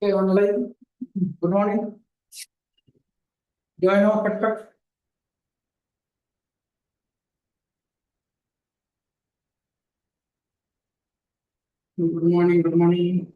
Okay, online. Good morning. Join our podcast. Good morning. Good morning.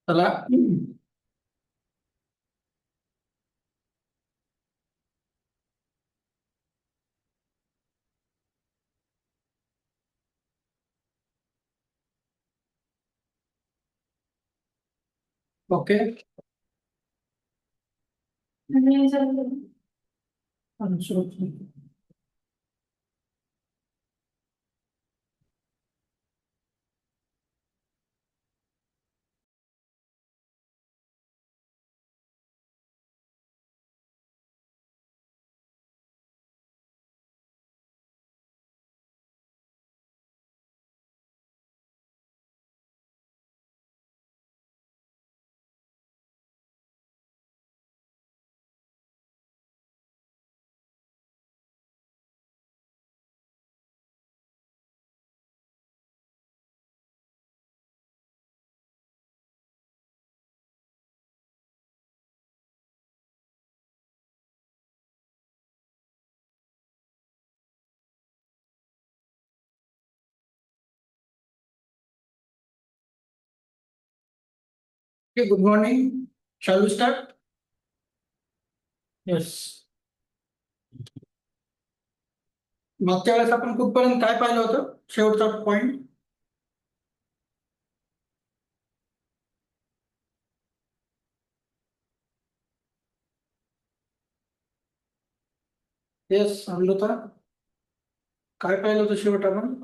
चला. Okay. Okay, good morning. Shall we start? Yes. मागच्या वेळेस आपण कुठपर्यंत काय पाहिलं होतं? शेवटचा पॉइंट. येस, अमृता. काय पाहिलं होतं शेवट आपण?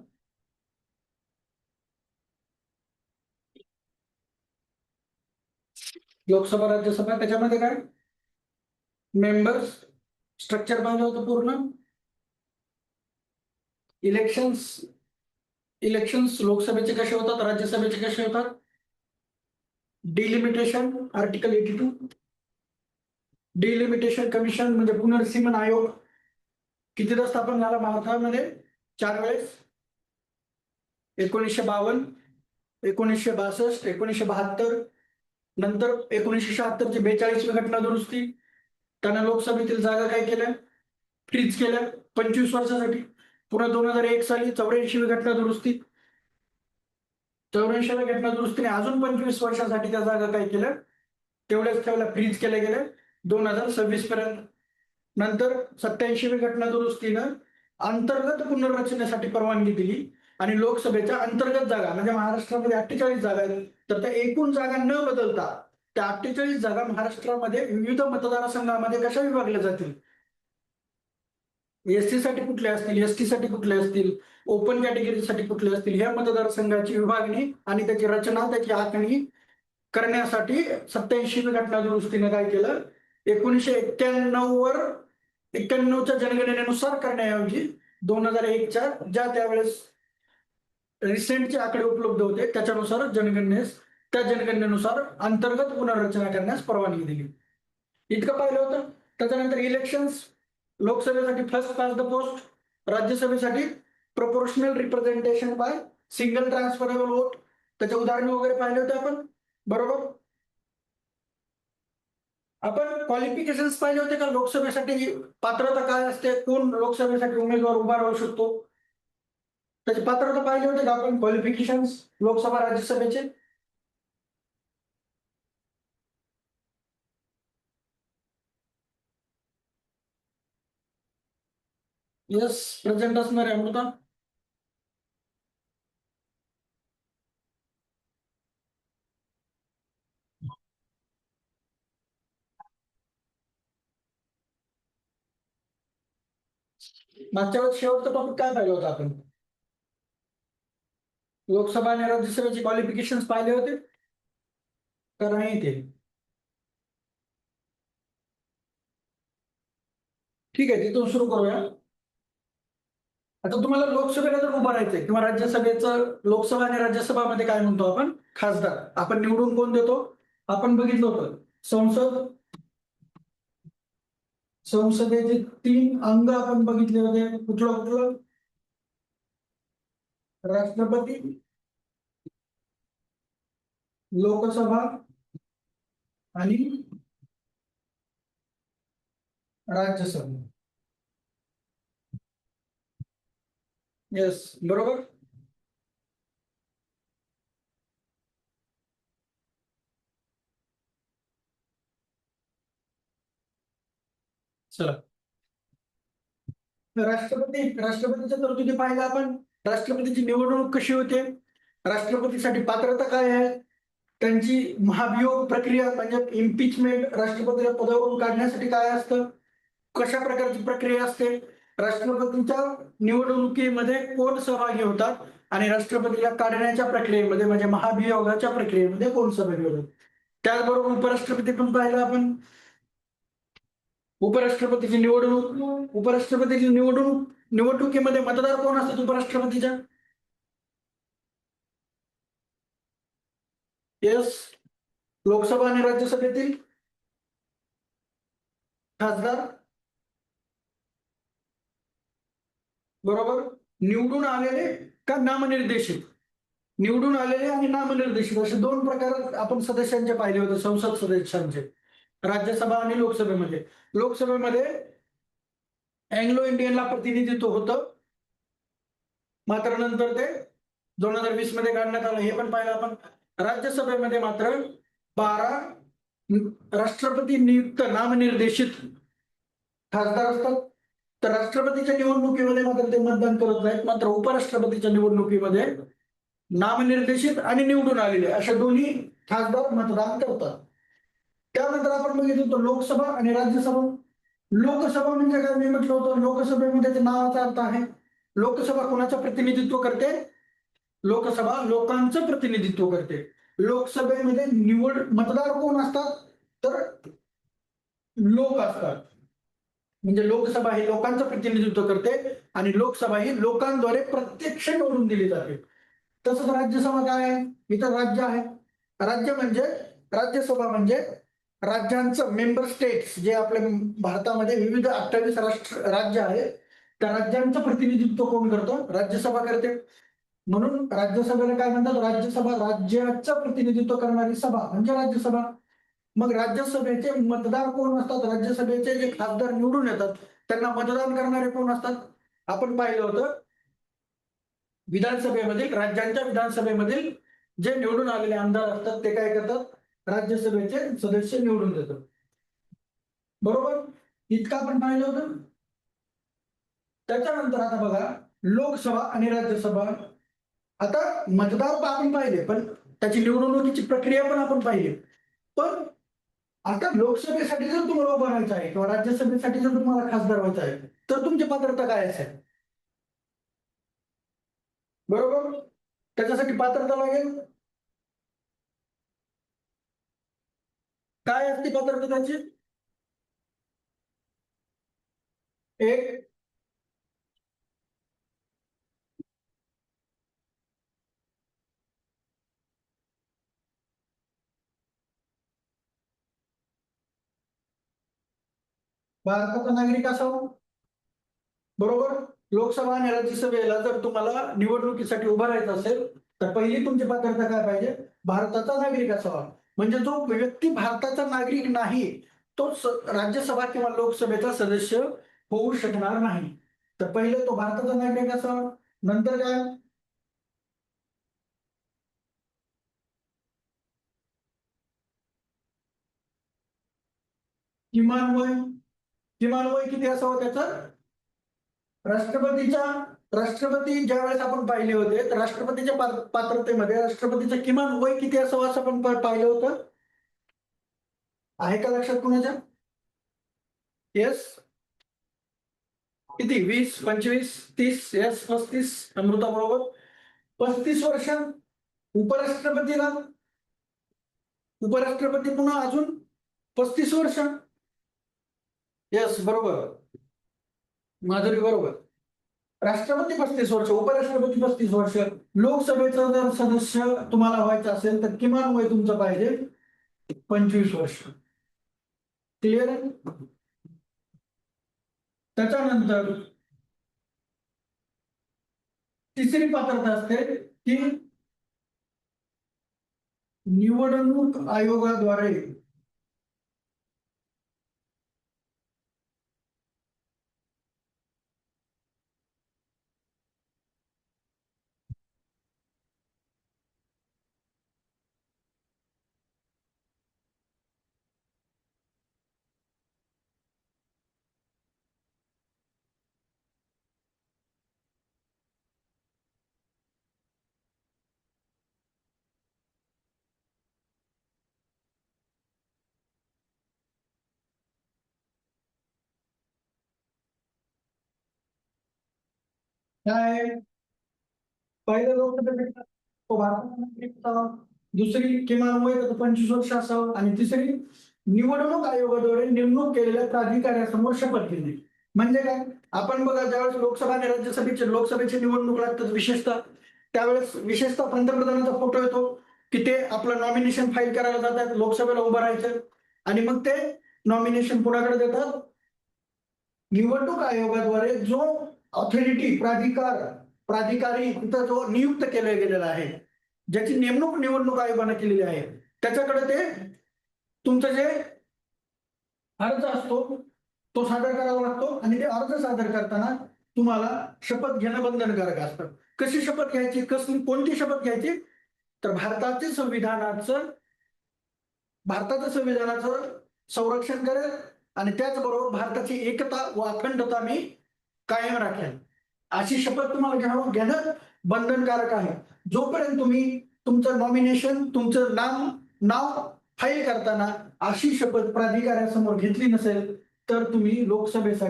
लोकसभा राज्यसभा त्याच्यामध्ये काय मेंबर्स स्ट्रक्चर पाहिलं होतं पूर्ण. इलेक्शन्स इलेक्शन्स लोकसभेचे कसे होतात, राज्यसभेचे कसे होतात. Delimitation article 82. डिलिमिटेशन कमिशन म्हणजे पुनर्सीमन आयोग कितीदा स्थापन झाला भारतामध्ये? 4 वेळेस. 1952, 1962, 1972, नंतर 1976 ची 42वी घटना दुरुस्ती. त्यानं लोकसभेतील जागा काय केल्या? फ्रीज केल्या 25 वर्षासाठी. पुन्हा 2001 साली 84वी घटना दुरुस्ती. 84व्या घटना दुरुस्तीने अजून 25 वर्षासाठी त्या जागा काय केल्या? तेवढ्याच ठेवल्या, फ्रीज केल्या गेल्या 2026 पर्यंत. नंतर 87वी घटना दुरुस्तीनं अंतर्गत पुनर्रचनेसाठी परवानगी दिली आणि लोकसभेच्या अंतर्गत जागा म्हणजे महाराष्ट्रामध्ये 48 जागा आहेत, तर त्या एकूण जागा न बदलता त्या 48 जागा महाराष्ट्रामध्ये विविध मतदारसंघामध्ये कशा विभागल्या जातील? एससी साठी कुठले असतील, एसटी साठी कुठले असतील, ओपन कॅटेगरीसाठी कुठले असतील, ह्या मतदारसंघाची विभागणी आणि त्याची रचना, त्याची आखणी करण्यासाठी 87वी घटना दुरुस्तीने काय केलं? 1991 वर 91च्या जनगणनेनुसार करण्याऐवजी 2001च्या ज्या त्यावेळेस रिसेंटचे आकडे उपलब्ध होते त्याच्यानुसार त्या जनगणनेनुसार अंतर्गत पुनर्रचना करण्यास परवानगी दिली. इतकं पाहिलं होतं. त्याच्यानंतर इलेक्शन्स लोकसभेसाठी फर्स्ट पास द पोस्ट, राज्यसभेसाठी proportional representation by single transferable vote. त्याचे उदाहरण वगैरे पाहिले होते आपण, बरोबर. आपण क्वालिफिकेशन्स पाहिले होते का लोकसभेसाठी? पात्रता काय असते, कोण लोकसभेसाठी उमेदवार उभा राहू शकतो, त्याची पात्रता पाहिली होते का आपण? क्वालिफिकेशन्स लोकसभा राज्यसभेचे. येस, प्रेझेंट असणार आहे अमृता. मागच्या वेळेस शेवटचा टॉपिक काय पाहिलं होतं आपण? लोकसभा आणि राज्यसभेचे क्वालिफिकेशन्स पाहिले होते का नाही? ते ठीक आहे, तिथून सुरू करूया. आता तुम्हाला लोकसभेला जर उभं राहायचंय किंवा राज्यसभेचं, लोकसभा आणि राज्यसभामध्ये काय म्हणतो आपण, खासदार. आपण निवडून कोण देतो, आपण बघितलं होतं संसद. संसदेचे 3 अंग आपण बघितले होते. कुठलं कुठलं, राष्ट्रपती, लोकसभा आणि राज्यसभा. येस, बरोबर. चला, राष्ट्रपतीच्या तरतुदी पाहिल्या आपण. राष्ट्रपतीची निवडणूक कशी होते, राष्ट्रपतीसाठी पात्रता काय आहे, त्यांची महाभियोग प्रक्रिया म्हणजे इम्पिचमेंट, राष्ट्रपतीला पदावरून काढण्यासाठी काय असतं, कशा प्रकारची प्रक्रिया असते, राष्ट्रपतीच्या निवडणुकीमध्ये कोण सहभागी होतात आणि राष्ट्रपतीला काढण्याच्या प्रक्रियेमध्ये म्हणजे महाभियोगाच्या प्रक्रियेमध्ये कोण सहभागी होतात. त्याचबरोबर उपराष्ट्रपती पण पाहिलं आपण. उपराष्ट्रपतीची निवडणुकीमध्ये मतदार कोण असतात उपराष्ट्रपतीच्या, येस, लोकसभा आणि राज्यसभेतील खासदार, बरोबर. निवडून आलेले का नामनिर्देशित, निवडून आलेले आणि नामनिर्देशित असे 2 प्रकार आपण सदस्यांचे पाहिले होते, संसद सदस्यांचे, राज्यसभा आणि लोकसभेमध्ये. लोकसभेमध्ये अँग्लो इंडियनला प्रतिनिधित्व होतं, मात्र नंतर ते 2020 मध्ये काढण्यात आलं, हे पण पाहिलं आपण. राज्यसभेमध्ये मात्र 12 राष्ट्रपती नियुक्त नामनिर्देशित खासदार असतात. तर राष्ट्रपतीच्या निवडणुकीमध्ये मात्र ते मतदान करत नाहीत, मात्र उपराष्ट्रपतीच्या निवडणुकीमध्ये नामनिर्देशित आणि निवडून आलेले अशा दोन्ही खासदार मतदान करतात. त्यानंतर आपण बघितलं होतं लोकसभा आणि राज्यसभा. लोकसभा म्हणजे काय, मी म्हटलं होतं लोकसभेमध्ये नावाचा अर्थ आहे. लोकसभा कोणाचं प्रतिनिधित्व करते, लोकसभा लोकांचं प्रतिनिधित्व करते. लोकसभेमध्ये मतदार कोण असतात, तर लोक असतात. म्हणजे लोकसभा ही लोकांचं प्रतिनिधित्व करते आणि लोकसभा ही लोकांद्वारे प्रत्यक्ष निवडून दिली जाते. तसंच राज्यसभा काय आहे, इथं राज्य आहे. राज्य म्हणजे, राज्यसभा म्हणजे राज्यांचं, मेंबर स्टेट्स जे आपल्या भारतामध्ये विविध 28 राज्य आहेत, त्या राज्यांचं प्रतिनिधित्व कोण करतं, राज्यसभा करते. म्हणून राज्यसभेला काय म्हणतात, राज्यसभा, राज्याचं प्रतिनिधित्व करणारी सभा म्हणजे राज्यसभा. मग राज्यसभेचे मतदार कोण असतात, राज्यसभेचे जे खासदार निवडून येतात त्यांना मतदान करणारे कोण असतात, आपण पाहिलं होतं विधानसभेमधील, राज्यांच्या विधानसभेमधील जे निवडून आलेले आमदार असतात ते काय करतात, राज्यसभेचे सदस्य निवडून देतात, बरोबर. इतकं आपण पाहिलं होतं. त्याच्यानंतर आता बघा लोकसभा आणि राज्यसभा. आता मतदार आपण पाहिले, पण त्याची निवडणुकीची प्रक्रिया पण आपण पाहिली. पण आता लोकसभेसाठी जर तुम्हाला उभं राहायचं आहे किंवा राज्यसभेसाठी जर तुम्हाला खासदार व्हायचं आहे तर तुमची पात्रता काय असेल, बरोबर. त्याच्यासाठी पात्रता लागेल, काय असते पात्रता त्याची, एक भारताचा नागरिक असावा, बरोबर. लोकसभा आणि राज्यसभेला जर तुम्हाला निवडणुकीसाठी उभं राहायचं असेल तर पहिली तुमची पात्रता काय पाहिजे, भारताचा नागरिक असावा. म्हणजे जो व्यक्ती भारताचा नागरिक नाही तो राज्यसभा किंवा लोकसभेचा सदस्य होऊ शकणार नाही. तर पहिले तो भारताचा नागरिक असावा. नंतर काय, किमान वय, किमान वय किती असावं त्याचं, राष्ट्रपतीच्या, राष्ट्रपती ज्यावेळेस आपण पाहिले होते तर राष्ट्रपतीच्या पात्रतेमध्ये राष्ट्रपतीचं किमान वय किती असावं असं आपण पाहिलं होतं, आहे का लक्षात कुणाच्या, येस, किती, 20, 25, 30, येस 35, अमृता बरोबर, 35 वर्ष. उपराष्ट्रपतीला, उपराष्ट्रपती पुन्हा अजून 35 वर्ष, येस बरोबर. माधुरी बरोबर. राष्ट्रपती 35 वर्ष, उपराष्ट्रपती 35 वर्ष. लोकसभेचं जर सदस्य तुम्हाला व्हायचं असेल तर किमान वय तुमचं पाहिजे 25 वर्ष. क्लिअर आहे? त्याच्यानंतर तिसरी पात्रता असते की निवडणूक आयोगाद्वारे काय पहिलं लोकसभेपेक्षा तो भारताचा नागरिक असावा, दुसरी किमान वय त्याचं 25 वर्ष असावं, आणि तिसरी निवडणूक आयोगाद्वारे नेमणूक केलेल्या प्राधिकाऱ्यासमोर शपथ घेणे. म्हणजे काय? आपण बघा, ज्यावेळेस लोकसभा आणि लोकसभेची निवडणूक लागतात विशेषतः, त्यावेळेस विशेषतः पंतप्रधानाचा फोटो येतो की ते आपलं नॉमिनेशन फाईल करायला जातात, लोकसभेला उभं राहायचं, आणि मग ते नॉमिनेशन कुणाकडे देतात? निवडणूक आयोगाद्वारे जो ऑथॉरिटी प्राधिकारी तिथं जो नियुक्त केला गेलेला आहे, ज्याची नेमणूक निवडणूक आयोगाने केलेली आहे, त्याच्याकडे ते तुमचं जे अर्ज असतो तो सादर करावा लागतो, आणि ते अर्ज सादर करताना तुम्हाला शपथ घेणं बंधनकारक असतं. कशी शपथ घ्यायची, कोणती शपथ घ्यायची? तर भारताच्या संविधानाचं संरक्षण करेल, आणि त्याचबरोबर भारताची एकता व अखंडता मी कायम राखेल, अशी शपथ तुम्हाला घेणं बंधनकारक आहे. जोपर्यंत तुम्ही तुमचं नॉमिनेशन, तुमचं नाव फाईल करताना अशी शपथ प्राधिकाऱ्यासमोर घेतली नसेल तर तुम्ही लोकसभेच्या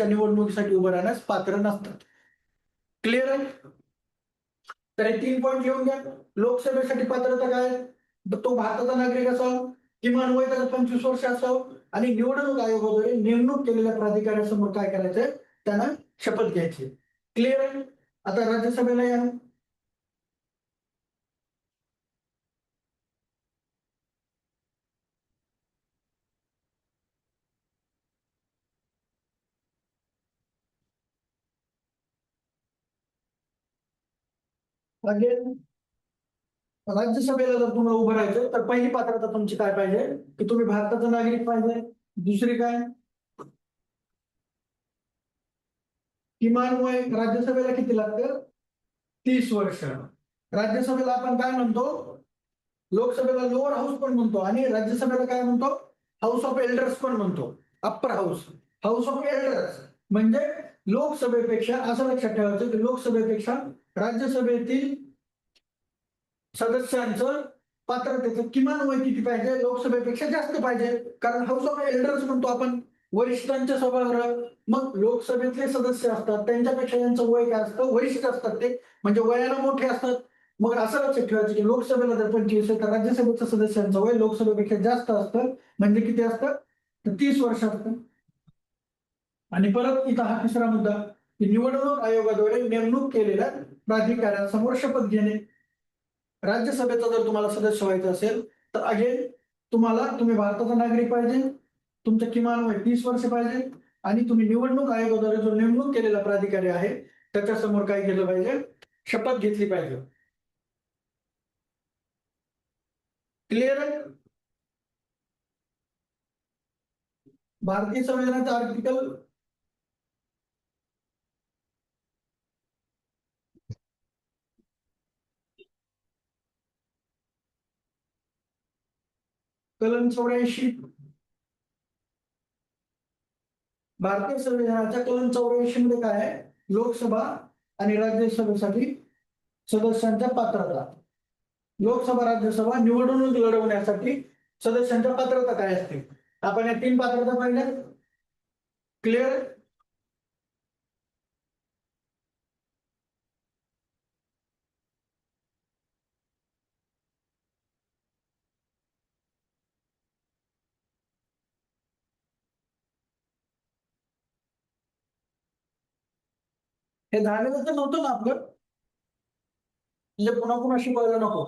निवडणुकीसाठी उभं राहण्यास पात्र नसतात. क्लिअर आहे? तर हे 3 पॉईंट लिहून घ्या. लोकसभेसाठी पात्रता काय? तो भारताचा नागरिक असावा, किमान वय त्याचं 25 वर्ष असावं, आणि निवडणूक आयोगाद्वारे नेमणूक केलेल्या प्राधिकाऱ्यासमोर काय करायचंय? त्यांना शपथ घ्यायची. क्लिअर आहे? आता राज्यसभेला या. अगेन, राज्यसभेला जर तुम्हाला उभं राहायचं तर पहिली पात्रता तुमची काय पाहिजे? की तुम्ही भारताचा नागरिक पाहिजे. दुसरी काय? किमान वय राज्यसभेला किती लागतं? 30 वर्ष. राज्यसभेला आपण काय म्हणतो? लोकसभेला लोअर हाऊस पण म्हणतो, आणि राज्यसभेला काय म्हणतो? हाऊस ऑफ एल्डर्स पण म्हणतो. Upper house of elders. म्हणजे लोकसभेपेक्षा, असं लक्षात ठेवायचं की लोकसभेपेक्षा राज्यसभेतील सदस्यांचं पात्रतेचं किमान वय किती पाहिजे? लोकसभेपेक्षा जास्त पाहिजे, कारण हाऊस ऑफ एल्डर्स म्हणतो आपण, वरिष्ठांच्या सभागृह. मग लोकसभेतले सदस्य असतात त्यांच्यापेक्षा यांचं वय काय असतं? वरिष्ठ असतात ते, म्हणजे वयाला मोठे असतात. मग असं लक्षात ठेवायचं की लोकसभेला जर 25 आहे तर राज्यसभेच्या सदस्यांचं वय लोकसभेपेक्षा जास्त असतं. म्हणजे किती असतं? तर 30 वर्ष असतं. आणि परत इथं हा तिसरा मुद्दा की निवडणूक आयोगाद्वारे नेमणूक केलेल्या प्राधिकाऱ्यांसमोर शपथ घेणे. राज्यसभेचा जर तुम्हाला सदस्य व्हायचं असेल तर अगेन तुम्ही भारताचा नागरिक पाहिजे, तुमचं किमान वय 30 वर्ष पाहिजे, आणि तुम्ही निवडणूक आयोगाद्वारे जो नेमणूक केलेला प्राधिकारी आहे त्याच्यासमोर काय केलं पाहिजे? शपथ घेतली पाहिजे. क्लिअर आहे? भारतीय संविधानाचा आर्टिकल कलम 84. भारतीय संविधानाच्या कलम 84 मध्ये काय आहे? लोकसभा आणि राज्यसभेसाठी सदस्यांच्या पात्रता. लोकसभा राज्यसभा निवडणूक लढवण्यासाठी सदस्यांच्या पात्रता काय असते? आपण या 3 पात्रता पाहिल्या. क्लिअर? हे झालेलं तर नव्हतं ना आपलं, म्हणजे पुन्हा पुन्हा शिकवायला नको.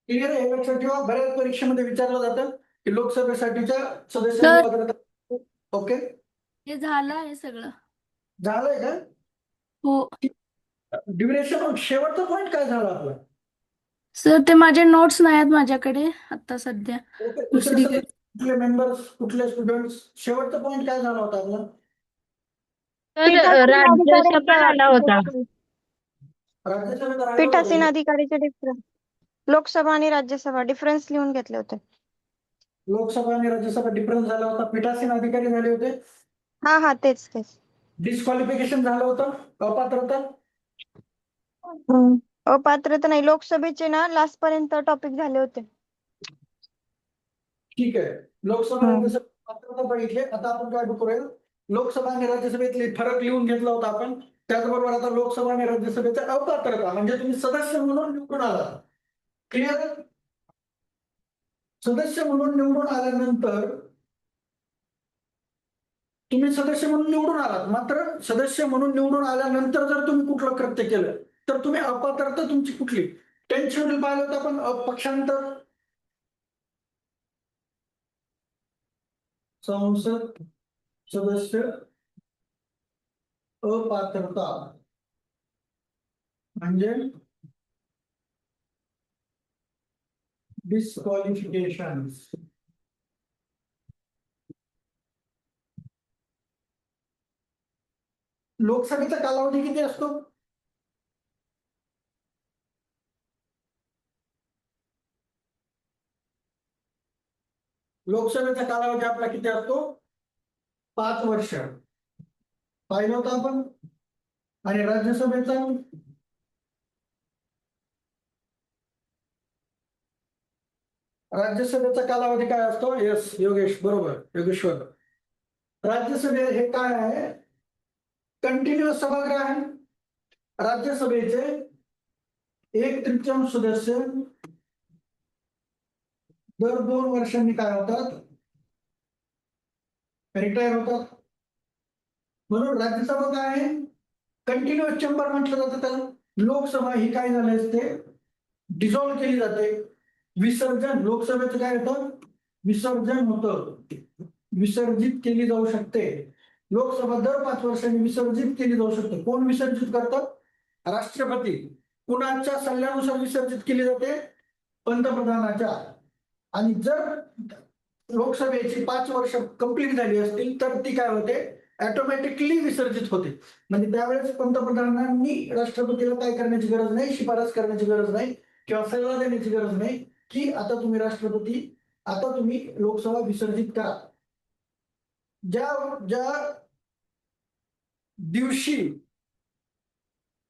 क्लिअर आहे? हे लक्षात ठेवा. बऱ्याच परीक्षेमध्ये विचारलं जातं की लोकसभेसाठीच्या सदस्यांची सर पात्रता. ओके, हे झालं आहे सगळं. झालंय का? हो ड्युरेशन शेवटचा पॉईंट काय झाला आपला? सर, ते माझे नोट्स नाही आहेत माझ्याकडे आता सध्या. ओके, दुसऱ्या दुसरीकडे कुठले मेंबर्स, कुठले स्टुडंट्स, शेवटचा पॉईंट काय झाला होता आपला? तर राज्यसभा झाला होता. राज्यसभेत राहिला पीठासीन होता. अधिकारीचे डिफरन्स, लोकसभा आणि राज्यसभा डिफरन्स लिहून घेतले होते. लोकसभा आणि राज्यसभा डिफरन्स झाला होता. पीठासीन अधिकारी झाले होते. हा तेच. डिस्क्वालिफिकेशन झालं होतं, अपात्रता. अपात्रता नाही, लोकसभेचे ना लास्ट पर्यंत टॉपिक झाले होते. ठीक आहे, लोकसभा राज्यसभा पात्रता बघितले. आता आपण काय करूया, लोकसभा आणि राज्यसभेतले फरक लिहून घेतला होता आपण. त्याचबरोबर आता लोकसभा आणि राज्यसभेच्या अपात्रता, म्हणजे तुम्ही सदस्य म्हणून निवडून आला. क्लिअर? सदस्य म्हणून निवडून आल्यानंतर तुम्ही सदस्य म्हणून निवडून आलात, मात्र सदस्य म्हणून निवडून आल्यानंतर जर तुम्ही कुठलं कृत्य केलं तर तुम्ही अपात्रता तुमची कुठली? 10th शेड्यूल पाहिलं होतं आपण, पक्षांतर, संसद सदस्य अपात्रता म्हणजे डिस्क्वालिफिकेशन. लोकसभेचा कालावधी किती असतो? लोकसभेचा कालावधी आपला किती असतो? 5 वर्ष. पाहिलं होतं आपण. आणि राज्यसभेचा कालावधी काय असतो? यस योगेश, बरोबर योगेश्वर. राज्यसभे हे काय आहे? कंटिन्युअस सभागृह आहे. राज्यसभेचे 1/3 सदस्य दर 2 वर्षांनी काय होतात? रिटायर होतात. म्हणून राज्यसभा काय आहे? कंटिन्युअस चेंबर म्हटलं जातं त्याला. लोकसभा ही काय झाली असते? डिझॉल्व्ह केली जाते. विसर्जन, लोकसभेचं काय होतं? विसर्जन होतं, विसर्जित केली जाऊ शकते. लोकसभा दर 5 वर्षांनी विसर्जित केली जाऊ शकते. कोण विसर्जित करतं? राष्ट्रपती. कुणाच्या सल्ल्यानुसार विसर्जित केली जाते? पंतप्रधानाच्या. आणि जर लोकसभेची 5 वर्ष कंप्लीट झाली असतील तर ती काय होते? ऑटोमॅटिकली विसर्जित होते. म्हणजे त्यावेळेस पंतप्रधानांनी राष्ट्रपतीला काय करण्याची गरज नाही, शिफारस करण्याची गरज नाही किंवा सल्ला देण्याची गरज नाही की आता तुम्ही राष्ट्रपती, आता तुम्ही लोकसभा विसर्जित करा. ज्या दिवशी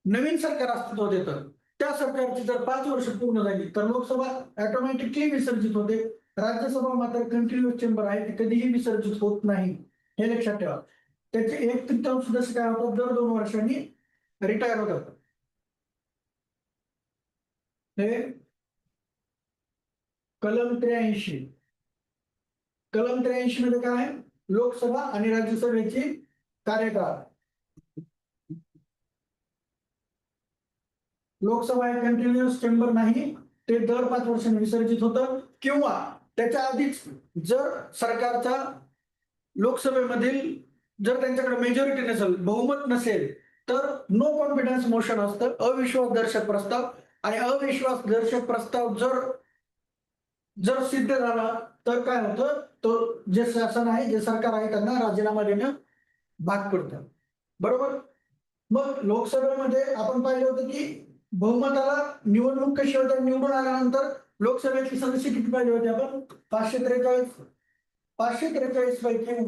नवीन सरकार अस्तित्वात येतं त्या सरकारची जर 5 वर्ष पूर्ण झाली तर लोकसभा ऑटोमॅटिकली विसर्जित होते. राज्यसभा मात्र कंटिन्युअस चेंबर आहे, ते कधीही विसर्जित होत नाही, हे लक्षात ठेवा. त्याचे 1/3 सदस्य काय होतात? दर 2 वर्षांनी रिटायर होतात. हे कलम 83. कलम 83 मध्ये काय आहे? लोकसभा आणि राज्यसभेची कार्यकाळ. लोकसभा हे कंटिन्युअस चेंबर नाही, ते दर 5 वर्षांनी विसर्जित होतं. किंवा त्याच्या आधीच जर सरकारचा लोकसभेमधील जर त्यांच्याकडे मेजॉरिटी नसेल, बहुमत नसेल, तर नो कॉन्फिडन्स मोशन असतं, अविश्वास दर्शक प्रस्ताव. आणि अविश्वास दर्शक प्रस्ताव जर सिद्ध झाला तर काय होतं? तो जे शासन आहे, जे सरकार आहे, त्यांना राजीनामा देणं भाग पडतं. बरोबर? मग लोकसभेमध्ये आपण पाहिलं होतं की बहुमताला निवडणूक कशी होते? निवडून आल्यानंतर लोकसभेचे सदस्य किती पाहिजे होते आपण? 543. 543 पैकी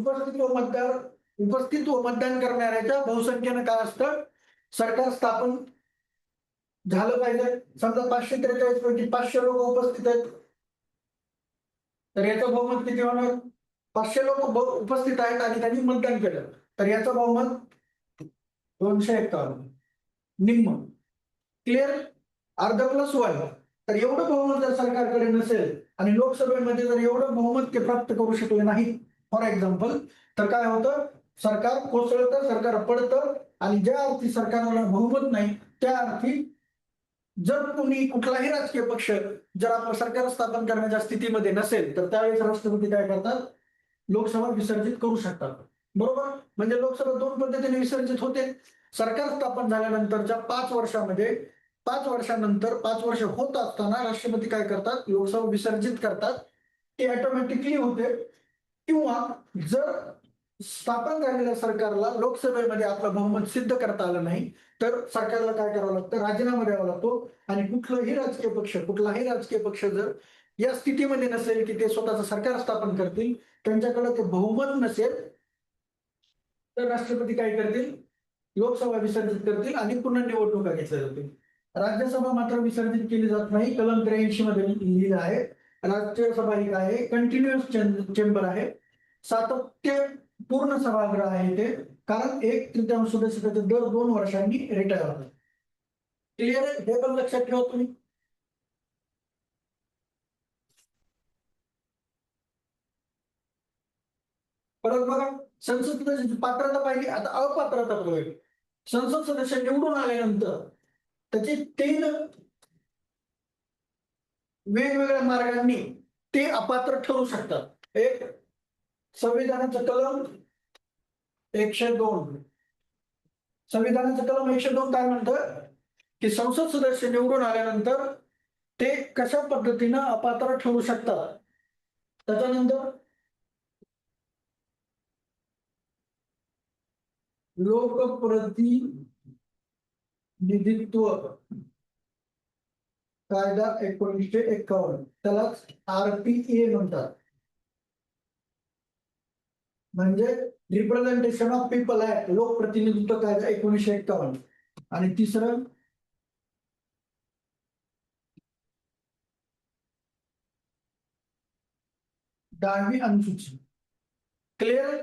उपस्थित व मतदान करणाऱ्याच्या बहुसंख्येनं काय असतं? सरकार स्थापन झालं पाहिजे. समजा 543 पैकी 500 लोक उपस्थित आहेत तर याचं बहुमत किती होणार? 500 लोक उपस्थित आहेत आणि त्यांनी मतदान केलं तर याचं बहुमत 251, निम्म. क्लिअर? अर्ध प्लस 1. तर एवढं बहुमत जर सरकारकडे नसेल आणि लोकसभेमध्ये जर एवढं बहुमत ते प्राप्त करू शकले नाही, फॉर एक्झाम्पल, तर काय होतं? सरकार कोसळतं, सरकार पडतं आणि ज्या अर्थी सरकारला बहुमत नाही त्या अर्थी जर कोणी कुठलाही राजकीय पक्ष जर आपलं सरकार स्थापन करण्याच्या स्थितीमध्ये नसेल तर त्यावेळेस राष्ट्रपती काय करतात, लोकसभा विसर्जित करू शकतात. बरोबर, म्हणजे लोकसभा दोन पद्धतीने विसर्जित होते. सरकार स्थापन झाल्यानंतरच्या 5 वर्षामध्ये 5 वर्षानंतर 5 वर्ष होत असताना राष्ट्रपती काय करतात, लोकसभा विसर्जित करतात. ते ऑटोमॅटिकली होते. किंवा जर स्थापन झालेल्या सरकारला लोकसभेमध्ये आपलं बहुमत सिद्ध करता आलं नाही तर सरकारला काय करावं लागतं, राजीनामा द्यावा लागतो. आणि कुठलाही राजकीय पक्ष जर या स्थितीमध्ये नसेल की ते स्वतःचं सरकार स्थापन करतील, त्यांच्याकडे ते बहुमत नसेल, तर राष्ट्रपती काय करतील, लोकसभा विसर्जित करतील आणि पुन्हा निवडणुका घेतल्या जातील. राज्यसभा मात्र विसर्जित केली जात नाही. कलम 83 मध्ये लिहिलं आहे. राज्यसभा ही काय आहे, कंटिन्युअस चेंबर आहे, सातत्य पूर्ण सभागृह आहे ते, कारण 1/3 सदस्य त्याचे दर 2 वर्षांनी रिटायर होतात. क्लिअर आहे, हे पण लक्षात ठेवा तुम्ही. परत बघा, संसद सदस्याची पात्रता पाहिली. आता अपात्रता बघा, संसद सदस्य निवडून आल्यानंतर त्याचे 3 वेगवेगळ्या मार्गांनी ते अपात्र ठरू शकतात. एक, संविधानाचं कलम 102. संविधानाचं कलम 102 काय म्हणतं की संसद सदस्य निवडून आल्यानंतर ते कशा पद्धतीनं अपात्र ठरू शकतात. त्याच्यानंतर लोकप्रतिनिधित्व कायदा 1951, त्यालाच RPA म्हणतात, म्हणजे रिप्रेझेंटेशन ऑफ पीपल ऍक्ट, लोकप्रतिनिधित्व कायदा 1951. आणि तिसरं10वी अनुसूची. क्लिअर,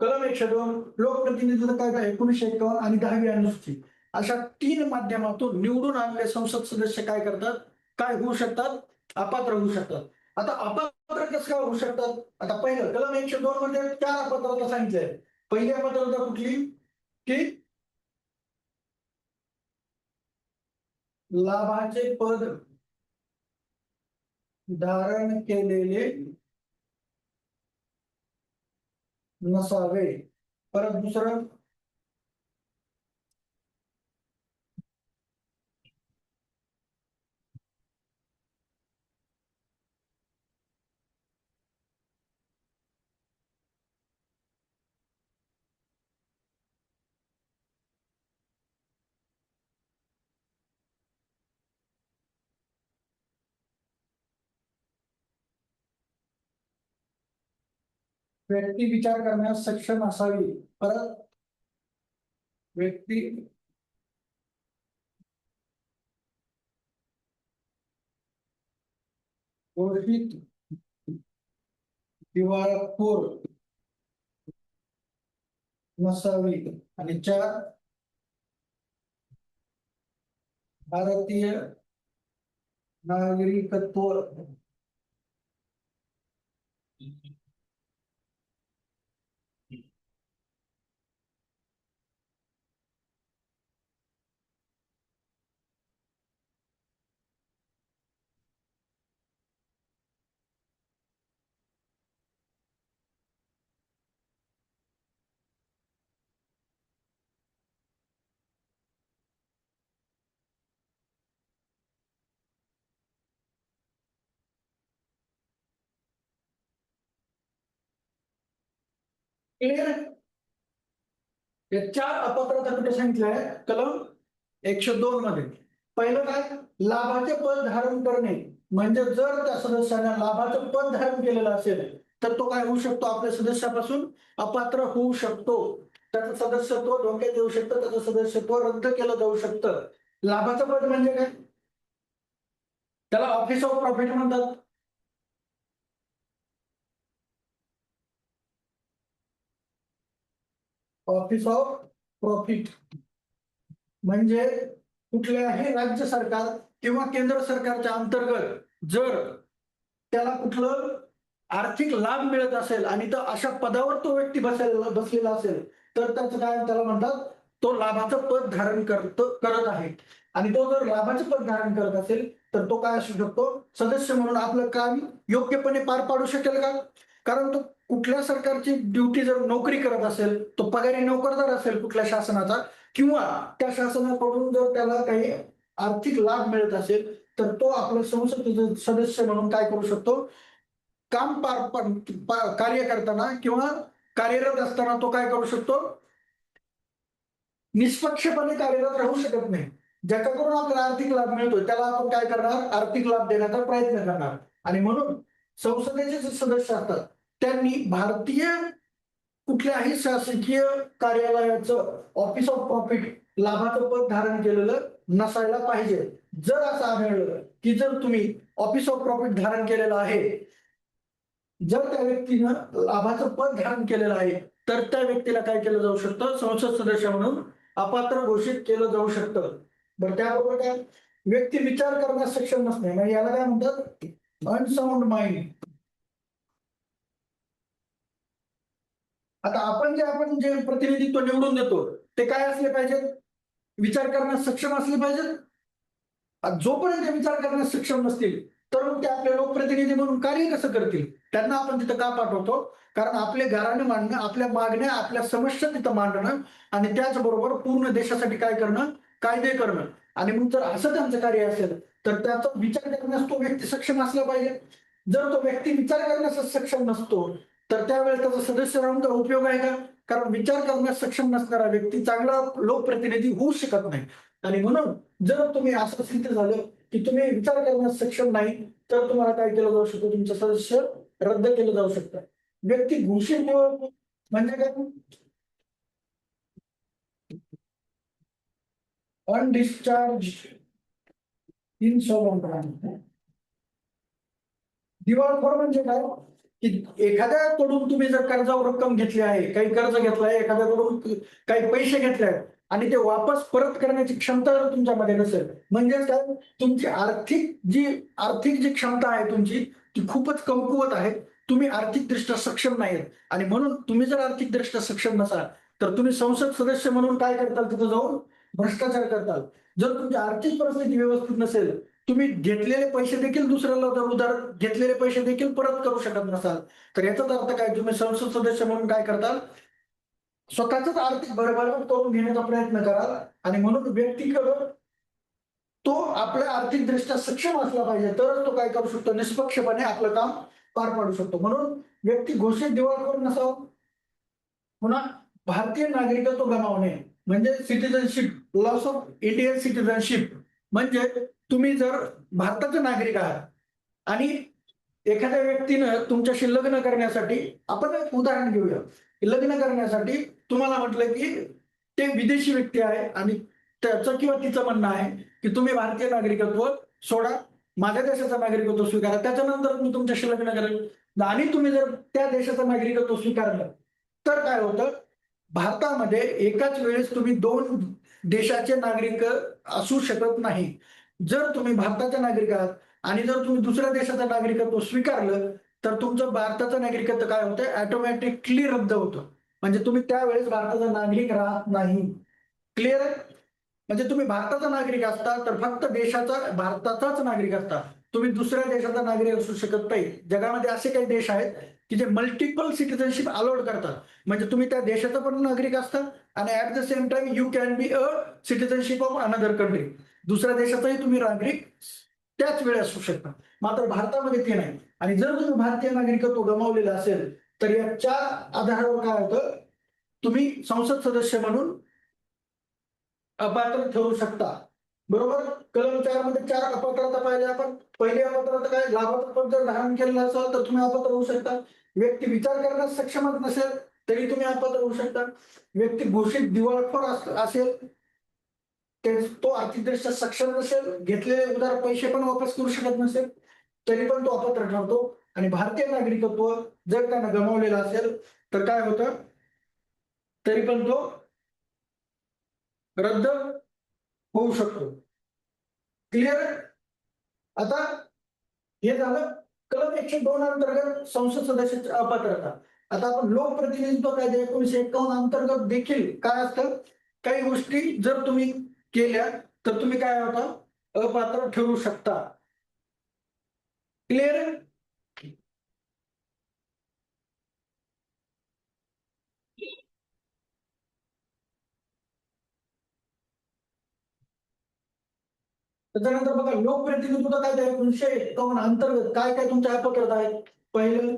कलम 102, लोकप्रतिनिधित्व कायदा 1951 आणि 10वी अनुसूची, अशा 3 माध्यमातून निवडून आलेले संसद सदस्य काय करतात, काय होऊ शकतात, अपात्र होऊ शकतात. आता अपात्र कसं काय होऊ शकतात, आता पहिलं कलम 102 मध्ये 4 अपात्रता सांगितलंय. पहिली अपात्रता कुठली की लाभाचे पद धारण केलेले नसावे. परत दुसरं, व्यक्ती विचार करण्यास सक्षम असावी. परत व्यक्ती घोषित दिवाळखोर नसावी. आणि 4, भारतीय नागरिकत्व क्लिअर. या 4 अपात्रता कुठे सांगितलंय, कलम 102 मध्ये. पहिलं काय, लाभाचे पद धारण करणे, म्हणजे जर त्या सदस्याने लाभाचं पद धारण केलेलं असेल तर तो काय होऊ शकतो, आपल्या सदस्यापासून अपात्र होऊ शकतो. त्याचं सदस्यत्व धोक्यात येऊ शकतं, त्याचं सदस्यत्व रद्द केलं जाऊ शकतं. लाभाचं पद म्हणजे काय, त्याला ऑफिस ऑफ प्रॉफिट म्हणतात. ऑफिस ऑफ प्रॉफिट म्हणजे कुठल्याही राज्य सरकार किंवा केंद्र सरकारच्या अंतर्गत जर त्याला कुठलं आर्थिक लाभ मिळत असेल आणि तर अशा पदावर तो व्यक्ती बसलेला असेल तर त्याचं काय, त्याला म्हणतात तो लाभाचं पद धारण करत आहे आणि तो जर लाभाचं पद धारण करत असेल तर तो काय असू शकतो, सदस्य म्हणून आपलं काम योग्यपणे पार पाडू शकेल का? कारण तो कुठल्या सरकारची ड्युटी जर नोकरी करत असेल, तो पगारी नोकरदार असेल कुठल्या शासनाचा, किंवा त्या शासनाकडून जर त्याला काही आर्थिक लाभ मिळत असेल तर तो आपलं संसद सदस्य म्हणून काय करू शकतो, काम कार्य करताना किंवा कार्यरत असताना तो काय करू शकतो, निष्पक्षपणे कार्यरत राहू शकत नाही. ज्याच्याकडून आपल्याला आर्थिक लाभ मिळतोय त्याला आपण काय करणार, आर्थिक लाभ देण्याचा प्रयत्न करणार. आणि म्हणून संसदेचे जे सदस्य असतात त्यांनी भारतीय कुठल्याही शासकीय कार्यालयाचं ऑफिस ऑफ प्रॉफिट लाभाचं पद धारण केलेलं नसायला पाहिजे. जर असं आढळलं की जर तुम्ही ऑफिस ऑफ प्रॉफिट धारण केलेलं आहे, जर त्या व्यक्तीनं लाभाचं पद धारण केलेलं आहे तर त्या व्यक्तीला काय केलं जाऊ शकतं, संसद सदस्य म्हणून अपात्र घोषित केलं जाऊ शकतं. बरं, त्याबरोबर काय, व्यक्ती विचार करण्यास सक्षम नसणे, म्हणजे याला काय म्हणतात, अनसाउंड माइंड. आता आपण जे प्रतिनिधित्व निवडून देतो ते काय असले पाहिजेत, विचार करण्यास सक्षम असले पाहिजेत. जोपर्यंत ते विचार करण्यास सक्षम नसतील तर मग ते आपले लोकप्रतिनिधी म्हणून कार्य कसं करतील? त्यांना आपण तिथं का पाठवतो? कारण आपले घराणे मांडणं, आपल्या मागण्या, आपल्या समस्या तिथं मांडणं आणि त्याचबरोबर पूर्ण देशासाठी काय करणं, कायदे करणं. आणि मग जर असं त्यांचं कार्य असेल तर त्याचा विचार करण्यास तो व्यक्ती सक्षम असला पाहिजे. जर तो व्यक्ती विचार करण्यास सक्षम नसतो तर त्यावेळेस त्याचा सदस्य राहून तर उपयोग आहे का? कारण विचार करण्यास सक्षम नसणारा व्यक्ती चांगला लोकप्रतिनिधी होऊ शकत नाही. आणि म्हणून जर तुम्ही असं सिद्ध झालं की तुम्ही विचार करण्यास सक्षम नाही तर तुम्हाला काय केलं जाऊ शकतं, तुमचं सदस्य रद्द केलं जाऊ शकतं. व्यक्ती घोषित निवड म्हणजे काय, अनडिस्चार्ज इन्सॉल्वंट. दिवाळखोर म्हणजे काय की एखाद्याकडून तुम्ही जर कर्जावर रक्कम घेतली आहे, काही कर्ज घेतलाय, एखाद्याकडून काही पैसे घेतले आहेत आणि ते वापस परत करण्याची क्षमता जर तुमच्यामध्ये नसेल, म्हणजेच काय, तुमची आर्थिक जी क्षमता आहे तुमची ती खूपच कमकुवत आहे, तुम्ही आर्थिकदृष्ट्या सक्षम नाहीत. आणि म्हणून तुम्ही जर आर्थिकदृष्ट्या सक्षम नसाल तर तुम्ही संसद सदस्य म्हणून काय करताल, तिथं जाऊन भ्रष्टाचार करताल. जर तुमची आर्थिक परिस्थिती व्यवस्थित नसेल, तुम्ही घेतलेले पैसे देखील दुसऱ्याला उधार घेतलेले पैसे देखील परत करू शकत नसाल तर याचाच अर्थ काय, तुम्ही संसद सदस्य म्हणून काय करताल, स्वतःच आर्थिक भरभराट करून घेण्याचा प्रयत्न कराल. आणि म्हणून व्यक्तीकडे तो आपल्या आर्थिकदृष्ट्या सक्षम असला पाहिजे तरच तो काय करू शकतो, निष्पक्षपणे आपलं काम पार पाडू शकतो. म्हणून व्यक्ती घोषित दिवाळखोर नसावं. पुन्हा भारतीय नागरिकत्व गमावणे म्हणजे citizenship, loss of Indian citizenship. म्हणजे तुम्ही जर भारताचे नागरिक आहात आणि एखाद्या व्यक्तीनं तुमच्याशी लग्न करण्यासाठी, आपण एक उदाहरण घेऊया, लग्न करण्यासाठी तुम्हाला म्हटलं की ते विदेशी व्यक्ती आहे आणि त्याचं किंवा तिचं म्हणणं आहे की तुम्ही भारतीय नागरिकत्व सोडा, माझ्या देशाचं नागरिकत्व स्वीकारा, त्याच्यानंतर मी तुमच्याशी लग्न करेल. आणि तुम्ही जर त्या देशाचं नागरिकत्व स्वीकारलं तर काय होतं, भारतामध्ये एकाच वेळेस तुम्ही 2 देशाचे नागरिक असू शकत नाही. जर तुम्ही भारताचे नागरिक आहात आणि जर तुम्ही दुसऱ्या देशाचं नागरिकत्व स्वीकारलं तर तुमचं भारताचं नागरिकत्व काय होतं, ऑटोमॅटिकली रद्द होतं. म्हणजे तुम्ही त्यावेळेस भारताचा नागरिक राहत नाही. क्लिअर आहे? म्हणजे तुम्ही भारताचा नागरिक असता तर फक्त भारताचाच नागरिक असता, तुम्ही दुसऱ्या देशाचा नागरिक असू शकत नाही. जगामध्ये असे काही देश आहेत की जे मल्टिपल सिटिझनशिप अलाउड करतात, म्हणजे तुम्ही त्या देशाचा पण नागरिक असता आणि at the same time you can be a citizenship of another country. दुसऱ्या देशाचाही तुम्ही नागरिक त्याच वेळी असू शकता. मात्र भारतामध्ये ते नाही. आणि जर तुम्ही भारतीय नागरिकत्व गमावलेलं असेल तर या 4 आधारावर काय होतं, तुम्ही संसद सदस्य म्हणून अपात्र ठरू शकता. बरोबर, कलम 4 मध्ये 4 अपात्रता पाहिजे आपण. पहिली अपात्रता काय, लाभाचं पद जर धारण केलेलं असेल तर तुम्ही अपात्र होऊ शकता. व्यक्ती विचार करण्यास सक्षमच नसेल तरी तुम्ही अपात्र होऊ शकता. व्यक्ती घोषित दिवाळखोर असेल, तो आर्थिकदृष्ट्या सक्षम नसेल, घेतलेले उधार पैसे पण वापस करू शकत नसेल तरी पण तो अपात्र ठरतो. आणि भारतीय नागरिकत्व जर त्यानं गमावलेलं असेल तर काय होतं, तरी पण तो रद्द होऊ शकतो. क्लिअर? आता हे झालं कलम 102 अंतर्गत संसद सदस्याची अपात्रता. आता आपण लोकप्रतिनिधित्व कायदा 1951 अंतर्गत देखील काय असतं, काही गोष्टी जर तुम्ही केल्या तर तुम्ही काय होता अपात्र ठरू शकता. क्लिअर? त्याच्यानंतर बघा लोकप्रतिनिधित्व कायदा 1951 अंतर्गत काय काय तुमच्या अपकृत आहेत. पहिलं,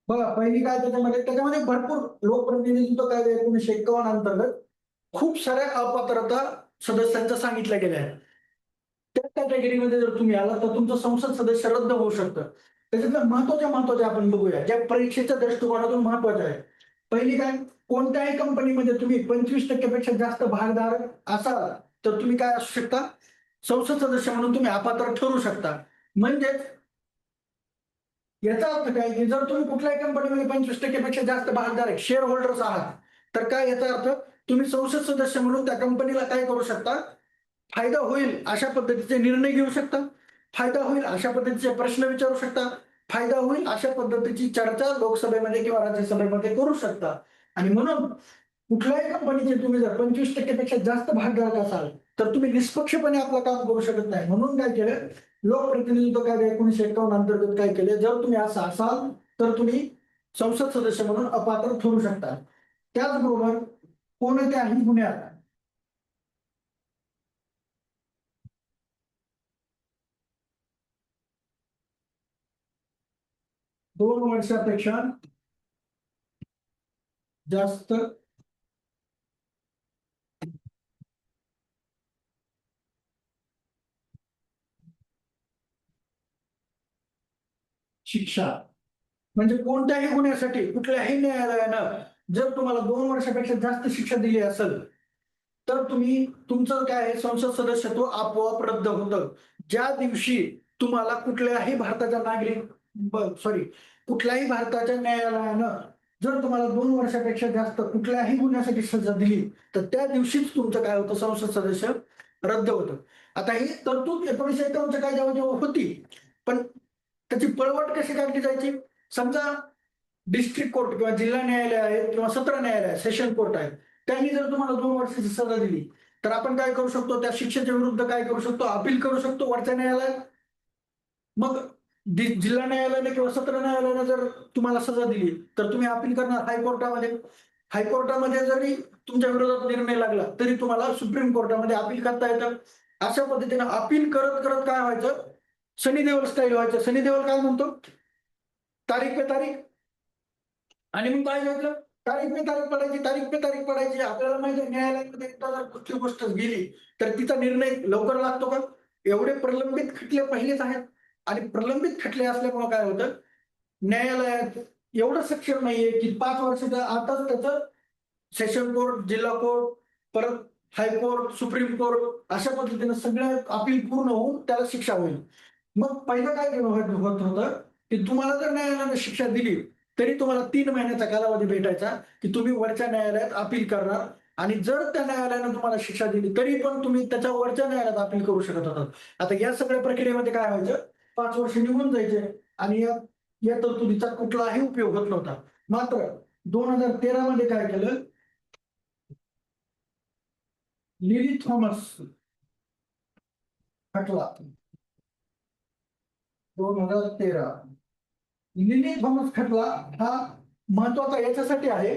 बघा पहिली काय त्याच्यामध्ये भरपूर लोकप्रतिनिधित्व कायदा 1951 अंतर्गत खूप साऱ्या अपात्रता सदस्यांच्या सांगितल्या गेल्या आहेत. त्या कॅटेगरीमध्ये जर तुम्ही आला तर तुमचं संसद सदस्य रद्द होऊ शकतं. त्याच्यातल्या महत्वाच्या आपण बघूया ज्या परीक्षेच्या दृष्टिकोनातून महत्वाच्या आहेत. पहिली काय, कोणत्याही कंपनीमध्ये तुम्ही 25% पेक्षा जास्त भागधारक असाल तर तुम्ही काय असू शकता, संसद सदस्य म्हणून तुम्ही अपात्र ठरू शकता. म्हणजेच याचा अर्थ काय की जर तुम्ही कुठल्याही कंपनीमध्ये 25% पेक्षा जास्त भागधारक शेअर होल्डर्स आहात तर काय याचा अर्थ तुम्ही संसद सदस्य म्हणून त्या कंपनीला काय करू शकता, फायदा होईल अशा पद्धतीचे निर्णय घेऊ शकता, फायदा होईल अशा पद्धतीचे प्रश्न विचारू शकता, फायदा होईल अशा पद्धतीची चर्चा लोकसभेमध्ये किंवा राज्यसभेमध्ये करू शकता. आणि म्हणून कुठल्याही कंपनीचे तुम्ही जर 25% पेक्षा जास्त भागधारक असाल तर तुम्ही निष्पक्षपणे आपलं काम करू शकत नाही. म्हणून काय केलं, लोकप्रतिनिधित्व कायदा 1951 अंतर्गत काय केले, जर तुम्ही असं असाल तर तुम्ही संसद सदस्य म्हणून अपात्र ठरू शकता. त्याचबरोबर कोणत्याही गुन्ह्यात 2 वर्षापेक्षा जास्त शिक्षा म्हणजे कोणत्याही गुन्ह्यासाठी कुठल्याही न्यायालयानं जर तुम्हाला 2 वर्षापेक्षा जास्त शिक्षा दिली असेल तर तुम्ही तुमचं काय आहे, संसद सदस्यत्व आपोआप रद्द होतं. ज्या दिवशी तुम्हाला कुठल्याही भारताच्या कुठल्याही भारताच्या न्यायालयानं जर तुम्हाला 2 वर्षापेक्षा जास्त कुठल्याही गुन्ह्यासाठी सजा दिली तर त्या दिवशीच तुमचं काय होतं, संसद सदस्य रद्द होतं. आता ही तरतूद 1951 कायद्यामध्ये होती, पण त्याची पळवाट कशी काढली जायची. समजा डिस्ट्रिक्ट कोर्ट किंवा जिल्हा न्यायालय आहे किंवा सत्र न्यायालय सेशन कोर्ट आहे, त्यांनी जर तुम्हाला 2 वर्षाची सजा दिली तर आपण काय करू शकतो, त्या शिक्षेच्या विरुद्ध काय करू शकतो, अपील करू शकतो वरच्या न्यायालयात. मग जिल्हा न्यायालयाने किंवा सत्र न्यायालयाने जर तुम्हाला सजा दिली तर तुम्ही अपील करणार हायकोर्टामध्ये. हायकोर्टामध्ये जरी तुमच्या विरोधात निर्णय लागला तरी तुम्हाला सुप्रीम कोर्टामध्ये अपील करता येतं. अशा पद्धतीने अपील करत करत काय व्हायचं, सनी देओल स्टाईल व्हायचं. सनी देओल काय म्हणतो, तारीख पे तारीख, आणि मग काय झालं, तारीख पे तारीख पडायची, तारीख पे तारीख पडायची. आपल्याला माहिती आहे न्यायालयामध्ये एकदा जर कुठली गोष्ट गेली तर तिचा निर्णय लवकर लागतो का. एवढे प्रलंबित खटले पहिलेच आहेत आणि प्रलंबित खटले असल्यामुळे काय होतं, न्यायालयात एवढं सक्षम नाहीये की 5 वर्षाच्या आताच त्याचं सेशन कोर्ट, जिल्हा कोर्ट, परत हायकोर्ट, सुप्रीम कोर्ट अशा पद्धतीने सगळं अपील पूर्ण होऊन त्याला शिक्षा होईल. मग पहिलं काय होत होतं की तुम्हाला जर न्यायालयाने शिक्षा दिली तरी तुम्हाला 3 महिन्याचा कालावधी भेटायचा की तुम्ही वरच्या न्यायालयात अपील करणार, आणि जर त्या न्यायालयाने तुम्हाला शिक्षा दिली तरी पण तुम्ही त्याच्या वरच्या न्यायालयात अपील करू शकत होतात. आता या सगळ्या प्रक्रियेमध्ये काय व्हायचं, 5 वर्ष निघून जायचे आणि या तरतुदीचा कुठलाही उपयोग होत नव्हता. मात्र 2013 मध्ये काय केलं, लिली थॉमस खटला 2013, लिली थॉमस खटला हा महत्वाचा याच्यासाठी आहे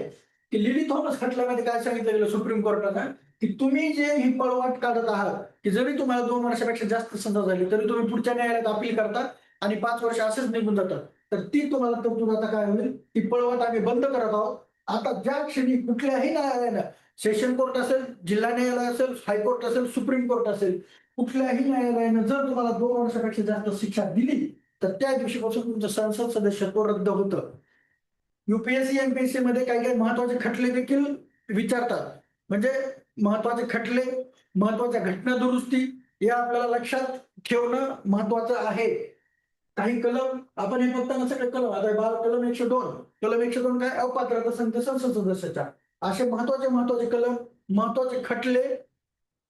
की लिली थॉमस खटल्यामध्ये काय सांगितलं गेलं सुप्रीम कोर्टानं की तुम्ही जे ही पळवाट काढत आहात की जरी तुम्हाला 2 वर्षापेक्षा जास्त सजा झाली तरी तुम्ही पुढच्या न्यायालयात अपील करता आणि 5 वर्ष असेच निघून जातात, तर ती तुम्हाला तरतूद आता काय होईल, ती पळवाट आम्ही बंद करत आहोत. आता ज्या क्षणी कुठल्याही न्यायालयानं, सेशन कोर्ट असेल, जिल्हा न्यायालय असेल, हायकोर्ट असेल, सुप्रीम कोर्ट असेल, कुठल्याही न्यायालयानं जर तुम्हाला 2 वर्षापेक्षा जास्त शिक्षा दिली तर त्या दिवशीपासून तुमचं संसद सदस्यत्व रद्द होतं. युपीएससी एमपीएससी मध्ये काही काही महत्वाचे खटले देखील विचारतात. म्हणजे महत्वाचे खटले, महत्वाच्या घटना दुरुस्ती या आपल्याला लक्षात ठेवणं महत्वाचं आहे. काही कलम आपण हे बघताना सगळे कलम आता कलम 102 कलम 102 काय अपात्रता संख्या संसद सदस्याच्या असे महत्वाचे कलम, महत्वाचे खटले,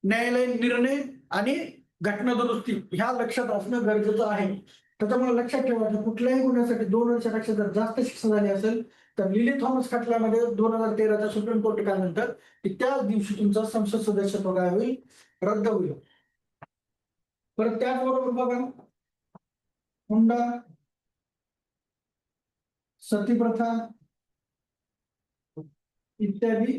न्यायालयीन निर्णय आणि घटना दुरुस्ती ह्या लक्षात असणं गरजेचं आहे. त्याच्यामुळे लक्षात ठेवा की कुठल्याही गुन्ह्यासाठी 2 वर्षापेक्षा जर जास्त शिक्षा झाली असेल तर लिली थॉमस खटल्यामध्ये 2013च्या सुप्रीम कोर्ट काय म्हणतात की त्याच दिवशी तुमचा संसद सदस्यत्व काय होईल, रद्द होईल. परत त्याचबरोबर बघा हुंडा, सती प्रथा इत्यादी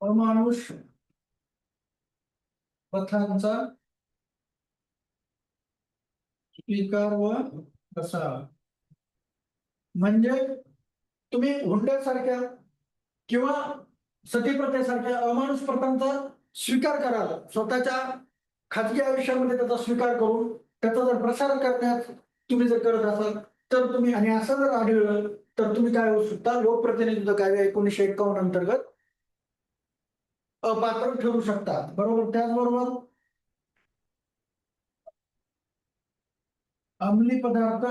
अमानुष प्रथांचा स्वीकार व प्रसार. म्हणजे तुम्ही हुंड्यासारख्या किंवा सती प्रथेसारख्या अमानुष प्रथांचा स्वीकार कराल, स्वतःच्या खाजगी आयुष्यामध्ये त्याचा स्वीकार करून त्याचा जर प्रसार करण्यात तुम्ही जर करत असाल तर तुम्ही, आणि असं जर आढळलं तर तुम्ही काय होऊ शकता, लोकप्रतिनिधित्व कायदा 1951 अंतर्गत अपात्र ठरू शकतात. बरोबर. त्याचबरोबर अंमली पदार्थ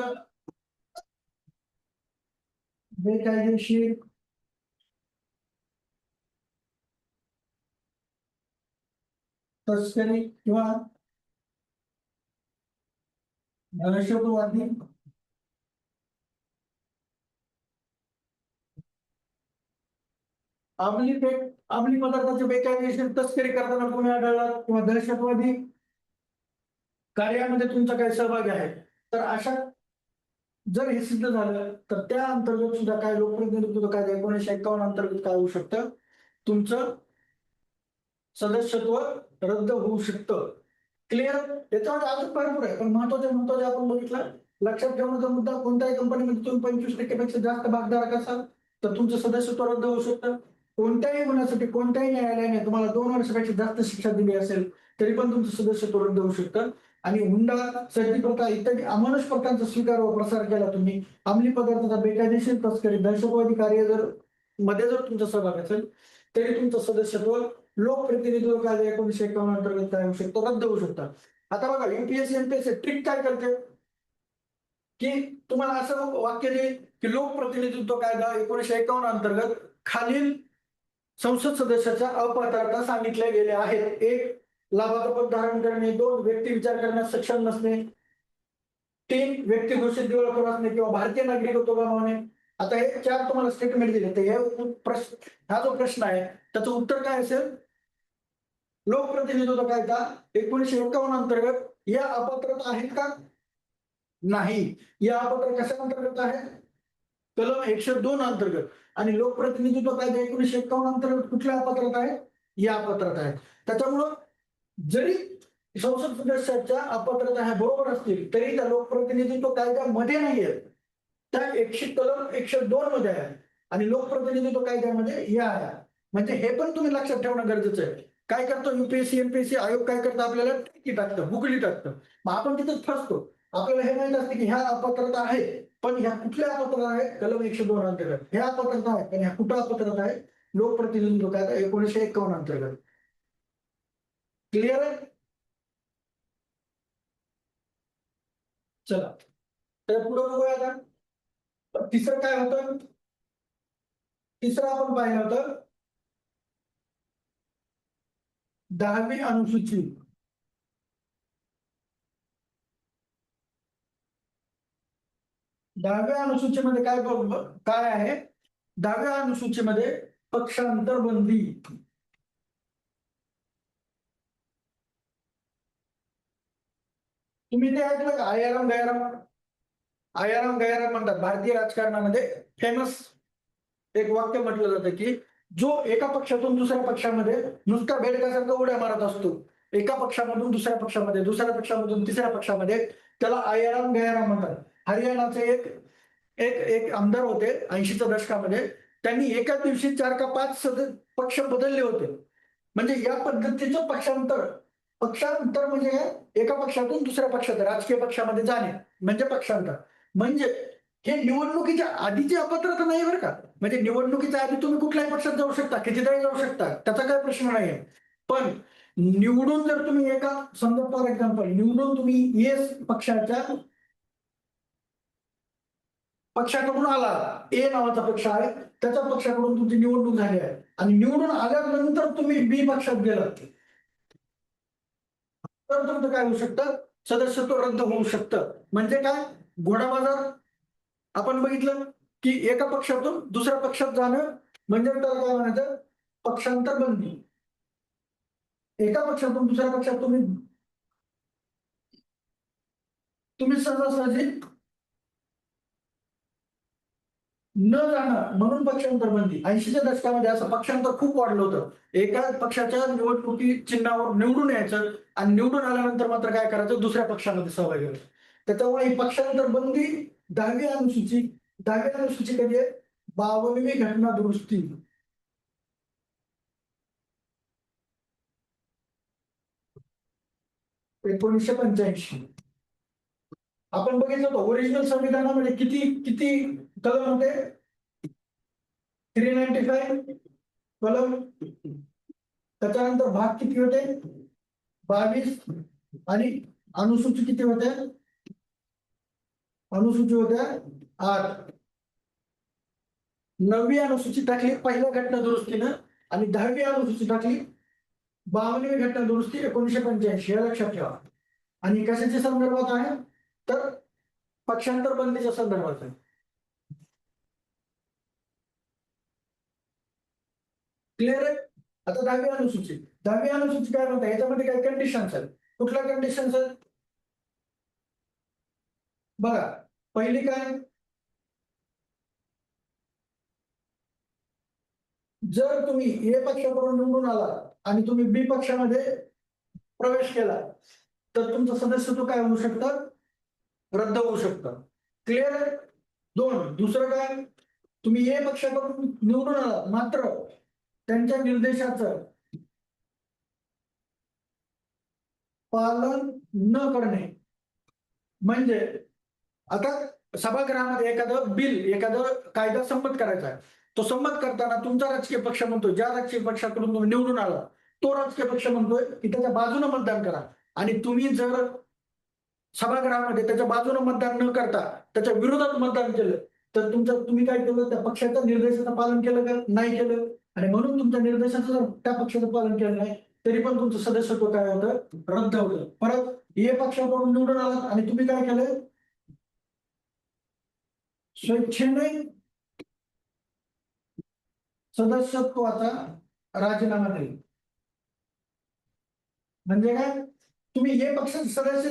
बेकायदेशीर तस्करी किंवा दहशतवादी अंमली पदार्थाची बेकायदेशीर तस्करी करताना कोणी आढळला किंवा दहशतवादी कार्यामध्ये तुमचा काही सहभाग आहे तर अशा जर हे सिद्ध झालं तर त्या अंतर्गत सुद्धा काय लोकप्रतिनिधित्व कायदा 1951 अंतर्गत काय होऊ शकतं, तुमचं सदस्यत्व रद्द होऊ शकतं. क्लिअर. याच्यामध्ये अजून भरपूर आहे पण महत्वाचे आपण बघितलं. लक्षात ठेवण्याचा मुद्दा, कोणत्याही कंपनीमध्ये तुम्ही 25% पेक्षा जास्त भागधारक असाल तर तुमचं सदस्यत्व रद्द होऊ शकतं. कोणत्याही गुन्ह्यासाठी कोणत्याही न्यायालयाने तुम्हाला 2 वर्षापेक्षा जास्त शिक्षा दिली असेल तरी पण तुमचं सदस्यत्व रद्द होऊ शकतं. आणि हुंडा, सती प्रथा इत्यादी अमानुष प्रथांचा स्वीकार व प्रसार केला तुम्ही, अंमली पदार्थाचा बेकायदेशीर तस्करी, दहशतवादी कार्य जर तुमचा सहभाग असेल तरी तुमचं सदस्यत्व लोकप्रतिनिधित्व कायदा 1951 अंतर्गत काय होऊ शकतो, रद्द होऊ शकतात. आता बघा युपीएससी एमपीएससी ट्रिक काय करते की तुम्हाला असं वाक्य देईल की लोकप्रतिनिधित्व कायदा 1951 अंतर्गत खालील संसद सदस्याच्या अपात्रता सांगितल्या गेल्या आहेत. 1. लाभाचं पद धारण करणे. 2. व्यक्ती विचार करण्यास सक्षम नसणे. 3. व्यक्ती घोषित दिवाळखोर असणे किंवा भारतीय नागरिकत्व गमावणे. आता हे 4 तुम्हाला स्टेटमेंट दिले तर हा जो प्रश्न आहे त्याचं उत्तर काय असेल, लोकप्रतिनिधित्व कायदा 1951 अंतर्गत या अपात्रता आहेत का, नाही. या अपात्र कशा अंतर्गत आहे, कलम 102 अंतर्गत. आणि लोकप्रतिनिधित्व कायदा 1951 अंतर्गत कुठल्या अपात्रता आहे, या अपात्रता आहे. त्याच्यामुळं जरी संसद सदस्याच्या अपात्रता ह्या बरोबर असतील तरी त्या लोकप्रतिनिधित्व कायद्यामध्ये नाही आहेत, त्या कलम 102 मध्ये आहे आणि लोकप्रतिनिधित्व कायद्यामध्ये या आहे. म्हणजे हे पण तुम्ही लक्षात ठेवणं गरजेचं आहे. काय करतो युपीएससी एमपीएससी आयोग, काय करतं, आपल्याला ट्रिकी टाकतं, गुगली टाकतं. मग आपण तिथेच फसतो. आपल्याला हे माहित असते की ह्या अपात्रता आहेत पण ह्या कुठल्या अपात्रता आहेत, कलम 102 अंतर्गत ह्या अपात्रता आहेत पण ह्या कुठं अपात्रता आहे, लोकप्रतिनिधित्व कायदा 1951 अंतर्गत. क्लिअर आहे. चला तर पुढे बघूया. आता तिसरं काय होतं, तिसरं आपण पाहिलं होतं 10वी अनुसूची. 10व्या अनुसूचीमध्ये काय आहे, 10व्या अनुसूचीमध्ये पक्षांतर बंदी. तुम्ही ते ऐकलं का, आयाराम गयाराम म्हणतात. भारतीय राजकारणामध्ये फेमस एक वाक्य म्हटलं जातं की जो एका पक्षातून दुसऱ्या पक्षामध्ये नुसता बेडकासारखा उड्या मारत असतो, एका पक्षामधून दुसऱ्या पक्षामध्ये, दुसऱ्या पक्षामधून तिसऱ्या पक्षामध्ये, त्याला आयाराम गयाराम म्हणतात. हरियाणाचे एक आमदार होते 80च्या दशकामध्ये, त्यांनी एका दिवशी 4 का 5 पक्ष बदलले होते. म्हणजे या पद्धतीचं पक्षांतर म्हणजे एका पक्षातून दुसऱ्या पक्षात राजकीय पक्षामध्ये जाणे म्हणजे पक्षांतर. म्हणजे हे निवडणुकीच्या आधीची अपात्रता नाही बरं का. म्हणजे निवडणुकीच्या आधी तुम्ही कुठल्याही पक्षात जाऊ शकता, कितीदाही जाऊ शकता, त्याचा काही प्रश्न नाही आहे. पण निवडून जर तुम्ही एका, समजा फॉर एक्झाम्पल निवडून तुम्ही येस पक्षाकडून आला, ए नावाचा पक्ष आहे, त्याच्या पक्षाकडून तुमची निवडणूक झाली आहे आणि निवडून आल्यानंतर तुम्ही बी पक्षात गेलात, तर तुमचं काय होऊ शकतं, सदस्यत्व रद्द होऊ शकतं. म्हणजे काय, घोडाबाजार आपण बघितलं की एका पक्षातून दुसऱ्या पक्षात जाणं म्हणजे त्याला काय म्हणायचं, पक्षांतर बंदी. एका पक्षातून दुसऱ्या पक्षात तुम्ही सहजासहजी न जाणं म्हणून पक्षांतर बंदी. 80च्या दशकामध्ये असं पक्षांतर खूप वाढलं होतं. एका पक्षाच्या निवडणुकी चिन्हावर निवडून यायचं आणि निवडून आल्यानंतर मात्र काय करायचं, दुसऱ्या पक्षामध्ये सहभागी व्हायचं. त्याच्यामुळे ही पक्षांतर बंदी 10वी अनुसूची कधी आहे, 52वी घटना दुरुस्ती. एकोणीसशे 85. आपण बघितलं होतं ओरिजिनल संविधानामध्ये किती किती कलम होते, 395 कलम. त्याच्यानंतर भाग किती होते, 22. आणि अनुसूची किती होत्या, अनुसूची होत्या 8. 9वी अनुसूची टाकली पहिल्या घटना दुरुस्तीनं आणि 10वी अनुसूची टाकली 52वी घटना दुरुस्ती 1985. हे लक्षात ठेवा. आणि कशाच्या संदर्भात आहे, तर पक्षांतर बंदीच्या संदर्भात आहे. क्लिअर आहे. आता 10वी अनुसूची काय म्हणतात, याच्यामध्ये काय कंडिशन्स आहेत, कुठल्या कंडिशन्स आहेत बघा. पहिली काय, जर तुम्ही ए पक्षाकडून निवडून आला आणि तुम्ही बी पक्षामध्ये प्रवेश केला तर तुमचं सदस्यत्व काय होऊ शकतं, रद्द होऊ शकतं. क्लिअर आहे. 2. दुसरं काय, तुम्ही ए पक्षाकडून निवडून आला मात्र त्यांच्या निर्देशाचं पालन न करणे. म्हणजे आता सभागृहामध्ये एखादं कायदा संमत करायचा आहे, तो संमत करताना तुमचा राजकीय पक्ष म्हणतोय, ज्या राजकीय पक्षाकडून तुम्ही निवडून आला तो राजकीय पक्ष म्हणतोय की त्याच्या बाजूने मतदान करा, आणि तुम्ही जर सभागृहामध्ये त्याच्या बाजूने मतदान न करता त्याच्या विरोधात मतदान केलं तर तुम्ही काय केलं, त्या पक्षाच्या निर्देशाचं पालन केलं का, नाही केलं. आणि म्हणून तुमच्या निर्देशाचं जर त्या पक्षाचं पालन केलं नाही तरी पण तुमचं सदस्यत्व काय होतं, रद्द होतं. परत ए पक्षाकडून निवडून आलात आणि तुम्ही काय केलं, स्वेच्छेने सदस्यत्वाचा राजीनामा दिला. म्हणजे काय, तुम्ही ए पक्षाचे सदस्य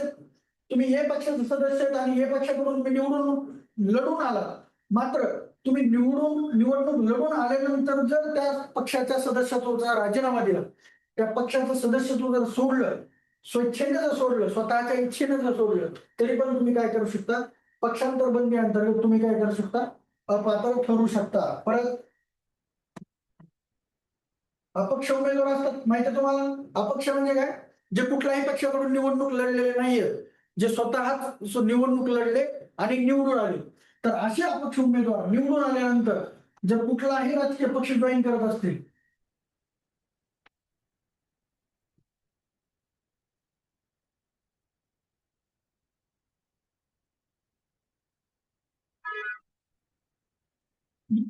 आहेत आणि ए पक्षाकडून निवडून लढून आला, मात्र तुम्ही निवडणूक लढून आल्यानंतर जर त्या पक्षाच्या सदस्यत्वाचा राजीनामा दिला, त्या पक्षाचं सदस्यत्व जर सोडलं, स्वेच्छेने जर सोडलं, स्वतःच्या इच्छेने जर सोडलं, तरी पण तुम्ही काय करू शकता, पक्षांतर बंदी अंतर्गत तुम्ही काय करू शकता, अपात्र ठरू शकता. परत अपक्ष उमेदवार असतात, माहिती आहे तुम्हाला. अपक्ष म्हणजे काय, जे कुठल्याही पक्षाकडून निवडणूक लढलेले नाहीये, जे स्वतःच निवडणूक लढले आणि निवडून आले. तर असे अपक्ष उमेदवार निवडून आल्यानंतर जर कुठलाही राजकीय पक्ष जॉईन करत असतील,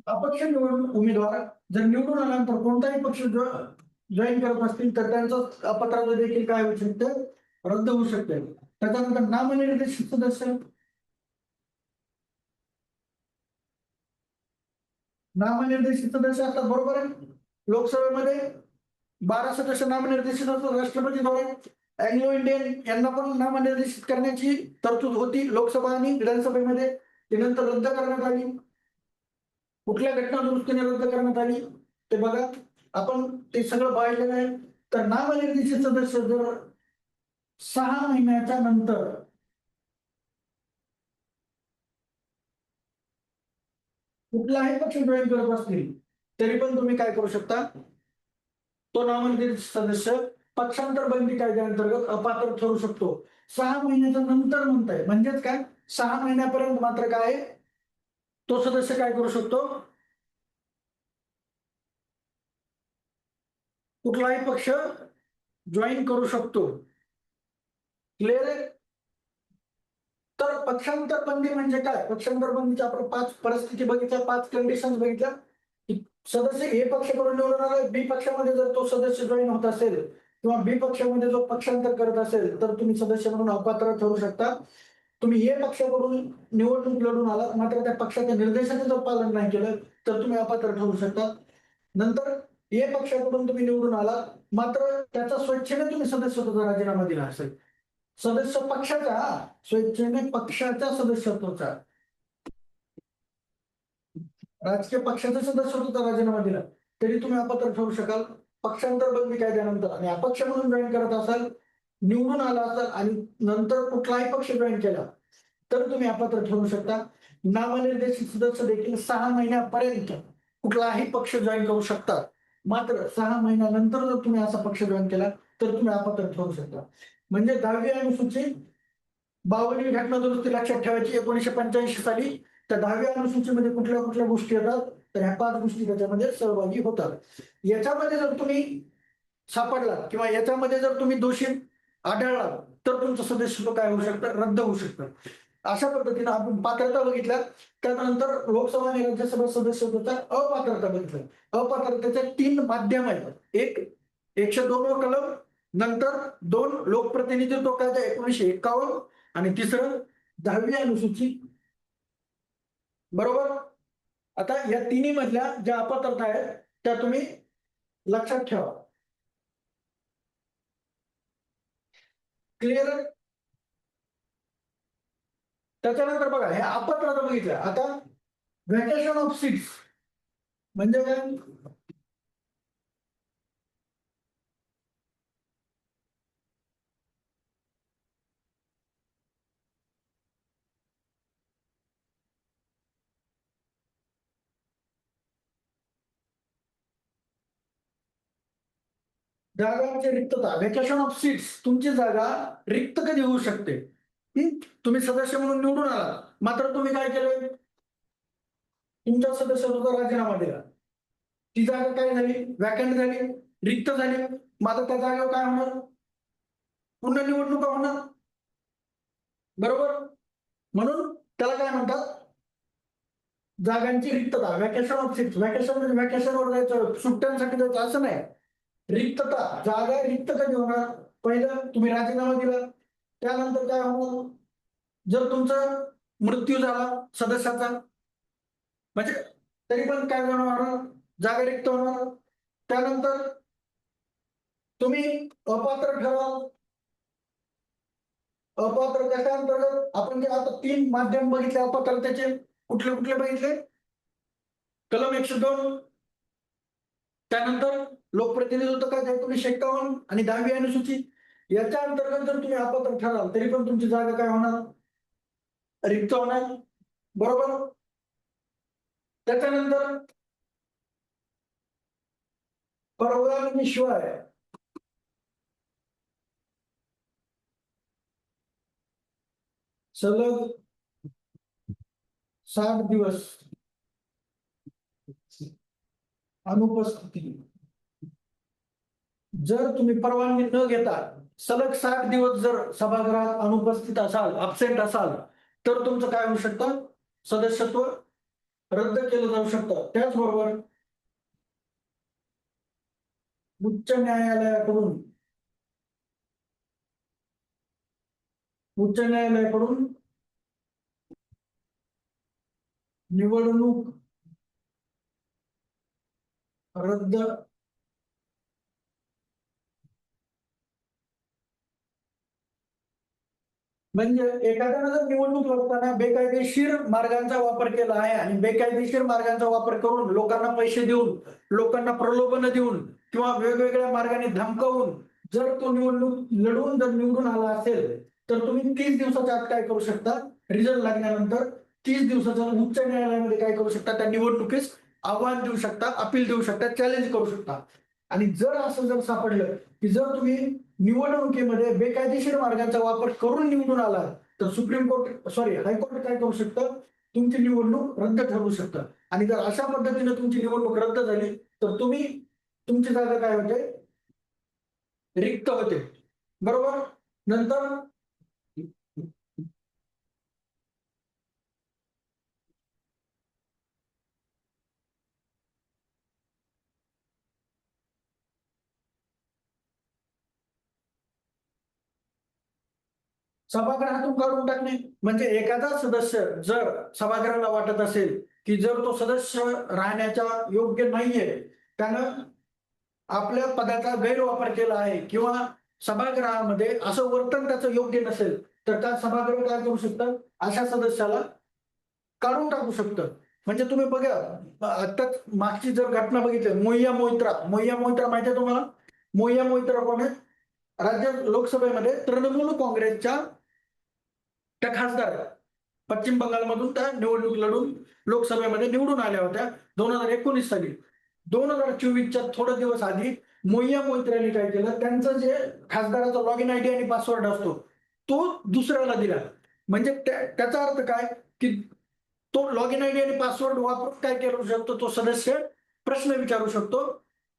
अपक्ष उमेदवार जर निवडून आल्यानंतर कोणताही पक्ष जॉईन करत असतील तर त्यांचं अपत्राचं देखील काय होऊ शकतं, रद्द होऊ शकते. त्याच्यानंतर नामनिर्देशित सदस्य असतात, बरोबर आहे. लोकसभेमध्ये 12 सदस्य नामनिर्देशित असतात राष्ट्रपतीद्वारे. अँग्लो इंडियन यांना पण नामनिर्देशित करण्याची तरतूद होती लोकसभा आणि विधानसभेमध्ये, ती नंतर रद्द करण्यात आली. कुठल्या घटना दुरुस्तीने रद्द करण्यात आली ते बघा, आपण ते सगळं पाहिलेलं आहे. तर नामनिर्देशित सदस्य जर 6 महिन्याच्या नंतर कुठलाही पक्ष जॉईन करत असतील तरी पण तुम्ही काय करू शकता, तो नामनिर्देशित सदस्य पक्षांतर बंदी कायद्याअंतर्गत अपात्र ठरू शकतो. 6 महिन्याच्या नंतर म्हणताय, म्हणजेच काय, 6 महिन्यापर्यंत मात्र काय तो सदस्य काय करू शकतो, कुठलाही पक्ष जॉईन करू शकतो. क्लिअर आहे? तर पक्षांतर बंदी म्हणजे काय? पक्षांतर बंदीच्या आपण 5 परिस्थिती बघितल्या, 5 कंडिशन बघितल्या. की सदस्य ए पक्षाकडून निवडून आला, बी पक्षामध्ये जर तो सदस्य जॉईन होत असेल किंवा बी पक्षामध्ये जो पक्षांतर करत असेल तर तुम्ही सदस्य म्हणून अपात्र ठरू शकता. तुम्ही ए पक्षाकडून निवडणूक लढून आलात मात्र त्या पक्षाच्या निर्देशाचं जर पालन नाही केलं तर तुम्ही अपात्र ठरू शकता. नंतर ए पक्षाकडून तुम्ही निवडून आलात मात्र त्याचा स्वेच्छेने तुम्ही सदस्यत्वाचा राजीनामा दिला असेल, सदस्य पक्षाच्या स्वेच्छेने पक्षाच्या सदस्यत्वाचा, राजकीय पक्षाच्या सदस्यत्वाचा राजीनामा दिला तरी तुम्ही अपात्र ठरू शकाल पक्षांतर बंदी कायद्यानंतर. आणि अपक्ष म्हणून जॉईन करत असाल, निवडून आला असाल आणि नंतर कुठलाही पक्ष जॉईन केला तर तुम्ही अपात्र ठरू शकता. नामनिर्देशित सदस्य देखील 6 महिन्यापर्यंत कुठलाही पक्ष जॉईन करू शकतात, मात्र 6 महिन्यानंतर जर तुम्ही असा पक्ष जॉईन केला तर तुम्ही अपात्र ठरू शकता. म्हणजे 10वी अनुसूची 52वी घटना दुरुस्ती लक्षात ठेवायची. 1985 साली त्या 10व्या अनुसूचीमध्ये कुठल्या कुठल्या गोष्टी येतात तर ह्या 5 गोष्टी त्याच्यामध्ये सहभागी होतात. याच्यामध्ये जर तुम्ही सापडलात किंवा याच्यामध्ये जर तुम्ही दोषी आढळलात तर तुमचं सदस्यत्व काय होऊ शकतं, रद्द होऊ शकतं. अशा पद्धतीने आपण पात्रता बघितल्या. त्यानंतर लोकसभा आणि राज्यसभा सदस्यत्वाचा अपात्रता बघितलं. अपात्रतेचे 3 माध्यम आहेत. एक 102 कलम, नंतर 2 लोकप्रतिनिधित्व कायदा 1951 आणि तिसरं 10वी अनुसूची. बरोबर? आता या तिन्ही मधल्या ज्या अपात्रता आहेत त्या तुम्ही लक्षात ठेवा. क्लिअर? त्याच्यानंतर बघा ह्या अपात्रता बघितल्या. आता व्हॅकेशन ऑफ सीट्स म्हणजे काय? जागांची रिक्तता, व्हॅकेशन ऑफ सीट्स, तुमची जागा रिक्त कधी होऊ शकते? तुम्ही सदस्य म्हणून निवडून आला मात्र तुम्ही काय केलं, तुमच्या सदस्यत्वाचा राजीनामा दिला, ती जागा काय झाली, वॅकंट झाली, रिक्त झाली. मात्र त्या जागेवर काय होणार, पुन्हा निवडणुका होणार. बरोबर? म्हणून त्याला काय म्हणतात, जागांची रिक्तता, व्हॅकेशन ऑफ सीट्स. व्हॅकेशन म्हणजे व्हॅकेशनवर जायचं, सुट्ट्यांसाठी जायचं असं नाही. रिक्तता, जागा रिक्त कधी होणार, पहिलं तुम्ही राजीनामा दिला, त्यानंतर काय होणार, जर तुमचा मृत्यू झाला सदस्याचा म्हणजे तरी पण काय होणार, जागा रिक्त होणार. त्यानंतर तुम्ही अपात्र ठराल. अपात्र कशा अंतर्गत, आपण जे आता 3 माध्यम बघितले अपात्रतेचे, कुठले कुठले बघितले, कलम 102, त्यानंतर लोकप्रतिनिधित्व कायदा 1951 आणि 10वी अनुसूची. याच्या अंतर्गत जर तुम्ही अपात्र ठराल तरी पण तुमची जागा काय होणार, रिक्त होणार. बरोबर? त्याच्यानंतर परवानगीशिवाय सलग 60 दिवस अनुपस्थिती, जर तुम्ही परवानगी न घेता सलग 60 दिवस जर सभागृहात अनुपस्थित असाल, अब्सेंट असाल तर तुमचं काय होऊ शकतं, सदस्यत्व रद्द केलं जाऊ शकतं. त्याचबरोबर उच्च न्यायालयाकडून निवडणूक रद्द म्हणजे एखाद्यानं जर निवडणूक लढताना बेकायदेशीर मार्गांचा वापर केला आहे आणि बेकायदेशीर मार्गांचा वापर करून लोकांना पैसे देऊन, लोकांना प्रलोभन देऊन किंवा वेगवेगळ्या मार्गाने धमकावून जर तो निवडणूक लढून जर निवडून आला असेल तर तुम्ही 30 दिवसाच्या आत काय करू शकता, रिझल्ट लागल्यानंतर 30 दिवसाच्या उच्च न्यायालयामध्ये काय करू शकता, त्या निवडणुकीस आव्हान देऊ शकता, अपील देऊ शकता, चॅलेंज करू शकता. आणि जर असं जर सापडलं की जर तुम्ही निवडणुकीमध्ये बेकायदेशीर मार्गांचा वापर करून निवडून आला तर हायकोर्ट काय करू शकतं, तुमची निवडणूक रद्द ठरू शकतं. आणि जर अशा पद्धतीने तुमची निवडणूक रद्द झाली तर तुमची जागा काय होते, रिक्त होते. बरोबर. नंतर सभागृहातून काढून टाकणे म्हणजे एखादा सदस्य जर सभागृहाला वाटत असेल की जर तो सदस्य राहण्याच्या योग्य नाहीये, त्यानं आपल्या पदाचा गैरवापर केला आहे किंवा सभागृहामध्ये असं वर्तन त्याचं योग्य नसेल तर त्या सभागृह काय करू शकतं, अशा सदस्याला काढून टाकू शकतं. म्हणजे तुम्ही बघा, आताच मागची जर घटना बघितली, मोहिया मोहित्रा माहिती आहे तुम्हाला? मोहिया मोहित्रा कोण आहे? राज्य लोकसभेमध्ये तृणमूल काँग्रेसच्या त्या खासदार पश्चिम बंगालमधून त्या निवडणूक लढून लोकसभेमध्ये निवडून आल्या होत्या 2019 साली. 2024च्या थोडे दिवस आधी मोहिया मोहित्र्यांनी काय केलं, त्यांचं जे खासदाराचा लॉग इन आयडी आणि पासवर्ड असतो तो दुसऱ्याला दिला. म्हणजे त्याचा अर्थ काय की तो लॉग इन आयडी आणि पासवर्ड वापरून काय करू शकतो, तो सदस्य प्रश्न विचारू शकतो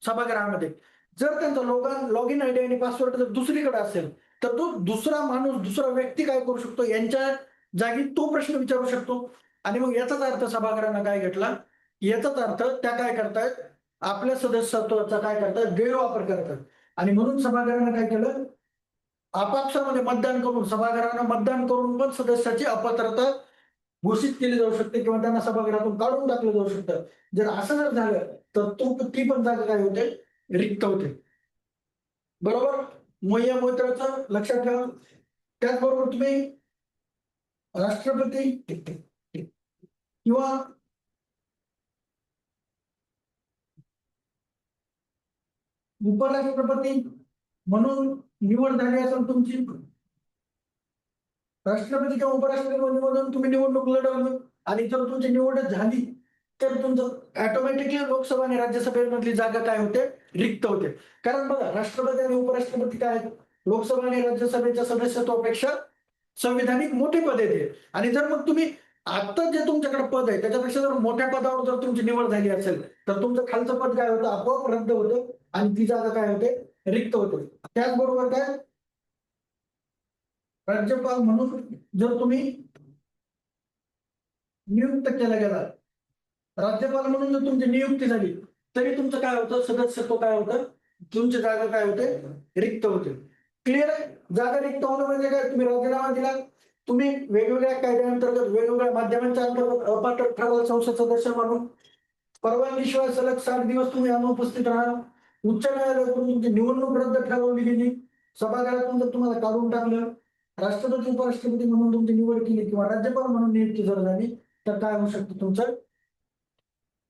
सभागृहामध्ये. जर त्यांचा लॉग इन आयडी आणि पासवर्ड जर दुसरीकडे असेल तर तो दुसरा माणूस, दुसरा व्यक्ती काय करू शकतो, यांच्या जागी तो प्रश्न विचारू शकतो. आणि मग याचाच अर्थ सभागृहानं काय घेतला, याचाच अर्थ त्या काय करतायत, आपल्या सदस्यत्वाचा काय करतात, गैरवापर करतात. आणि म्हणून सभागृहानं काय केलं, आपापसामध्ये मतदान करून, सभागृहानं मतदान करून पण सदस्याची अपात्रता घोषित केली जाऊ शकते किंवा त्यांना सभागृहातून काढून टाकलं जाऊ शकतं. जर असं जर झालं तर ती पण जागा काय होते, रिक्त होते. बरोबर. मोहिया मोहित्राचं लक्षात ठेवा. त्याचबरोबर तुम्ही राष्ट्रपती किंवा उपराष्ट्रपती म्हणून निवड झाली असेल तुमची, राष्ट्रपती किंवा उपराष्ट्रपती म्हणून तुम्ही निवडणूक लढवली आणि जर तुमची निवड झाली तर तुमचं ऑटोमॅटिकली लोकसभा आणि राज्यसभेमधली जागा काय होते, रिक्त होते. कारण बघा, राष्ट्रपती आणि उपराष्ट्रपती काय आहेत, लोकसभा आणि राज्यसभेच्या सदस्यत्वापेक्षा संविधानिक मोठे पद येते. आणि जर मग तुम्ही आता जे तुमच्याकडे पद आहे त्याच्यापेक्षा जर मोठ्या पदावर जर तुमची निवड झाली असेल तर तुमचं खालचं पद काय होतं, आपोआप रद्द होतं आणि ती जागा काय होते, रिक्त होते. त्याचबरोबर काय, राज्यपाल म्हणून जर तुम्ही नियुक्त केला गेला, राज्यपाल म्हणून जर तुमची नियुक्ती झाली तरी तुमचं काय होतं, सदस्यत्व काय होतं, तुमची जागा काय होते, रिक्त होते. क्लिअर आहे. जागा रिक्त होणं म्हणजे काय, तुम्ही राजीनामा दिला, तुम्ही वेगवेगळ्या कायद्याअंतर्गत, वेगवेगळ्या माध्यमांच्या अंतर्गत अपात्र ठराल संसद सदस्य म्हणून, परवानगीशिवाय सलग 60 दिवस तुम्ही अनुपस्थित राहा, उच्च न्यायालयाकडून तुमची निवडणूक रद्द ठरवली गेली, सभागृहातून जर तुम्हाला काढून टाकलं, राष्ट्रपती उपराष्ट्रपती म्हणून तुमची निवड केली किंवा राज्यपाल म्हणून नियुक्ती जर झाली तर काय होऊ शकतं,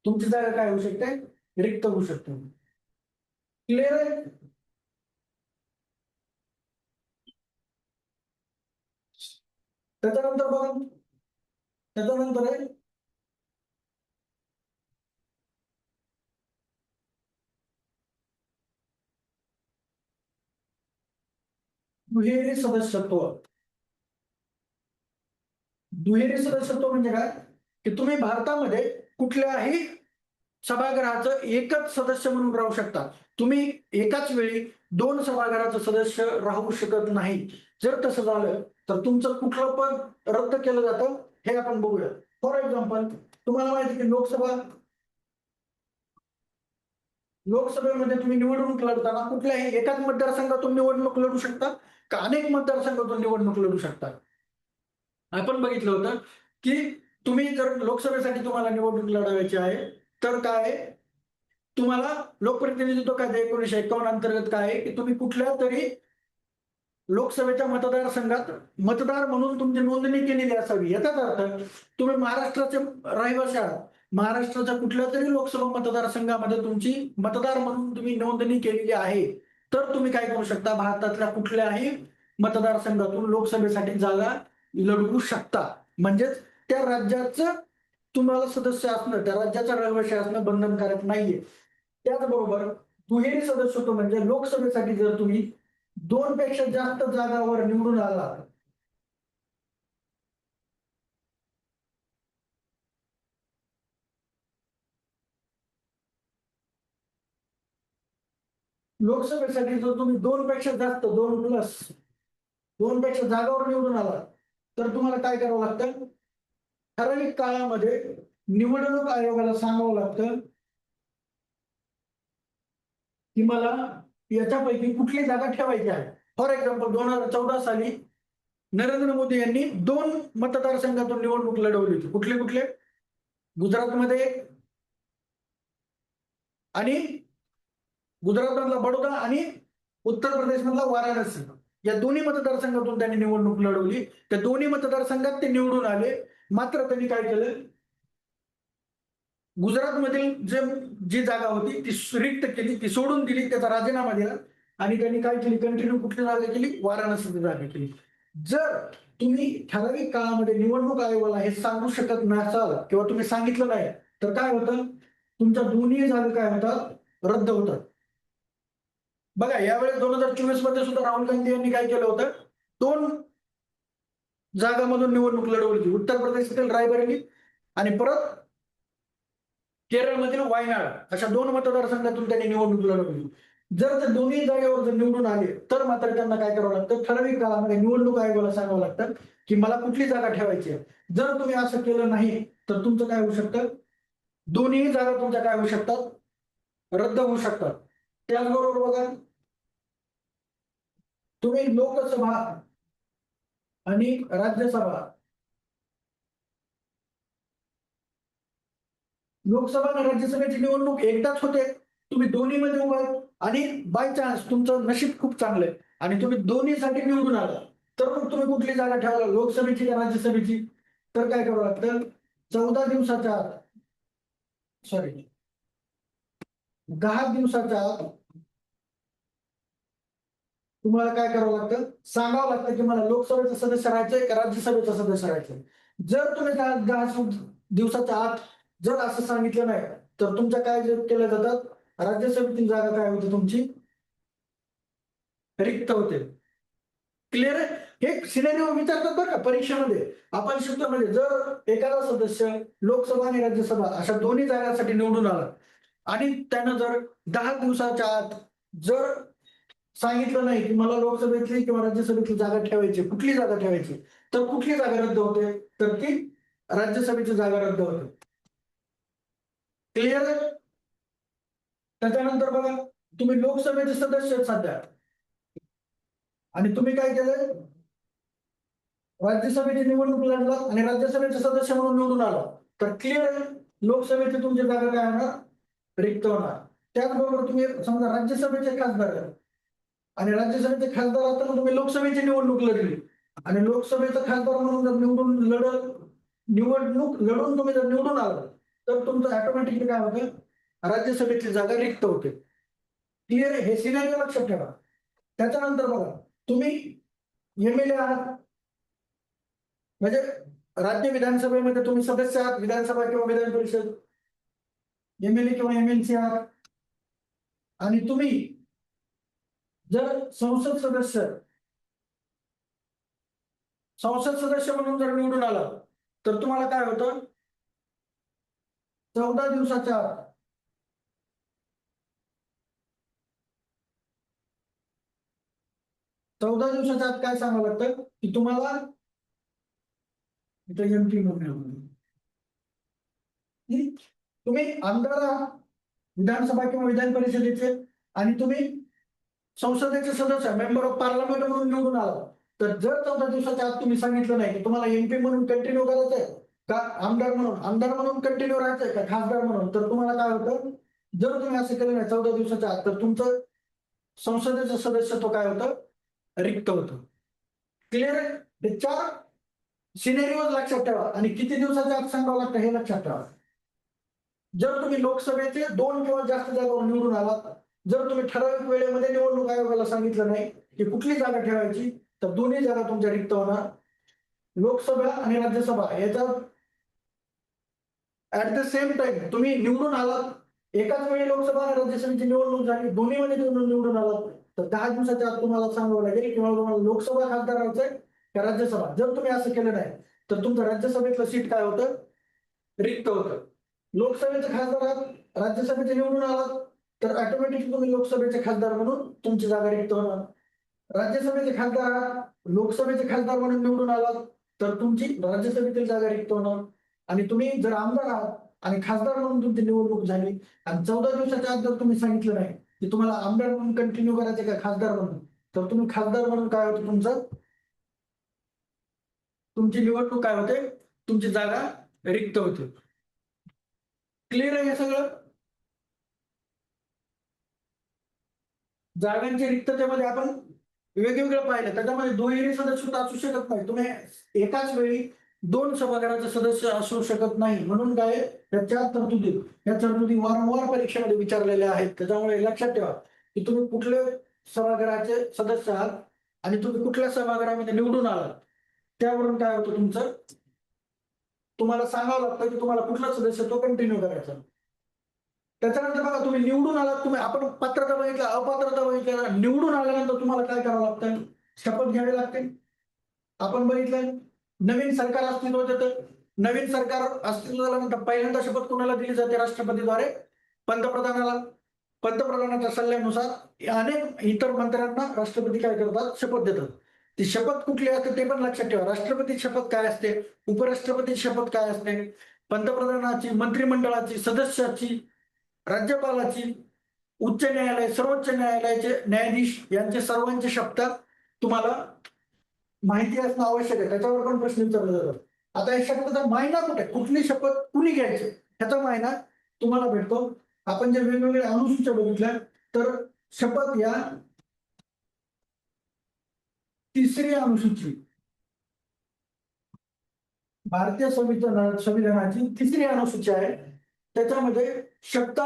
तुमची जागा काय होऊ शकते, रिक्त होऊ शकते. क्लिअर आहे. त्याच्यानंतर बघा, त्याच्यानंतर आहे दुहेरी सदस्यत्व. दुहेरी सदस्यत्व म्हणजे काय की तुम्ही भारतामध्ये कुठल्याही सभागृहाचं एकच सदस्य म्हणून राहू शकता. तुम्ही एकाच वेळी 2 सभागृहाचं सदस्य राहू शकत नाही. जर तसं झालं तर तुमचं कुठलं पद रद्द केलं जातं हे आपण बघूया. फॉर एक्झाम्पल, तुम्हाला माहिती की लोकसभेमध्ये तुम्ही निवडणूक लढताना कुठल्याही एकाच मतदारसंघातून निवडणूक लढू शकता का अनेक मतदारसंघातून निवडणूक लढू शकता. आपण बघितलं होतं की तुम्ही जर लोकसभेसाठी तुम्हाला निवडणूक लढवायची आहे तर काय, तुम्हाला लोकप्रतिनिधित्व कायदा 1951 अंतर्गत काय आहे की तुम्ही कुठल्या तरी लोकसभेच्या मतदारसंघात मतदार म्हणून तुमची नोंदणी केलेली असावी. याचाच अर्थ तुम्ही महाराष्ट्राचे रहिवासी आहात, महाराष्ट्राच्या कुठल्या तरी लोकसभा मतदारसंघामध्ये तुमची मतदार म्हणून तुम्ही नोंदणी केलेली आहे तर तुम्ही काय करू शकता, भारतातल्या कुठल्याही मतदारसंघातून लोकसभेसाठी जागा लढवू शकता. म्हणजेच त्या राज्याचं तुम्हाला सदस्य असणं, त्या राज्याचा रहिवासी असणं बंधनकारक नाहीये. त्याचबरोबर दुहेरी सदस्यत्व म्हणजे लोकसभेसाठी जर तुम्ही 2 पेक्षा जास्त जागावर निवडून आला लोकसभेसाठी जर तुम्ही 2 पेक्षा जास्त 2 पेक्षा जागावर निवडून आला तर तुम्हाला काय करावं लागतं? ठराविक काळामध्ये निवडणूक आयोगाला सांगावं लागतं की मला याच्यापैकी कुठली जागा ठेवायची आहे. फॉर एक्झाम्पल 2014 साली नरेंद्र मोदी यांनी 2 मतदारसंघातून निवडणूक लढवली होती. कुठले कुठले? गुजरातमध्ये आणि गुजरातमधला बडोदा आणि उत्तर प्रदेशमधला वाराणसी या दोन्ही मतदारसंघातून त्यांनी निवडणूक लढवली. त्या दोन्ही मतदारसंघात ते निवडून आले. मात्र त्यांनी काय केलं? गुजरातमधील जी जागा होती ती रिक्त केली, ती सोडून दिली, त्याचा राजीनामा दिला आणि त्यांनी काय केली? कंटिन्यू कुठली जागा केली? वाराणसीची जागा केली. जर तुम्ही ठराविक काळामध्ये निवडणूक आयोगाला हे सांगू शकत नसाल किंवा तुम्ही सांगितलं नाही तर काय होतं? तुमच्या दोन्ही जागा काय होतात? रद्द होतात. बघा यावेळेस 2024 मध्ये सुद्धा राहुल गांधी यांनी काय केलं होतं? 2 जागांमधून निवडणूक लढवली होती. उत्तर प्रदेशातील रायबरेली आणि परत केरळमधील वायनाड अशा 2 मतदारसंघातून त्यांनी निवडणूक लढवली. जर ते दोन्ही जागेवर जर निवडून आले तर मात्र त्यांना काय करावं लागतं? ठराविक काळामध्ये निवडणूक आयोगाला सांगावं लागतं की मला कुठली जागा ठेवायची आहे. जर तुम्ही असं केलं नाही तर तुमचं काय होऊ शकतं? दोन्ही जागा तुमच्या काय होऊ शकतात? रद्द होऊ शकतात. त्याचबरोबर बघा तुम्ही लोकसभा आणि राज्यसभा लोकसभा आणि राज्यसभेची निवडणूक एकदाच होते. तुम्ही दोन्हीमध्ये उभा आहे आणि बाय चान्स तुमचं नशीब खूप चांगलं आहे आणि तुम्ही दोन्हीसाठी निवडून आला तर मग तुम्ही कुठली जागा ठेवायला? लोकसभेची का राज्यसभेची? तर काय करावं लागतं? 14 दिवसाच्या आत 10 दिवसाच्या आत तुम्हाला काय करावं लागतं? सांगावं लागतं की मला लोकसभेचं सदस्य राहायचंय का राज्यसभेचं सदस्य राहायचंय. जर तुम्ही 10 दिवसाच्या आत जर असं सांगितलं नाही तर तुमच्या काय केल्या जातात? राज्यसभेतील जागा काय होते? तुमची रिक्त होते. क्लिअर आहे? हे सिनेरिओ विचारतात बरं का परीक्षेमध्ये. आपण शिकतो म्हणजे जर एखादा सदस्य लोकसभा आणि राज्यसभा अशा दोन्ही जागांसाठी निवडून आला आणि त्यानं जर 10 दिवसाच्या आत जर सांगितलं नाही की मला लोकसभेतली किंवा राज्यसभेतली जागा ठेवायची, कुठली जागा ठेवायची, तर कुठली जागा रद्द होते? तर ती राज्यसभेची जागा रद्द होते. क्लिअर आहे? त्याच्यानंतर बघा तुम्ही लोकसभेचे सदस्य आहेत सध्या आणि तुम्ही काय केलंय? राज्यसभेची निवडणूक लढला आणि राज्यसभेचे सदस्य म्हणून निवडून आला तर क्लिअर आहे लोकसभेची तुमची जागा काय होणार? रिक्त होणार. त्याचबरोबर तुम्ही समजा राज्यसभेचे खासदार आहेत आणि राज्यसभेचे खासदार असताना तुम्ही लोकसभेची निवडणूक लढली आणि लोकसभेचा खासदार म्हणून जर निवडणूक लढून तुम्ही जर निवडून आला तर तुमचं ऑटोमॅटिकली काय होतं? राज्यसभेची जागा रिक्त होते. क्लिअर आहे? हे सिनेरिओ लक्षात ठेवा. त्याच्यानंतर बघा तुम्ही एमएलए आहात म्हणजे राज्य विधानसभेमध्ये तुम्ही सदस्य आहात, विधानसभा किंवा विधान परिषद, एमएलए किंवा एमएलसी आहात आणि तुम्ही जर संसद सदस्य म्हणून जर निवडून आला तर तुम्हाला काय होतं? 14 दिवसाच्या आत काय सांगावं लागतं की तुम्हाला एमपी म्हणून तुम्ही आमदार आहात विधानसभा किंवा विधान परिषदेचे आणि तुम्ही संसदेचे सदस्य मेंबर ऑफ पार्लमेंट म्हणून निवडून आला तर जर 14 दिवसाच्या आत तुम्ही सांगितलं नाही की तुम्हाला एमपी म्हणून कंटिन्यू करायचंय का आमदार म्हणून कंटिन्यू राहायचंय का खासदार म्हणून, तर तुम्हाला काय होतं? जर तुम्ही असं केलं नाही 14 दिवसाच्या आत तर तुमचं संसदेचं सदस्यत्व काय होतं? रिक्त होतं. क्लिअर आहे? हे 4 सिनेरिओज लक्षात ठेवा आणि किती दिवसाच्या आत सांगावं लागतं हे लक्षात ठेवा. जर तुम्ही लोकसभेचे 2 किंवा जास्त जागावर निवडून आलात, जर तुम्ही ठराविक वेळेमध्ये निवडणूक आयोगाला सांगितलं नाही की कुठली जागा ठेवायची तर दोन्ही जागा तुमच्या रिक्त होणार. लोकसभा आणि राज्यसभा याचा ऍट द सेम टाइम तुम्ही निवडून आलात, एकाच वेळी लोकसभा आणि राज्यसभेची निवडणूक झाली, दोन्हीमध्ये निवडून आलात तर 10 दिवसाच्या आत तुम्हाला सांगावं लागेल किंवा तुम्हाला लोकसभा खासदार राहायचंय का राज्यसभा. जर तुम्ही असं केलं नाही तर तुमचं राज्यसभेतलं सीट काय होतं? रिक्त होतं. लोकसभेचे खासदार आहात, राज्यसभेचे निवडून आलात तर ऑटोमॅटिकली तुम्ही लोकसभेचे खासदार म्हणून तुमची जागा रिक्त होणार. राज्यसभेचे खासदार आहात, लोकसभेचे खासदार म्हणून निवडून आलात तर तुमची राज्यसभेतील जागा रिक्त होणार. आणि तुम्ही जर आमदार आहात आणि खासदार म्हणून तुमची निवडणूक झाली आणि 14 दिवसाच्या आत जर तुम्ही सांगितलं नाही की तुम्हाला आमदार म्हणून कंटिन्यू करायचे का खासदार म्हणून, तर तुम्ही खासदार म्हणून काय होतं तुमचं, तुमची निवडणूक काय होते, तुमची जागा रिक्त होते. क्लिअर आहे हे सगळं? जागांच्या रिक्ततेमध्ये आपण वेगवेगळं पाहिलं, त्याच्यामध्ये दुहेरी सदस्य असू शकत नाही. तुम्ही एकाच वेळी 2 सभागृहाचे सदस्य असू शकत नाही. म्हणून काय या 4 तरतुदी, या तरतुदी वारंवार परीक्षेमध्ये विचारलेल्या आहेत. त्याच्यामुळे लक्षात ठेवा की तुम्ही कुठले सभागृहाचे सदस्य आहात आणि तुम्ही कुठल्या सभागृहामध्ये निवडून आलात त्यावरून काय होतं तुमचं, तुम्हाला सांगावं लागतं की तुम्हाला कुठला सदस्य तो कंटिन्यू करायचा. त्याच्यानंतर बघा तुम्ही निवडून आलात, तुम्ही आपण पात्रता बघितलं, अपात्रता बघितलं. निवडून आल्यानंतर तुम्हाला काय करावं लागतं, शपथ घ्यावी लागते. आपण बघितलं नवीन सरकार अस्तित्वात येतं. नवीन सरकार अस्तित्वात आल्यानंतर पहिल्यांदा शपथ कोणाला दिली जाते, राष्ट्रपतीद्वारे पंतप्रधानाला. पंतप्रधानाच्या सल्ल्यानुसार अनेक इतर मंत्र्यांना राष्ट्रपती काय करतात, शपथ देतात. ती शपथ कुठली असते ते पण लक्षात ठेवा. राष्ट्रपती शपथ काय असते, उपराष्ट्रपती शपथ काय असते, पंतप्रधानाची, मंत्रिमंडळाची, सदस्याची, राज्यपालाची, उच्च न्यायालय, सर्वोच्च न्यायालयाचे न्यायाधीश यांचे सर्वांचे शपथ तुम्हाला माहिती असणं आवश्यक आहे. त्याच्यावर पण प्रश्न विचारले जातात. आता या शपथाचा मायना कुठे, कुठली शपथ कुणी घ्यायची ह्याचा मायना तुम्हाला भेटतो. आपण जे वेगवेगळे अनुसूच्या बघितल्या तर शपथ या 3री अनुसूची, भारतीय संविधानाची 3री अनुसूची आहे. त्याच्यामध्ये शब्द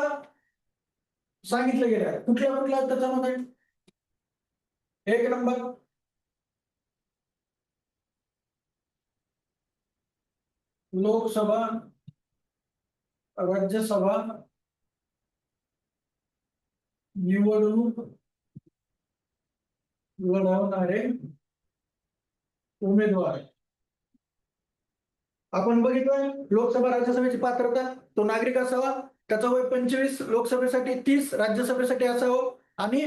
सांगितले गेले आहे. कुठल्या कुठल्या त्याच्यामध्ये 1 नंबर लोकसभा, राज्यसभा निवडणूक लढवणारे उमेदवार. आपण बघितलं लोकसभा राज्यसभेची पात्रता, तो नागरिक असावा, त्याचा वय 25, लोकसभेसाठी 30, राज्यसभेसाठी असावं आणि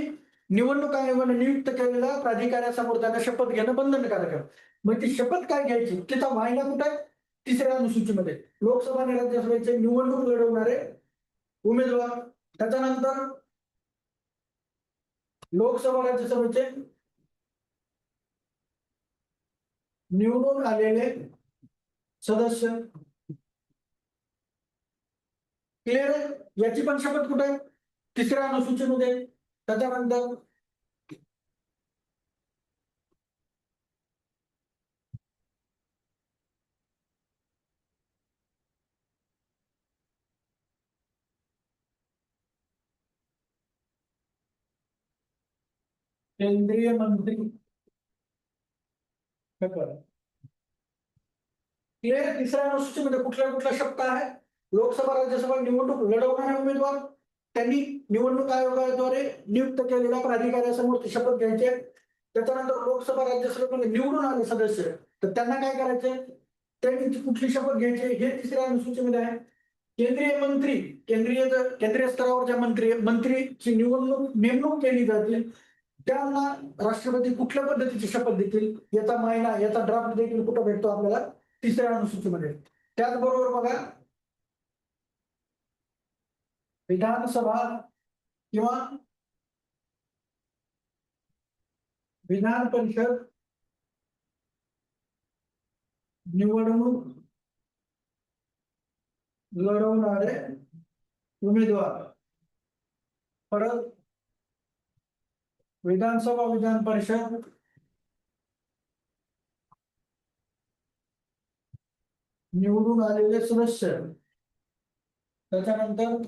निवडणूक आयोगाने नियुक्त केलेल्या प्राधिकाऱ्यासमोर त्यांना शपथ घेणं बंधनकारक आहे. मग ती शपथ काय घ्यायची, तिचा मायना कुठे आहे, 3ऱ्या अनुसूचीमध्ये लोकसभा आणि राज्यसभेचे निवडणूक लढवणारे उमेदवार. त्याच्यानंतर लोकसभा राज्यसभेचे निवडून आलेले सदस्य. क्लिअर आहे? याची पण शपथ कुठे आहे, 3ऱ्या अनुसूचीमध्ये. त्याच्यानंतर केंद्रीय मंत्री. क्लिअर? 3ऱ्या अनुसूचीमध्ये कुठल्या कुठल्या शब्द आहे, लोकसभा राज्यसभा निवडणूक लढवणारे उमेदवार, त्यांनी निवडणूक आयोगाद्वारे नियुक्त केलेल्या प्राधिकाऱ्यासमोर ती शपथ घ्यायची. त्याच्यानंतर लोकसभा राज्यसभेमध्ये निवडून आले सदस्य तर त्यांना काय करायचे, त्यांनी कुठली शपथ घ्यायची हे 3ऱ्या अनुसूचीमध्ये आहे. केंद्रीय मंत्री, केंद्रीय स्तरावरच्या मंत्रीची नेमणूक केली जाते, त्यांना राष्ट्रपती कुठल्या पद्धतीची शपथ देतील याचा मायना, याचा ड्राफ्ट देखील कुठं भेटतो आपल्याला, 3ऱ्या अनुसूचीमध्ये. त्याचबरोबर बघा विधानसभा किंवा विधान परिषद निवडणूक लढवणारे उमेदवार. परत विधानसभा, विधान परिषद निवडून आलेले सदस्य. त्याच्यानंतर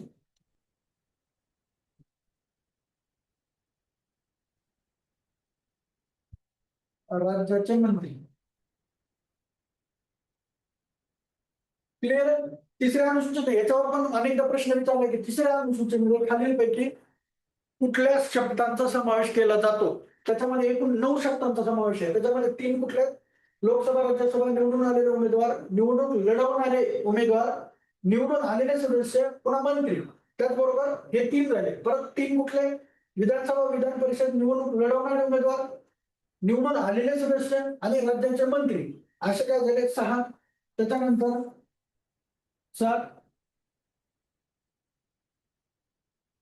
राज्याचे मंत्री. क्लिअर? 3ऱ्या अनुसूचीत याच्यावर पण अनेकदा प्रश्न विचारला की 3ऱ्या अनुसूचीमध्ये खालीलपैकी कुठल्या शब्दांचा समावेश केला जातो. त्याच्यामध्ये एकूण 9 शब्दांचा समावेश आहे. त्याच्यामध्ये 3 कुठले, लोकसभा राज्यसभा निवडून आलेले उमेदवार, निवडणूक लढवणारे उमेदवार, निवडून आलेले सदस्य, पुन्हा मंत्री. त्याचबरोबर हे 3 झाले. परत 3 कुठले? विधानसभा विधान परिषद निवडणूक लढवणारे उमेदवार, निवडून आलेले सदस्य आणि राज्याचे मंत्री, असे काय झाले? 6. त्याच्यानंतर 7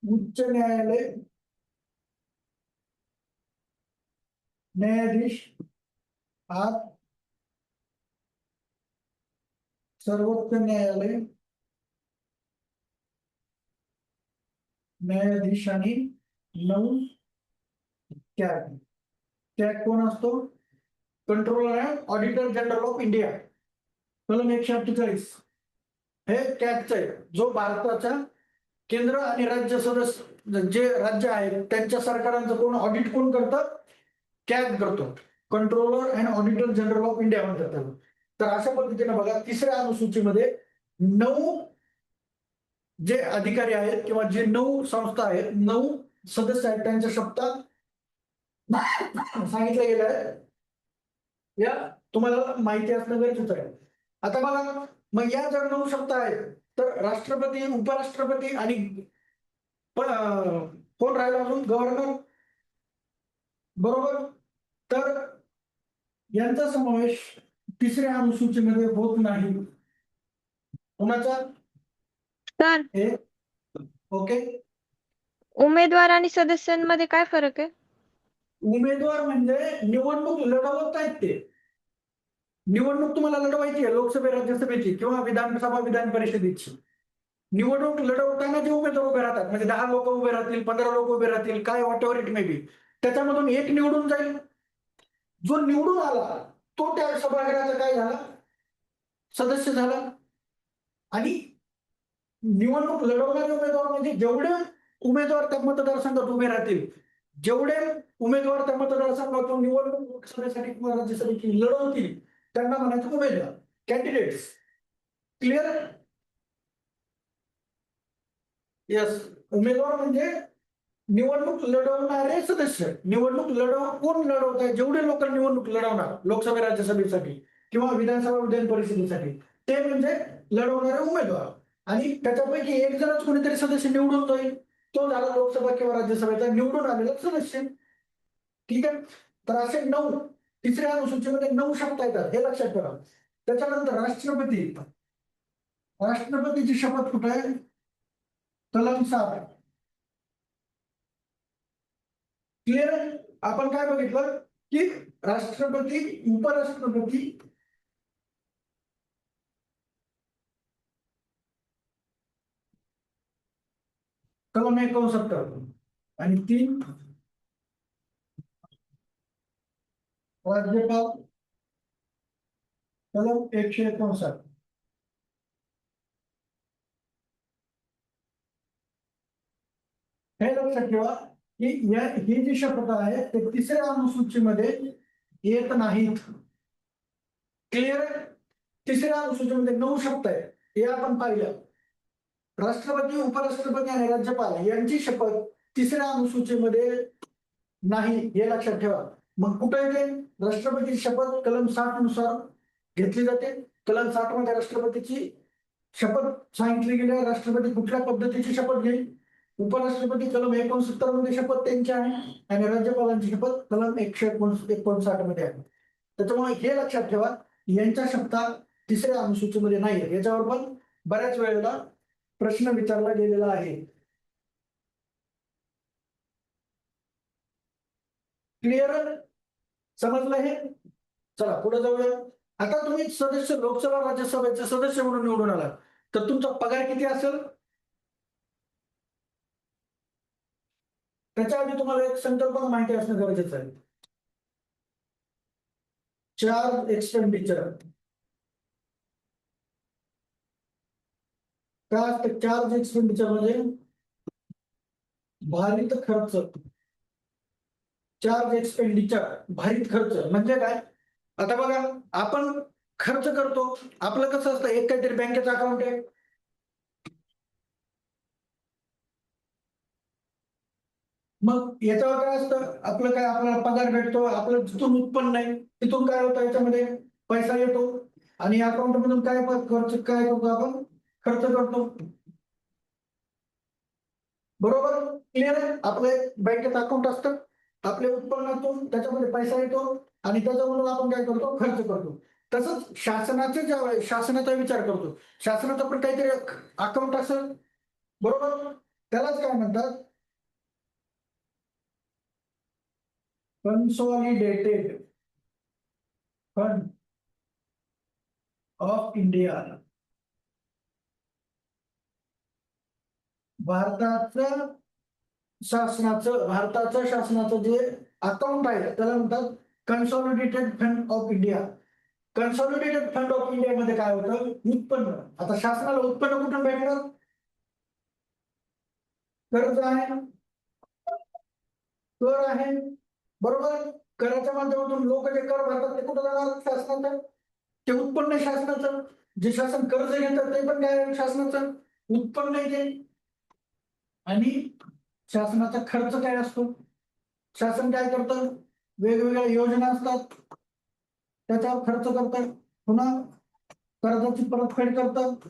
उच्च न्यायालय न्यायाधीश, 8 सर्वोच्च न्यायालय न्यायाधीश आणि 9 कॅग. कॅग कोण असतो? Controller and auditor general of India. कलम 148 हे कॅगचं आहे, जो भारताच्या केंद्र आणि राज्य सदस्य जे राज्य आहेत त्यांच्या सरकारांचं कोण ऑडिट कोण करतं? कॅग करतो. Controller and auditor general of India म्हणतात त्याला. तर अशा पद्धतीने बघा, तिसऱ्या अनुसूचीमध्ये 9 जे अधिकारी आहेत किंवा जे 9 संस्था आहेत, 9 सदस्य आहेत, त्यांच्या शपथा सांगितलं गेलं आहे. या तुम्हाला माहिती असणं गरजेचं आहे. आता बघा, मग या जर 9 शपथा आहेत तर राष्ट्रपती, उपराष्ट्रपती आणि कोण राहिला अजून? गव्हर्नर, बरोबर. तर यांचा समावेश तिसऱ्या अनुसूचीमध्ये होत नाही. कोणाचा? सर, हे ओके. उमेदवार आणि सदस्यांमध्ये काय फरक आहे? उमेदवार म्हणजे निवडणूक लढवत आहेत ते. निवडणूक तुम्हाला लढवायची आहे लोकसभे राज्यसभेची किंवा विधानसभा विधान परिषदेची. निवडणूक लढवताना जे उमेदवार उभे राहतात, म्हणजे 10 लोक उभे राहतील, 15 लोक उभे राहतील, काय what ever it may be, त्याच्यामधून एक निवडून जाईल. जो निवडून आला तो त्या सभागृहाचा काय झाला? सदस्य झाला. आणि निवडणूक लढवणारे उमेदवार म्हणजे जेवढे उमेदवार त्या मतदारसंघात उभे राहतील, जेवढे उमेदवार त्या मतदारसंघातून निवडणूक लोकसभेसाठी किंवा राज्यसभेची लढवतील, त्यांना म्हणायचं उमेदवार, कॅन्डिडेट्स. क्लिअर? यस. उमेदवार म्हणजे निवडणूक लढवणारे सदस्य. निवडणूक कोण लढवत आहे? जेवढे लोक निवडणूक लढवणार लोकसभे राज्यसभेसाठी किंवा विधानसभा विधान परिषदेसाठी, ते म्हणजे लढवणारे उमेदवार. आणि त्याच्यापैकी एक जणच कोणीतरी सदस्य निवडून जाईल, तो झाला लोकसभा किंवा राज्यसभेचा निवडून आलेला सदस्य. ठीक आहे. तर असे 9 तिसऱ्या अनुसूचीमध्ये 9 शपथ येतात, हे लक्षात ठेवा. त्याच्यानंतर राष्ट्रपती. राष्ट्रपतीची शपथ कुठे आहे? कलम 7. क्लिअर? आपण काय बघितलं की राष्ट्रपती, उपराष्ट्रपती, कलम 69 आणि 3 राज्यपाल, कलम 159. हे लक्षात ठेवा की ही जी शपथ आहे ते तिसऱ्या अनुसूचीमध्ये येत नाहीत. क्लिअर? तिसऱ्या अनुसूचीमध्ये 9 शपथ आहेत, हे आपण पाहिलं. राष्ट्रपती, उपराष्ट्रपती आणि राज्यपाल यांची शपथ तिसऱ्या अनुसूचीमध्ये नाही, हे लक्षात ठेवा. मग कुठे येते? राष्ट्रपतीची शपथ कलम 60 नुसार घेतली जाते. कलम 60 मध्ये राष्ट्रपतीची शपथ सांगितली गेली. राष्ट्रपती कुठल्या पद्धतीची शपथ घेईल? उपराष्ट्रपती कलम 69 मध्ये शपथ त्यांची आहे आणि राज्यपालांची शपथ कलम 159 मध्ये आहे. त्याच्यामुळे हे लक्षात ठेवा, यांच्या शपथा तिसऱ्या अनुसूचीमध्ये नाही. याच्यावर पण बऱ्याच वेळेला प्रश्न विचारला गेलेला आहे. क्लिअर? समजलं हे? चला पुढे जाऊया. आता तुम्ही सदस्य, लोकसभा राज्यसभेचे सदस्य म्हणून निवडून आला तर तुमचा पगार किती असेल? त्याच्या आधी तुम्हाला एक संकल्पना माहिती असणं गरजेचं आहे. Charge expenditure. काय असतं चार्ज एक्सपेंडिचर? म्हणजे भारित खर्च. चार्ज एक्सपेंडिचर, भारित खर्च म्हणजे काय? आता बघा, आपण खर्च करतो, आपलं कसं असतं, एक काहीतरी बँकेचं अकाउंट आहे, मग याच्यावर काय असतं, आपलं काय, आपल्याला पगार भेटतो, आपलं जिथून उत्पन्न आहे तिथून काय होतं, याच्यामध्ये पैसा येतो आणि अकाउंट मधून काय खर्च, काय करतो आपण, खर्च करतो. बरोबर, क्लिअर आहे. आपलं एक बँकेत अकाउंट असतं, आपल्या उत्पन्नातून त्याच्यामध्ये पैसा येतो आणि त्याच्यामधून आपण काय करतो, खर्च करतो. तसंच शासनाचे ज्या वेळेस शासनाचा विचार करतो, शासनाचं पण काहीतरी अकाउंट असेल, बरोबर, त्यालाच काय म्हणतात, कन्सॉलिडेटेड फंड ऑफ इंडिया. भारताचं शासनाचं जे अकाउंट आहे त्याला म्हणतात consolidated fund of India. Consolidated fund of India मध्ये काय होतं, उत्पन्न. आता शासनाला उत्पन्न कुठून भेटणार, कर्ज आहे, कर आहे, बरोबर. कराच्या माध्यमातून लोक जे कर भरतात ते कुठं जाणार, शासनाचं. ते उत्पन्न शासनाचं. जे शासन कर्ज घेतात ते पण काय शासनाचं उत्पन्न आहे ते. आणि शासनाचा खर्च काय असतो, शासन काय करतं, वेगवेगळ्या योजना असतात त्याच्यावर खर्च करतात, पुन्हा कर्जाची परतफेड करतात,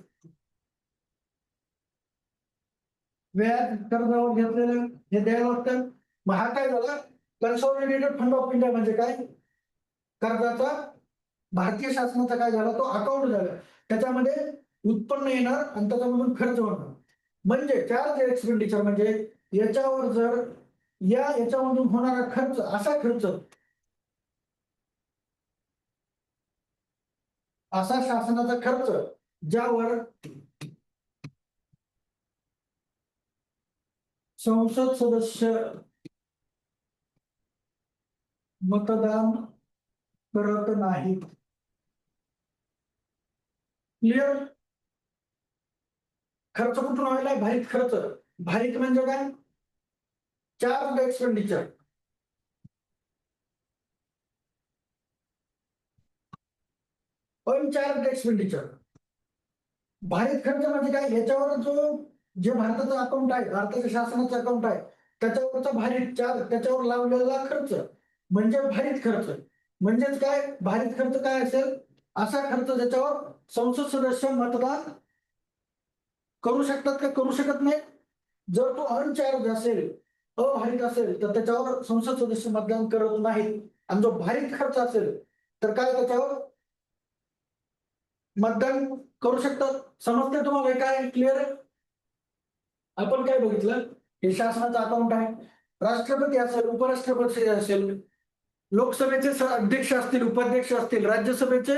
व्याज कर्जावर घेतलेलं हे द्यावं लागतं. मग हा काय झाला, कन्सॉलिडेटेड फंड ऑफ इंडिया म्हणजे काय, कर्जाचा भारतीय शासनाचा काय झाला, तो अकाउंट झाला. त्याच्यामध्ये उत्पन्न येणार आणि त्याच्यामधून खर्च होणार. म्हणजे चार्ज एक्सपेंडिचर म्हणजे याच्यावर जर याच्यामधून होणारा खर्च, असा शासनाचा खर्च ज्यावर संसद सदस्य मतदान करत नाहीत. क्लिअर. खर्च कुठून व्हायला, भारित खर्च. भारित म्हणजे काय, चार्ज एक्सपेंडिचर. अनचार्ज एक्सपेंडिचर. भारित खर्च म्हणजे काय, याच्यावर जे भारताचं अकाउंट आहे, भारताच्या शासनाचं अकाउंट आहे, त्याच्यावरचा भारित चार्ज, त्याच्यावर लावलेला खर्च म्हणजे भारित खर्च. म्हणजेच काय, भारित खर्च काय असेल, असा खर्च ज्याच्यावर संसद सदस्य मतदान करू शकतात का करू शकत नाही. जर तो अनचार्ज असेल, अभारित असेल, तर त्याच्यावर संसद सदस्य मतदान करत नाहीत. आणि जो भारित खर्च असेल तर काय त्याच्यावर मतदान करू शकतात. समजते तुम्हाला हे काय, क्लिअर आहे. आपण काय बघितलं, हे शासनाचं अकाउंट आहे. राष्ट्रपती असेल, उपराष्ट्रपती असेल, लोकसभेचे अध्यक्ष असतील, उपाध्यक्ष असतील, राज्यसभेचे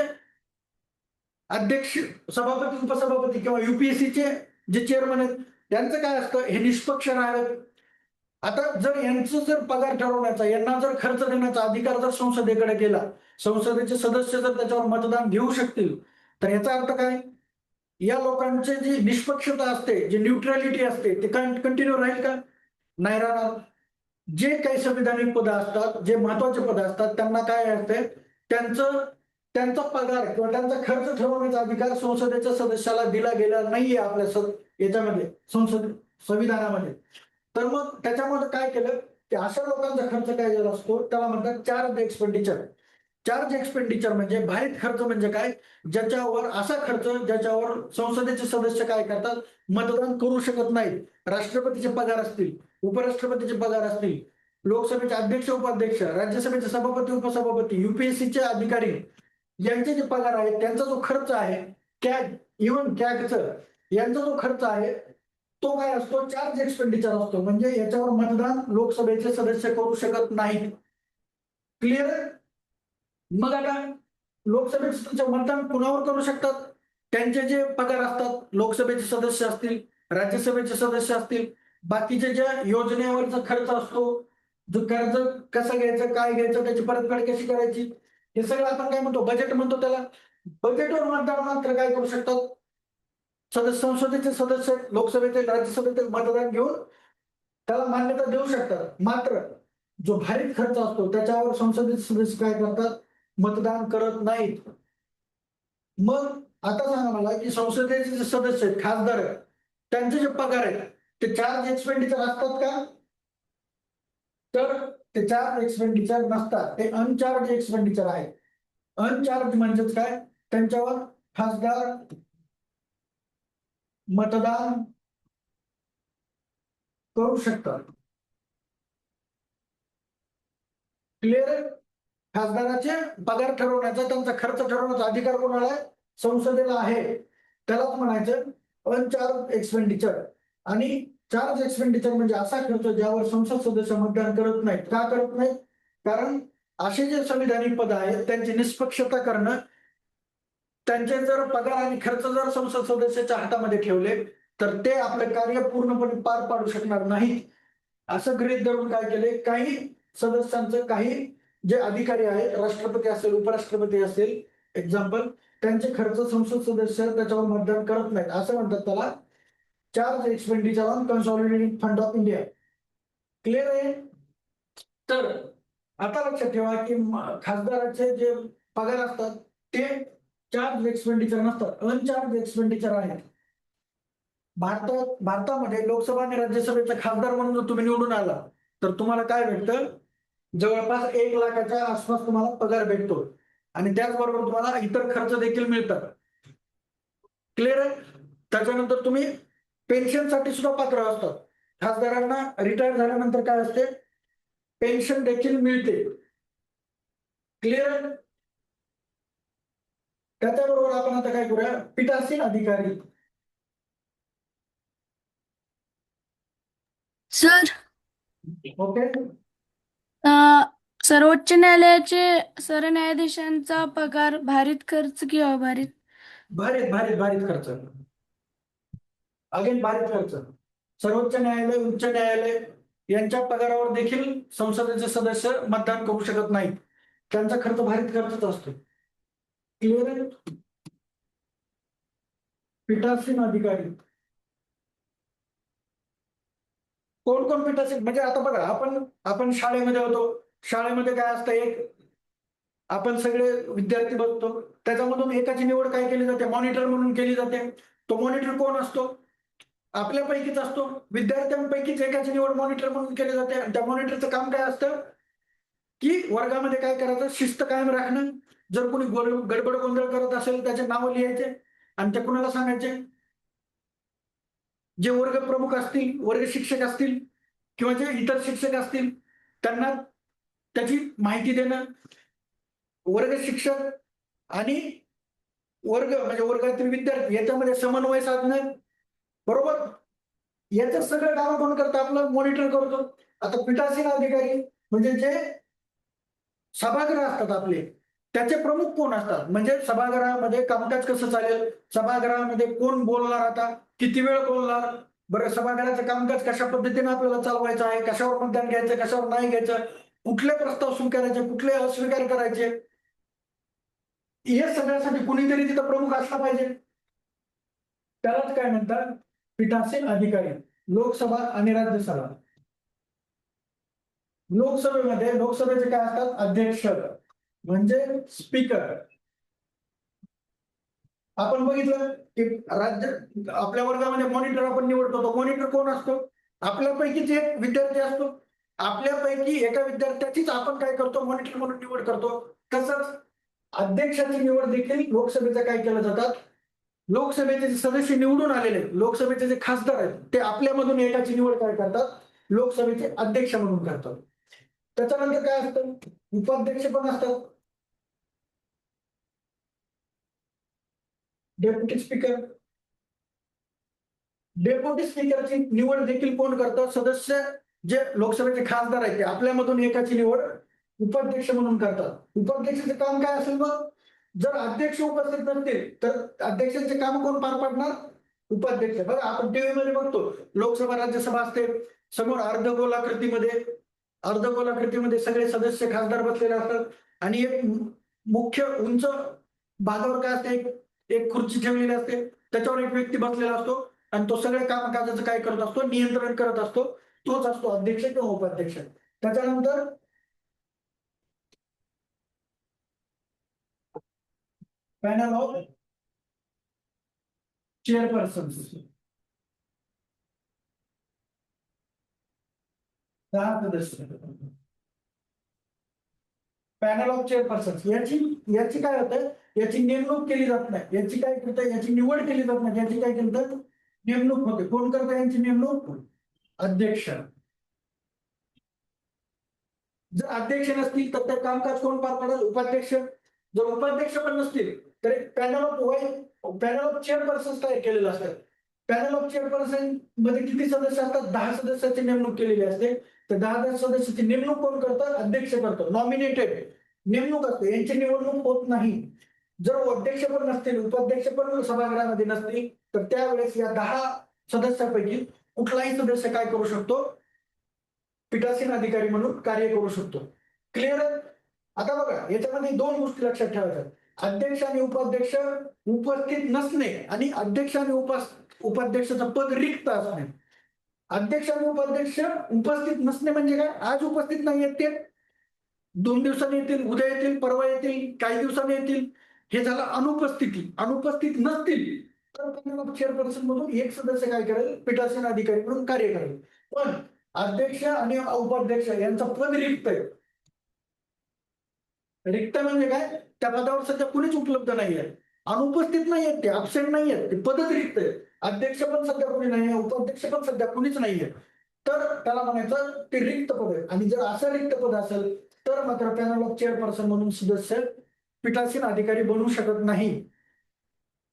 अध्यक्ष, सभापती, उपसभापती किंवा युपीएससीचे जे चेअरमन आहेत त्यांचं काय असतं, हे निष्पक्ष राहावे. आता जर यांचं जर पगार ठरवण्याचा, यांना जर खर्च देण्याचा अधिकार जर संसदेकडे गेला, संसदेचे सदस्य जर त्याच्यावर मतदान घेऊ शकतील, तर याचा अर्थ काय, या लोकांचे जी निष्पक्षता असते, जी न्यूट्रॅलिटी असते, ते कंटिन्यू राहील का, नाही राहणार. जे काही संविधानिक पद असतात, जे महत्वाचे पद असतात, त्यांना काय असते, त्यांचा पगार किंवा त्यांचा खर्च ठरवण्याचा अधिकार संसदेच्या सदस्याला दिला गेला नाहीये आपल्या याच्यामध्ये, संविधानामध्ये. तर मग त्याच्यामध्ये काय केलं, की अशा लोकांचा खर्च काय झाला असतो, त्याला म्हणतात चार्ज एक्सपेंडिचर. चार्ज एक्सपेंडिचर म्हणजे भारित खर्च म्हणजे काय, ज्याच्यावर असा खर्च ज्याच्यावर संसदेचे सदस्य काय करतात, मतदान करू शकत नाहीत. राष्ट्रपतीचे पगार असतील, उपराष्ट्रपतीचे पगार असतील, लोकसभेचे अध्यक्ष उपाध्यक्ष, राज्यसभेचे सभापती उपसभापती, युपीएससीचे अधिकारी यांचे जे पगार आहेत, त्यांचा जो खर्च आहे, कॅग, इव्हन कॅगचं, यांचा जो खर्च आहे तो काय असतो, चार्ज एक्सपेंडिचर असतो. म्हणजे याच्यावर मतदान लोकसभेचे सदस्य करू शकत नाहीत. क्लिअर. मग आता लोकसभेचे मतदान कुणावर करू शकतात, त्यांचे जे पगार असतात, लोकसभेचे सदस्य असतील, राज्यसभेचे सदस्य असतील, बाकीचे ज्या योजनेवरचा खर्च असतो, जो कर्ज कसं घ्यायचं, काय घ्यायचं, त्याची परतफेड कशी करायची, हे सगळं आपण काय म्हणतो, बजेट म्हणतो त्याला. बजेटवर मतदान मात्र काय करू शकतात, संसदेचे सदस्य, लोकसभेचे, राज्यसभेचे मतदान घेऊन त्याला मान्यता देऊ शकतात. मात्र जो भारित खर्च असतो त्याच्यावर संसदेचे सदस्य काय करतात, मतदान करत नाहीत. मग आता सांगा मला, की संसदेचे जे सदस्य आहेत, खासदार आहेत, त्यांचे जे पगार आहेत ते चार्ज एक्सपेंडिचर असतात का, तर ते चार्ज एक्सपेंडिचर नसतात, ते अनचार्ज एक्सपेंडिचर आहे. अनचार्ज म्हणजेच काय, त्यांच्यावर खासदार मतदान करू शकतात. क्लिअर? खासदाराचे पगार ठरवण्याचा, त्यांचा खर्च ठरवण्याचा अधिकार कोणाला आहे? संसदेला आहे. त्यालाच म्हणायचं अनचार्ज एक्सपेंडिचर. आणि चार्ज एक्सपेंडिचर म्हणजे असा खर्च ज्यावर संसद सदस्य मतदान करत नाहीत. का करत नाहीत? कारण असे जे संविधानिक पद आहेत त्यांची निष्पक्षता करणं, त्यांचे जर पगार आणि खर्च जर संसद सदस्याच्या हातामध्ये ठेवले तर ते आपले कार्य पूर्णपणे पार पाडू शकणार नाहीत. असं गृहीत धरून काय केले, काही सदस्यांचं, काही जे अधिकारी आहेत, राष्ट्रपती असेल, उपराष्ट्रपती असेल, एक्झाम्पल, त्यांचे खर्च संसद सदस्य त्याच्यावर मतदान करत नाहीत. असं म्हणतात त्याला charge expenditure on consolidated fund of India. Clear आहे? तर आता लक्षात ठेवा की खासदाराचे जे पगार असतात ते चार्ज एक्सपेंडिचर नसतात, अनचार्ज एक्सपेंडिचर आहेत. भारतामध्ये लोकसभा आणि राज्यसभेचा खासदार म्हणून जर तुम्ही निवडून आला तर तुम्हाला काय भेटतं? जवळपास 1,00,000च्या आसपास तुम्हाला पगार भेटतो आणि त्याचबरोबर तुम्हाला इतर खर्च देखील मिळतात. क्लिअर आहे? त्याच्यानंतर तुम्ही पेन्शनसाठी सुद्धा पात्र असतात. खासदारांना रिटायर झाल्यानंतर काय असते? पेन्शन देखील मिळते. क्लिअर? त्याच्याबरोबर आपण आता काय करूया, पीठासीन अधिकारी. सर, ओके, सर्वोच्च न्यायालयाचे सरन्यायाधीशांचा पगार भारित खर्च किंवा भारित भारित खर्च. अगेन भारित खर्च. सर्वोच्च न्यायालय, उच्च न्यायालय यांच्या पगारावर देखील संसदेचे सदस्य मतदान करू शकत नाहीत. त्यांचा खर्च भारित खर्चच असतो. क्लिअर आहे? पीठासीन अधिकारी कोण कोण पीठासीन? म्हणजे आता बघा, आपण शाळेमध्ये होतो. शाळेमध्ये काय असतं, एक आपण सगळे विद्यार्थी बसतो, त्याच्यामधून एकाची निवड काय केली जाते? मॉनिटर म्हणून केली जाते. तो मॉनिटर कोण असतो? आपल्यापैकीच असतो. विद्यार्थ्यांपैकीच एकाची निवड मॉनिटर म्हणून केली जाते. आणि त्या मॉनिटरचं काम काय असतं की वर्गामध्ये काय करायचं? शिस्त कायम राखणं. जर कोणी गडबड गोंधळ करत असेल त्याचे नाव लिहायचे आणि ते कुणाला सांगायचे? जे वर्ग प्रमुख असतील, वर्ग शिक्षक असतील किंवा जे इतर शिक्षक असतील त्यांना त्याची माहिती देणं. वर्ग शिक्षक आणि वर्ग म्हणजे वर्गातील विद्यार्थी याच्यामध्ये समन्वय साधणं. बरोबर? याचं सगळं काम कोण करतं? आपलं मॉनिटर करतो. आता पीठासीन अधिकारी म्हणजे जे सभागृह असतात आपले, त्याचे प्रमुख कोण असतात? म्हणजे सभागृहामध्ये कामकाज कसं चालेल, सभागृहामध्ये कोण बोलणार, आता किती वेळ बोलणार, बरं सभागृहाचं कामकाज कशा पद्धतीने आपल्याला चालवायचं आहे, कशावर मतदान घ्यायचं, कशावर नाही घ्यायचं, कुठले प्रस्ताव स्वीकारायचे, कुठले अस्वीकार करायचे, हे सगळ्यासाठी कुणीतरी तिथं प्रमुख असला पाहिजे. त्यालाच काय म्हणतात? पीठासीन अधिकारी. लोकसभा आणि राज्यसभा. लोकसभेचे काय असतात? अध्यक्ष म्हणजे स्पीकर. आपण बघितलं की आपल्या वर्गामध्ये मॉनिटर आपण निवडतो. तो मॉनिटर कोण असतो? आपल्यापैकीच एक विद्यार्थी असतो. आपल्यापैकी एका विद्यार्थ्याचीच आपण काय करतो? मॉनिटर म्हणून निवड करतो. तसंच अध्यक्षाची निवड देखील लोकसभेचं काय केलं जातात? लोकसभेचे जे सदस्य निवडून आलेले, लोकसभेचे जे खासदार आहेत ते आपल्यामधून एकाची निवड काय करतात? लोकसभेचे अध्यक्ष म्हणून करतात. त्याच्यानंतर काय असतं? उपाध्यक्ष पण असतात. Deputy speaker. डेप्युटी स्पीकरची निवड देखील कोण करतं? सदस्य जे लोकसभेचे खासदार आहेत ते आपल्यामधून एकाची निवड उपाध्यक्ष म्हणून करतात. उपाध्यक्षाचे काम काय असेल? मग जर अध्यक्ष उपस्थित नसतील तर अध्यक्षांचे काम कोण पार पाडणार? उपाध्यक्ष. बघा, आपण टीव्ही मध्ये बघतो, लोकसभा राज्यसभा असते, समोर अर्धगोलाकृतीमध्ये सगळे सदस्य खासदार बसलेले असतात आणि एक मुख्य उंच भागावर काय असते? एक खुर्ची ठेवलेली असते, त्याच्यावर एक व्यक्ती बसलेला असतो आणि तो सगळ्या कामकाजाचं काय करत असतो? नियंत्रण करत असतो. तोच असतो अध्यक्ष किंवा उपाध्यक्ष. त्याच्यानंतर पॅनल ऑफ चेअरपर्सन. 10 सदस्य. पॅनल ऑफ चेअरपर्सन याची काय होतं? याची नेमणूक केली जात नाही. याची काय करतं? याची निवड केली जात नाही. याची काय करतं? नेमणूक होते. कोण करतं यांची नेमणूक? अध्यक्ष. जर अध्यक्ष नसतील तर ते कामकाज कोण पार पाडेल? उपाध्यक्ष. जर उपाध्यक्ष पण नसतील तर एक पॅनल ऑफ चेअरपर्सन तयार केलेलं असतं. पॅनल ऑफ चेअरपर्सन मध्ये किती सदस्य असतात? 10 सदस्याची नेमणूक केलेली असते. तर 10 सदस्याची नेमणूक कोण करतं? अध्यक्ष करतो. नॉमिनेटेड नेमणूक असते, यांची निवडणूक होत नाही. जर अध्यक्ष पण नसतील, उपाध्यक्ष पण सभागृहामध्ये नसतील तर त्यावेळेस या 10 सदस्यापैकी कुठलाही सदस्य काय करू शकतो? पीठासीन अधिकारी म्हणून कार्य करू शकतो. क्लिअर? आता बघा, याच्यामध्ये 2 गोष्टी लक्षात ठेवायच्या. अध्यक्ष आणि उपाध्यक्ष उपस्थित नसणे आणि अध्यक्ष आणि उपाध्यक्षाचं पद रिक्त असणे. अध्यक्ष आणि उपाध्यक्ष उपस्थित नसणे म्हणजे काय? आज उपस्थित नाही आहेत ते, 2 दिवसांनी येतील, उद्या येतील, परवा येतील, काही दिवसांनी येतील, हे झालं अनुपस्थिती. अनुपस्थित नसतील तर पॅनल ऑफ चेअरपर्सन म्हणून एक सदस्य काय करेल? पीठासीन अधिकारी म्हणून कार्य करेल. पण अध्यक्ष आणि उपाध्यक्ष यांचं पद रिक्त आहे. रिक्त म्हणजे काय? त्या पदावर सध्या कुणीच उपलब्ध नाहीये, अनुपस्थित नाहीयेत, ते अब्सेंट नाहीयेत, ते पदच रिक्त आहे. अध्यक्ष पण सध्या कुणी नाहीये, उपाध्यक्ष पण सध्या कुणीच नाहीये, तर त्याला म्हणायचं ते रिक्त पद आहे. आणि जर असं रिक्त पद असेल तर मात्र पॅनल ऑफ चेअरपर्सन म्हणून सदस्य पीठासीन अधिकारी बनू शकत नाही.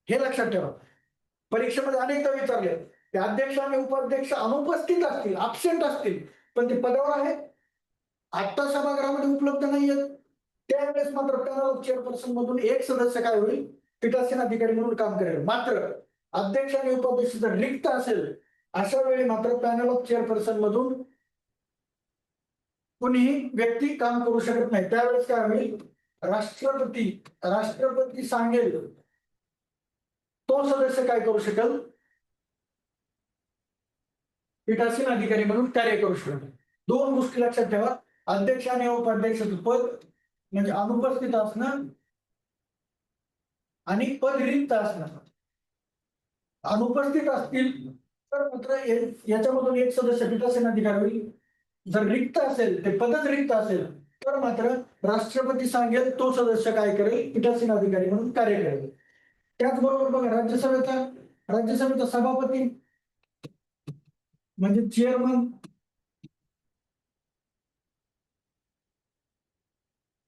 हे लक्षात ठेवा. परीक्षेमध्ये अनेकदा विचारले, ते अध्यक्ष आणि उपाध्यक्ष अनुपस्थित असतील, अब्सेंट असतील, पण ते पदावर आहे, आता सभागृहामध्ये उपलब्ध नाहीयेत, त्यावेळेस मात्र पॅनल ऑफ चेअरपर्सन मधून एक सदस्य काय होईल? पीठासीन अधिकारी म्हणून काम करेल. मात्र अध्यक्ष आणि उपाध्यक्ष जर रिक्त असेल अशा वेळी मात्र पॅनल ऑफ चेअरपर्सन मधून कुणीही व्यक्ती काम करू शकत नाही. त्यावेळेस काय होईल? राष्ट्रपती सांगेल तो सदस्य काय करू शकेल? पीठासीन अधिकारी म्हणून कार्य करू शकेल. 2 गोष्टी लक्षात ठेवा. अध्यक्ष आणि उपाध्यक्षाचं पद म्हणजे अनुपस्थित असणं आणि पद रिक्त असणं. अनुपस्थित असतील तर मात्र याच्यामधून एक सदस्य पीठासीन अधिकारी होईल. जर रिक्त असेल, ते पदच रिक्त असेल तर मात्र राष्ट्रपती सांगेल तो सदस्य काय करेल? पीठासीन अधिकारी म्हणून कार्य करेल. त्याचबरोबर बघा, राज्यसभेचा सभापती म्हणजे चेअरमन.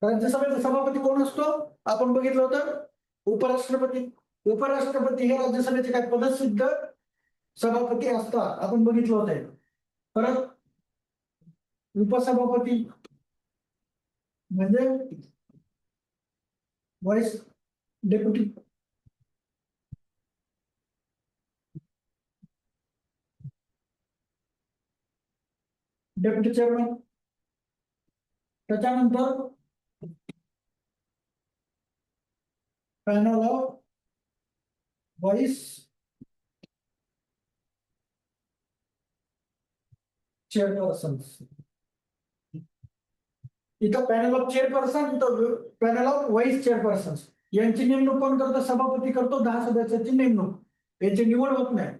राज्यसभेचा सभापती कोण असतो? आपण बघितलं होतं, उपराष्ट्रपती. उपराष्ट्रपती हे राज्यसभेचे काय पदसिद्ध सभापती असतात, आपण बघितलं होतं. परत उपसभापती म्हणजे व्हाईस डेप्युटी. Deputy chairman. त्याच्यानंतर पॅनल ऑफ व्हाईस चेअरपर्सन. इथं पॅनल ऑफ चेअरपर्सन, इथं पॅनल ऑफ व्हाईस चेअरपर्सन. यांची नेमणूक कोण करतो? सभापती करतो. 10 सदस्याची नेमणूक. यांची निवड होत नाही.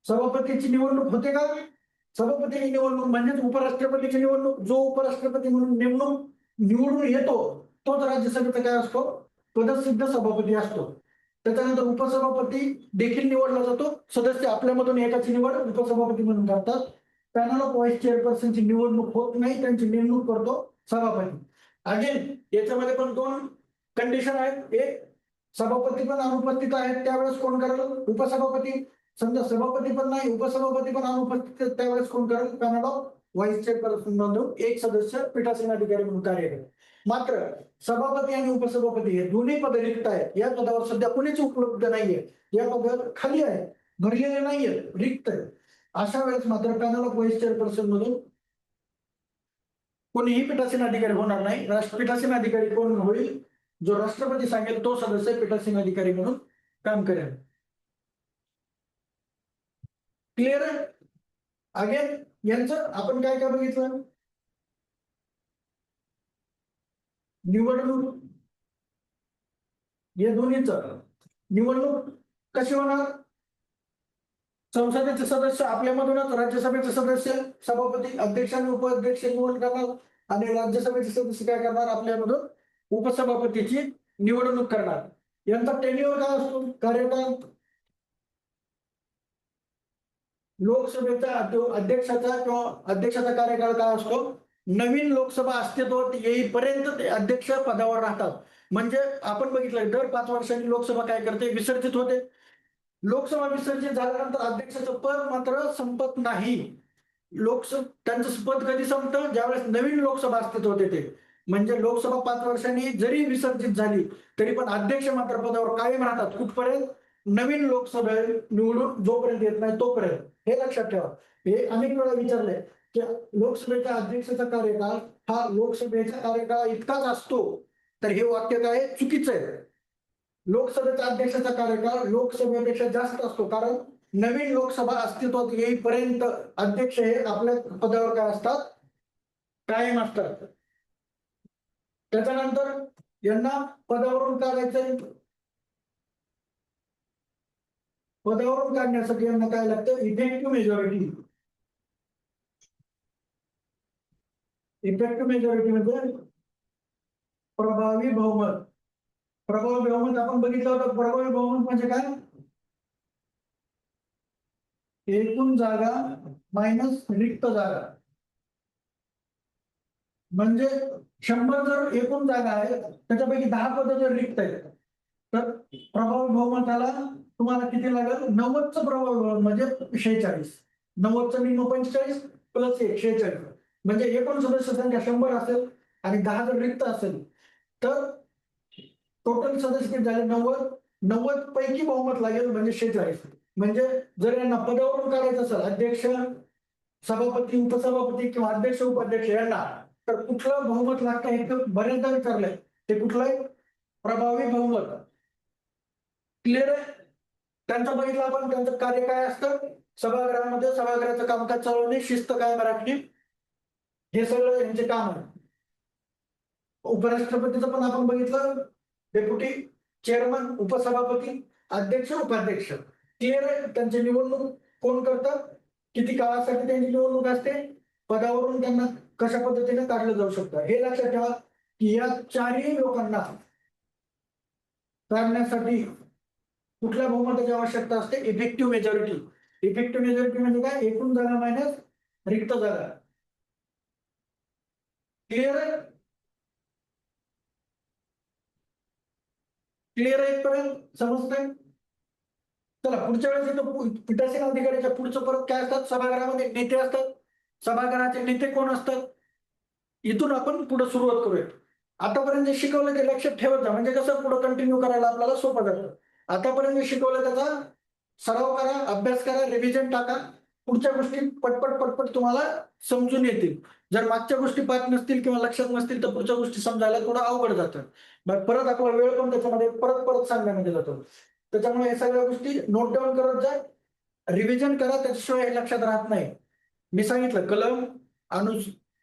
सभापतीची निवडणूक होते का? सभापतीची निवडणूक म्हणजेच उपराष्ट्रपतीची निवडणूक. जो उपराष्ट्रपती म्हणून निवडून येतो तोच राज्यसभेचा काय असतो? पदसिद्ध सभापती असतो. त्याच्यानंतर उपसभापती देखील निवडला जातो. सदस्य आपल्यामधून एकाची निवड उपसभापती म्हणून करतात. पॅनल ऑफ व्हाईस चेअरपर्सनची निवडणूक होत नाही, त्यांची नेमणूक करतो सभापती. अगेन याच्यामध्ये पण 2 कंडिशन आहेत. एक, सभापती पण अनुपस्थित आहेत त्यावेळेस कोण करेल? उपसभापती. समजा सभापती पण नाही, उपसभापती पण अनुपस्थित, त्यावेळेस कोण करेल? पॅनल ऑफ व्हाईस चेअरपर्सन मधून एक सदस्य पीठासीन अधिकारी म्हणून कार्य करेल. मात्र सभापती आणि उपसभापती हे दोन्ही पद रिक्त आहेत. या पदावर सध्या कुणीच उपलब्ध नाहीये, या पदावर खाली आहे, भरलेले नाहीये, रिक्त आहे. अशा वेळेस मात्र पॅनल ऑफ व्हाईस चेअरपर्सन मधून कोणीही पीठासीन अधिकारी होणार नाही. पीठासीन अधिकारी कोण होईल? जो राष्ट्रपती सांगेल तो सदस्य पीठासीन अधिकारी म्हणून काम करेल. क्लिअर आहे? अगेन यांचं आपण काय काय बघितलं? निवडणूक. या दोन्हीचं निवडणूक कशी होणार? संसदेचे सदस्य आपल्यामधूनच, राज्यसभेचे सदस्य सभापती, अध्यक्ष आणि उपाध्यक्ष निवड करणार आणि राज्यसभेचे सदस्य काय करणार? आपल्यामधून उपसभापतीची निवडणूक करणार. यांचा टेन्युअर काय असतो? कार्यकाळ लोकसभेचा अध्यक्षाचा किंवा अध्यक्षाचा कार्यकाळ काय असतो, नवीन लोकसभा अस्तित्वात येईपर्यंत ते अध्यक्ष पदावर राहतात. म्हणजे आपण बघितलं दर 5 वर्षांनी लोकसभा काय करते, विसर्जित होते. लोकसभा विसर्जित झाल्यानंतर अध्यक्षाचं पद मात्र संपत नाही. त्यांचं पद कधी संपतं, ज्यावेळेस नवीन लोकसभा अस्तित्वात येते. म्हणजे लोकसभा 5 वर्षांनी जरी विसर्जित झाली तरी पण अध्यक्ष मात्र पदावर कायम राहतात. कुठपर्यंत, नवीन लोकसभा निवडून जोपर्यंत येत नाही तोपर्यंत. हे लक्षात ठेवा. हे अनेक वेळा विचारलंय की लोकसभेच्या अध्यक्षाचा कार्यकाळ हा लोकसभेचा कार्यकाळ इतकाच असतो, तर हे वाक्य काय चुकीचं आहे. लोकसभेचा अध्यक्षाचा कार्यकाळ लोकसभेपेक्षा जास्त असतो, कारण नवीन लोकसभा अस्तित्वात येईपर्यंत अध्यक्ष हे आपल्या पदावर काय असतात, कायम असतात. त्याच्यानंतर यांना पदावरून काढायचं, पदावरून काढण्यासाठी यांना काय लागतं, इफेक्टिव्ह मेजॉरिटी. इफेक्टिव्ह मेजॉरिटी म्हणजे प्रभावी बहुमत. प्रभावी बहुमत आपण बघितलं होतं. प्रभावी बहुमत म्हणजे काय, एकूण जागा मायनस रिक्त जागा. म्हणजे 100 जर एकूण जागा आहे त्याच्यापैकी 10 पद जर रिक्त आहेत तर प्रभावी बहुमताला तुम्हाला किती लागेल, 90चं प्रभावी बहुमत म्हणजे 46. 90चं निम्म 45 प्लस 1 46. म्हणजे एकूण सदस्य संख्या 100 असेल आणि 10 जर रिक्त असेल तर टोटल सदस्य किती झाले, 90. 90 पैकी बहुमत लागेल म्हणजे 46. म्हणजे जर यांना पदावरून काढायचं असेल, अध्यक्ष, सभापती, उपसभापती किंवा अध्यक्ष उपाध्यक्ष यांना, तर कुठलं बहुमत लागतं हे तर बरेचदा विचारलंय. ते कुठलं आहे, प्रभावी बहुमत. क्लिअर आहे. त्यांचं बघितलं आपण, त्यांचं कार्य काय असतं, सभागृहामध्ये सभागृहाचं कामकाज चालवणे, शिस्त कायम राखणे, हे सगळं यांचे काम आहे. उपराष्ट्रपतीचं पण आपण बघितलं, डेप्युटी चेअरमन, उपसभापती, अध्यक्ष, उपाध्यक्ष. क्लिअर आहे. त्यांची निवडणूक कोण करतात, किती काळासाठी त्यांची निवडणूक असते, पदावरून त्यांना कशा पद्धतीने काढलं जाऊ शकतं. हे लक्षात ठेवा की या चारही लोकांना काढण्यासाठी कुठल्या बहुमताची आवश्यकता असते, इफेक्टिव्ह मेजॉरिटी. इफेक्टिव्ह मेजॉरिटी म्हणजे काय, एकूण जागा मायनस रिक्त जागा. क्लिअर आहे. क्लिअर आहे इथपर्यंत, समजतंय. चला पुढच्या वेळेस येतो पीठासीन अधिकाऱ्याच्या पुढचं परत काय असतात, सभागृहामध्ये नेते असतात. सभागृहाचे नेते कोण असतात, इथून आपण पुढे सुरुवात करूया. आतापर्यंत जे शिकवलं ते लक्षात ठेवत जा, म्हणजे कसं पुढे कंटिन्यू करायला आपल्याला सोपं जातं. आतापर्यंत जे शिकवलं त्याचा सराव करा, अभ्यास करा, रिव्हिजन टाका. पुढच्या गोष्टी पटपट पटपट तुम्हाला समजून येतील. जर मागच्या गोष्टी पाठ नसतील किंवा लक्षात नसतील तर पुढच्या गोष्टी समजायला थोडं अवघड जातं. मग परत आपला वेळ पण त्याच्यामध्ये परत परत सांगण्यामध्ये जातो. त्याच्यामुळे या सगळ्या गोष्टी नोट डाऊन करत जा, रिव्हिजन करा, त्याच्याशिवाय हे लक्षात राहत नाही. मी सांगितलं कलम,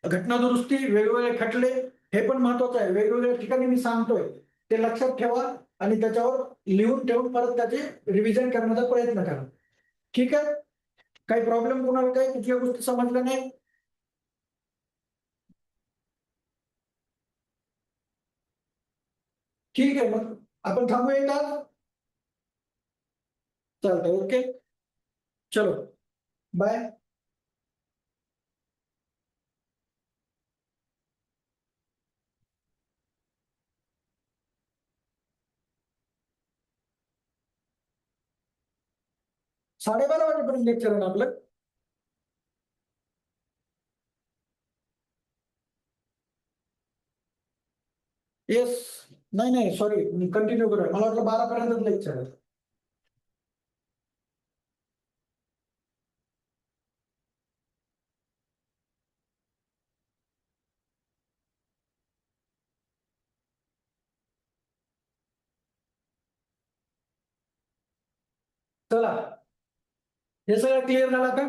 घटना दुरुस्ती, वेगवेगळे खटले, हे पण महत्वाचं आहे. वेगवेगळ्या ठिकाणी मी सांगतोय ते लक्षात ठेवा आणि त्याच्यावर लिहून ठेवून परत त्याचे रिव्हिजन करण्याचा प्रयत्न करा. ठीक आहे. काही प्रॉब्लेम कोणाला, काही कुठल्या गोष्टी समजल्या नाही, ठीक आहे. मग आपण थांबूया का, चालतंय. ओके, चलो बाय. साडेबारा वाजेपर्यंत लेक्चर आहे आपलं. येस, नाही नाही सॉरी, कंटिन्यू करूया. मला वाटलं 12 पर्यंत लेक्चर आहे. चला, हे सगळं क्लिअर झालं का.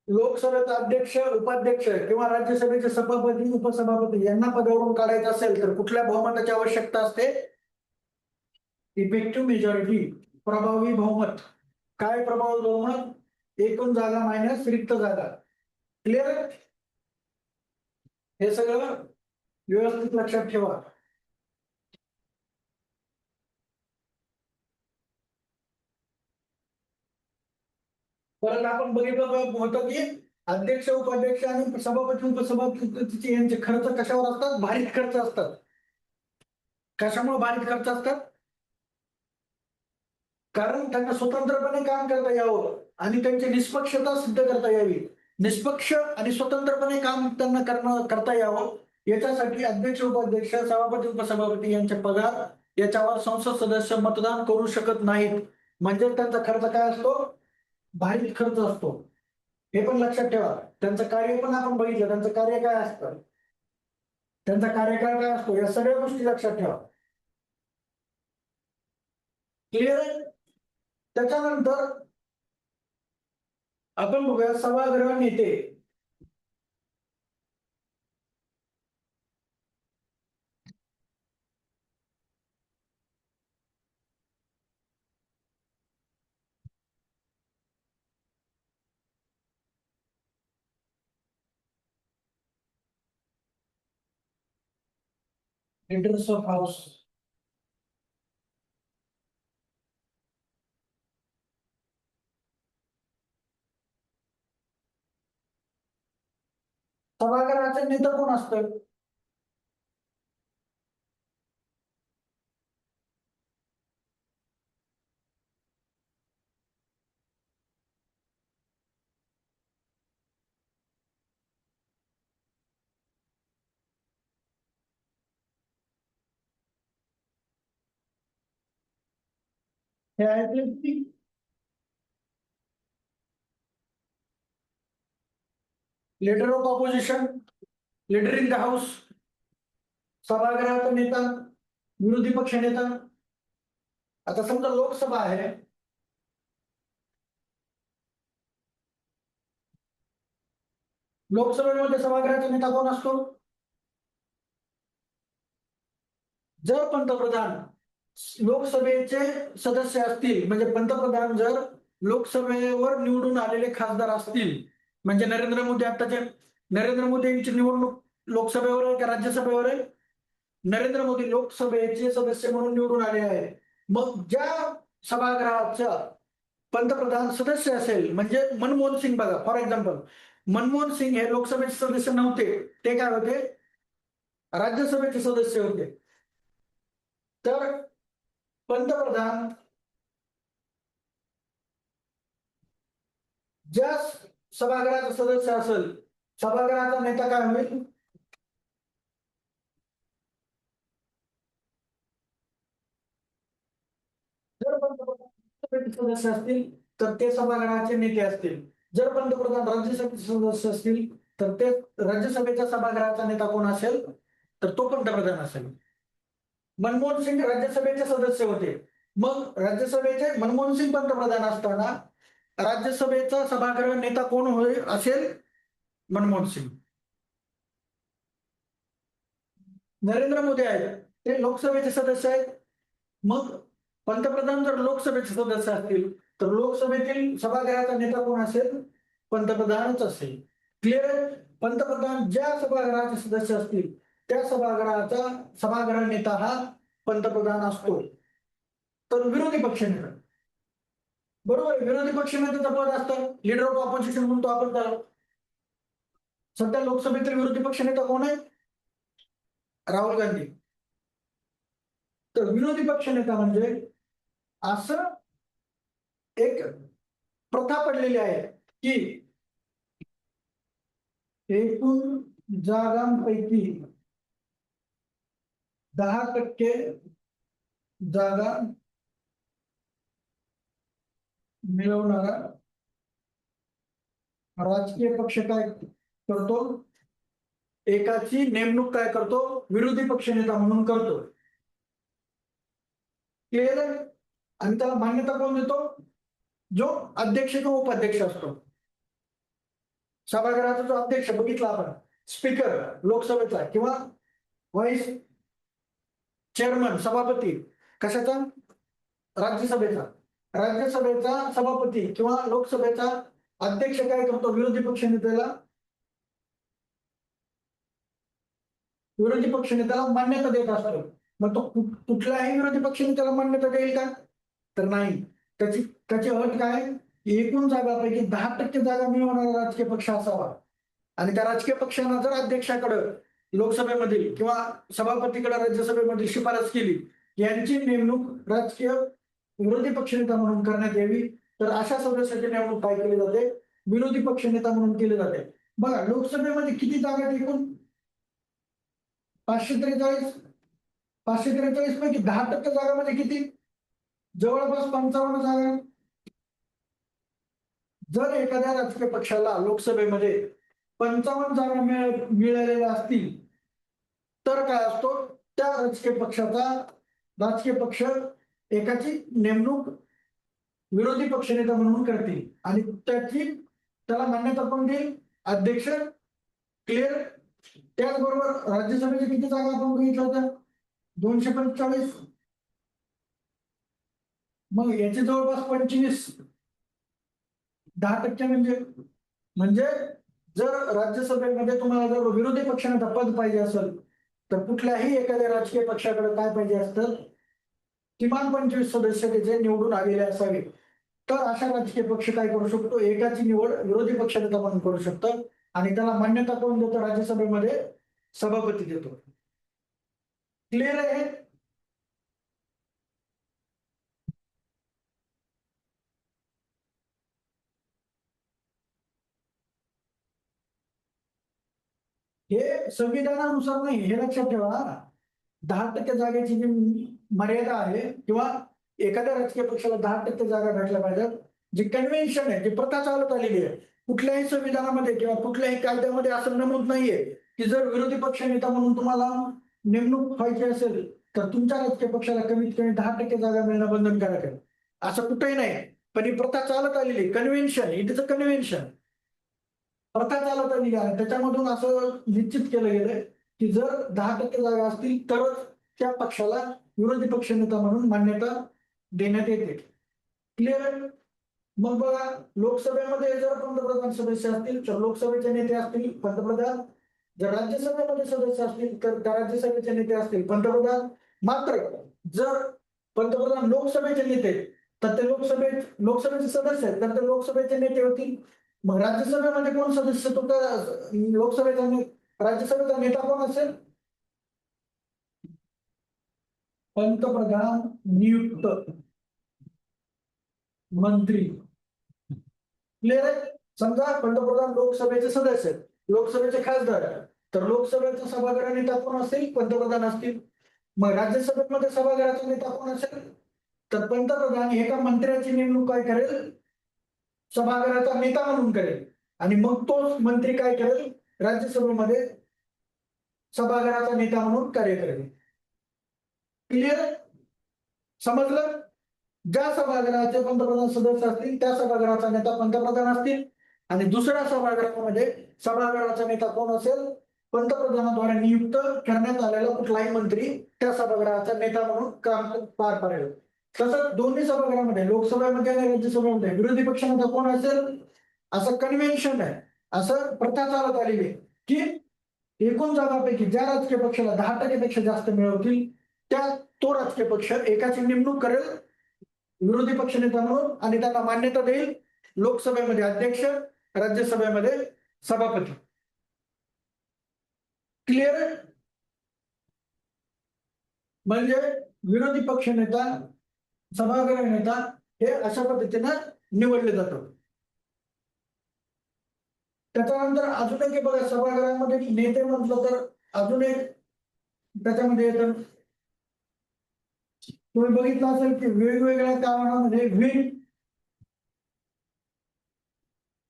लोकसभेचा अध्यक्ष, उपाध्यक्ष किंवा राज्यसभेचे सभापती, उपसभापती यांना पदावरून काढायचं असेल तर कुठल्या बहुमताची आवश्यकता असते, इफेक्टिव्ह मेजॉरिटी, प्रभावी बहुमत. काय प्रभावी बहुमत, एकूण जागा मायनस रिक्त जागा. क्लिअर. हे सगळं व्यवस्थित लक्षात ठेवा. परत आपण बघितलं होतं की अध्यक्ष उपाध्यक्ष आणि सभापती उपसभापतीचे यांचे खर्च कशावर असतात? भारित खर्च असतात. कशामुळे भारित खर्च असतात? कारण त्यांना स्वतंत्रपणे काम करता यावं आणि त्यांची निष्पक्षता सिद्ध करता यावी. निष्पक्ष आणि स्वतंत्रपणे काम त्यांना करता यावं याच्यासाठी अध्यक्ष उपाध्यक्ष सभापती उपसभापती यांचे पगार याच्यावर संसद सदस्य मतदान करू शकत नाहीत. म्हणजे त्यांचा खर्च काय असतो? भारित खर्च असतो. हे पण लक्षात ठेवा. त्यांचं कार्य पण आपण बघितलं. त्यांचं कार्य काय असतं? त्यांचा कार्यकाळ काय असतो? या सगळ्या गोष्टी लक्षात ठेवा. क्लिअर आहे? त्याच्यानंतर आपण बघूया सभागृह नेते. Leaders of house. सभागृहाचे नेता कोण असतं? हे ऐकले की leader of opposition, leader in the house, सभागृहाचा नेता, विरोधी पक्ष नेता. आता समजा लोकसभा आहे. लोकसभेमध्ये सभागृहाचा नेता कोण असतो? जर पंतप्रधान लोकसभेचे सदस्य असतील, म्हणजे पंतप्रधान जर लोकसभेवर निवडून आलेले खासदार असतील, म्हणजे नरेंद्र मोदी यांची निवडणूक लोकसभेवर आहे का राज्यसभेवर आहे? नरेंद्र मोदी लोकसभेचे सदस्य म्हणून निवडून आले आहेत. मग ज्या सभागृहाचा पंतप्रधान सदस्य असेल, म्हणजे मनमोहन सिंग बघा फॉर एक्झाम्पल, मनमोहन सिंग हे लोकसभेचे सदस्य नव्हते. ते काय होते? राज्यसभेचे सदस्य होते. तर पंतप्रधान ज्या सभागृहाचा सदस्य असेल, सभागृहाचा नेता काय होईल? जर पंतप्रधान सदस्य असतील तर ते सभागृहाचे नेते असतील. जर पंतप्रधान राज्यसभेचे सदस्य असतील तर ते राज्यसभेच्या सभागृहाचा नेता कोण असेल? तर तो पंतप्रधान असेल. मनमोहन सिंग राज्यसभेचे सदस्य होते. मग राज्यसभेचे मनमोहन सिंग पंतप्रधान असताना राज्यसभेचा सभागृह नेता कोण असेल? मनमोहन सिंग. नरेंद्र मोदी आहेत, ते लोकसभेचे सदस्य आहेत. मग पंतप्रधान जर लोकसभेचे सदस्य असतील तर लोकसभेतील सभागृहाचा नेता कोण असेल? पंतप्रधानच असेल. क्लिअर आहे? पंतप्रधान ज्या सभागृहाचे सदस्य असतील त्या सभागृहाचा सभागृह नेता हा पंतप्रधान असतो. तर विरोधी पक्ष नेता, बरोबर, विरोधी पक्ष नेत्याचं पद असतं लीडर ऑफ ऑपोजिशन म्हणतो आपण त्याला. सध्या लोकसभेतील विरोधी पक्ष नेता कोण आहे? राहुल गांधी. तर विरोधी पक्ष नेता म्हणजे असं एक प्रथा पडलेली आहे की एकूण जागांपैकी 10% जागा मिळवणारा राजकीय पक्ष काय करतो? एकाची नेमणूक काय करतो? विरोधी पक्ष नेता म्हणून करतो. क्लिअर आहे? आणि त्याला मान्यता कोण देतो? जो अध्यक्ष किंवा उपाध्यक्ष असतो. सभागृहाचा जो अध्यक्ष बघितला आपण, स्पीकर लोकसभेचा किंवा व्हाईस चेअरमन सभापती कशाचा? राज्यसभेचा. राज्यसभेचा सभापती किंवा लोकसभेचा अध्यक्ष काय करतो? विरोधी पक्ष नेत्याला मान्यता देत असतो. मग तो कुठल्याही विरोधी पक्ष नेत्याला मान्यता देईल का? तर नाही. त्याची अट काय? एकूण जागांपैकी 10% जागा मिळवणारा राजकीय पक्ष असावा आणि त्या राजकीय पक्षानं जर अध्यक्षाकडे लोकसभेमधील किंवा सभापतीकडे राज्यसभेमध्ये शिफारस केली यांची नेमणूक राजकीय विरोधी पक्षनेता म्हणून करण्यात यावी, तर अशा सदस्याची नेमणूक काय केली जाते? विरोधी पक्षनेता म्हणून केली जाते. बघा लोकसभेमध्ये किती जागा आहेत एकूण? 543. 543 पैकी 10% जागामध्ये किती? जवळपास 55 जागा. जर एखाद्या राजकीय पक्षाला लोकसभेमध्ये 55 जागा मिळालेल्या असतील तर काय असतो, त्या राजकीय पक्ष एकाची नेमणूक विरोधी पक्षनेता म्हणून करतील आणि त्याला मान्यता पण देईल अध्यक्ष. क्लिअर? त्याचबरोबर राज्यसभेच्या किती जागा आपण बघितल्या होत्या? 245. मग याचे जवळपास 25. 10% म्हणजे जर राज्यसभेमध्ये तुम्हाला जर विरोधी पक्षाने पद पाहिजे असेल तर कुठल्याही एखाद्या राजकीय पक्षाकडे काय पाहिजे असतं? किमान 25 सदस्य त्याचे निवडून आलेले असावे. तर अशा राजकीय पक्ष काय करू शकतो? एकाची निवड विरोधी पक्षनेता म्हणून करू शकतो आणि त्याला मान्यता कोण देतो? राज्यसभेमध्ये सभापती देतो. क्लिअर आहे? हे संविधानानुसार नाही, हे लक्षात ठेवा. 10% जागेची जी मर्यादा आहे किंवा एखाद्या राजकीय पक्षाला 10% जागा भेटल्या पाहिजेत, जी कन्व्हेन्शन आहे, जी प्रथा चालत आलेली आहे. कुठल्याही संविधानामध्ये किंवा कुठल्याही कायद्यामध्ये असं नमूद नाहीये की जर विरोधी पक्षनेता म्हणून तुम्हाला नेमणूक व्हायची असेल तर तुमच्या राजकीय पक्षाला कमीत कमी 10% जागा मिळणं बंधनकारक आहे. असं कुठेही नाही, पण ही प्रथा चालत आलेली convention, it is a convention. प्रथा चालत आलेली आहे. त्याच्यामधून असं निश्चित केलं गेलंय की जर 10% जागा असतील तरच त्या पक्षाला विरोधी पक्षनेता म्हणून मान्यता देण्यात येते. क्लिअर? मग बघा लोकसभेमध्ये जर पंतप्रधान सदस्य असतील तर लोकसभेचे नेते असतील पंतप्रधान. जर राज्यसभेमध्ये सदस्य असतील तर त्या राज्यसभेचे नेते असतील पंतप्रधान. मात्र जर पंतप्रधान लोकसभेचे नेते तर ते लोकसभेचे सदस्य आहेत तर ते लोकसभेचे नेते होतील. मग राज्यसभेमध्ये कोण सदस्य? तो राज्यसभेचा नेता कोण असेल? पंतप्रधान नियुक्त मंत्री. क्लिअर आहे? समजा पंतप्रधान लोकसभेचे सदस्य आहेत, लोकसभेचे खासदार आहेत, तर लोकसभेचा सभागृह नेता कोण असेल? पंतप्रधान असतील. मग राज्यसभेमध्ये सभागृहाचा नेता कोण असेल? तर पंतप्रधान एका मंत्र्याची नेमणूक काय करेल? सभागृहाचा नेता म्हणून करेल आणि मग तोच मंत्री काय करेल? राज्यसभेमध्ये सभागृहाचा नेता म्हणून कार्य करेल. क्लिअर? समजलं? ज्या सभागृहाचे पंतप्रधान सदस्य असतील त्या सभागृहाचा नेता पंतप्रधान असतील आणि दुसऱ्या सभागृहामध्ये सभागृहाचा नेता कोण असेल? पंतप्रधानाद्वारे नियुक्त करण्यात आलेला कुठलाही मंत्री त्या सभागृहाचा नेता म्हणून काम पार पाडेल. तसंच दोन्ही सभागृहामध्ये लोकसभेमध्ये आणि राज्यसभेमध्ये विरोधी पक्षनेता कोण असेल? असं कन्व्हेन्शन आहे, असं प्रथा चालत आलेली आहे की एकूण जागांपैकी ज्या राजकीय पक्षाला 10% पेक्षा जास्त मिळवतील तो राजकीय पक्ष एकाची नेमणूक करेल विरोधी पक्षनेता म्हणून आणि त्यांना मान्यता देईल लोकसभेमध्ये अध्यक्ष, राज्यसभेमध्ये सभापती. क्लिअर? म्हणजे विरोधी पक्षनेता, सभागृह नेता हे अशा पद्धतीनं निवडले जातात. त्याच्यानंतर अजून एक बघा, सभागृहामध्ये नेते म्हटलं तर अजून एक त्याच्यामध्ये येतं. तुम्ही बघितलं असेल की वेगवेगळ्या कारणामध्ये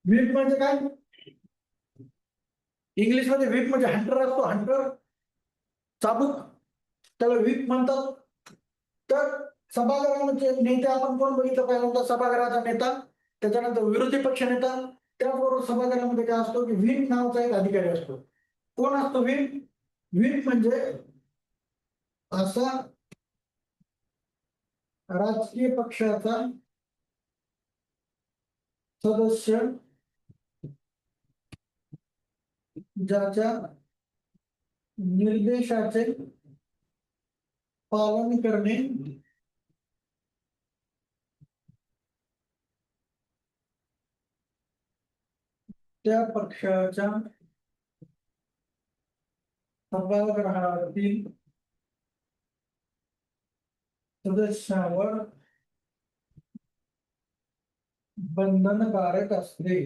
व्हीप म्हणजे काय? इंग्लिशमध्ये व्हीप म्हणजे हंटर असतो, हंटर चाबूक, त्याला व्हीप म्हणतात. तर सभागृहाचे नेते आपण कोण बघितलं? पहिल्यांदा सभागृहाचा नेता, त्याच्यानंतर विरोधी पक्ष नेता, त्याचबरोबर सभागृहामध्ये काय असतो की व्हीप नावाचा एक अधिकारी असतो. कोण असतो व्हीप? व्हीप म्हणजे असा राजकीय पक्षाचा सदस्य ज्याच्या निर्देशाचे पालन करणे त्या पक्षाच्या सभागृहातील सदस्यावर बंधनकारक असते.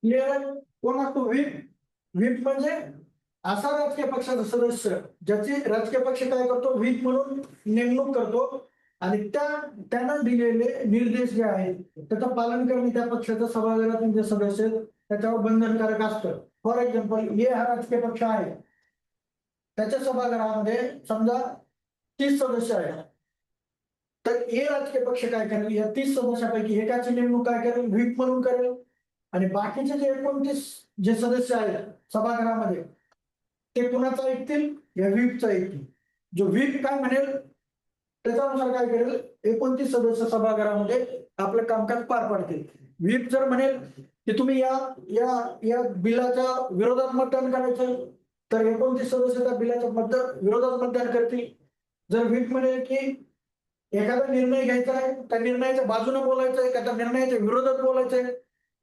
क्लिअर? कोण असतो? व्हीप. व्हीप म्हणजे असा राजकीय पक्षाचा सदस्य ज्याची राजकीय पक्ष काय करतो, व्हीप म्हणून नेमणूक करतो आणि त्यानं दिलेले निर्देश जे आहेत त्याचं पालन करणे त्या पक्षाच्या सभागृहातील जे सदस्य आहेत त्याच्यावर बंधनकारक असतं. फॉर एक्झाम्पल, हे हा राजकीय पक्ष आहे, त्याच्या सभागृहामध्ये समजा 30 सदस्य आहेत, तर हे राजकीय पक्ष काय करेल, या 30 सदस्यापैकी एकाची नेमणूक काय करेल, व्हीप म्हणून करेल आणि बाकीचे जे 29 जे सदस्य आहेत सभागृहामध्ये ते कुणाचं ऐकतील, या व्हीपचं ऐकतील. जो व्हीप काय म्हणेल त्याच्यानुसार काय करेल, 29 सदस्य सभागृहामध्ये आपलं कामकाज पार पाडतील. व्हीप जर म्हणेल की तुम्ही या या या बिलाच्या विरोधात मतदान करायचं, तर 29 सदस्य त्या बिलाच्या विरोधात मतदान करतील. जर व्हीप म्हणेल की एखादा निर्णय घ्यायचा आहे, त्या निर्णयाच्या बाजूने बोलायचं आहे का त्या निर्णयाच्या विरोधात बोलायचं आहे,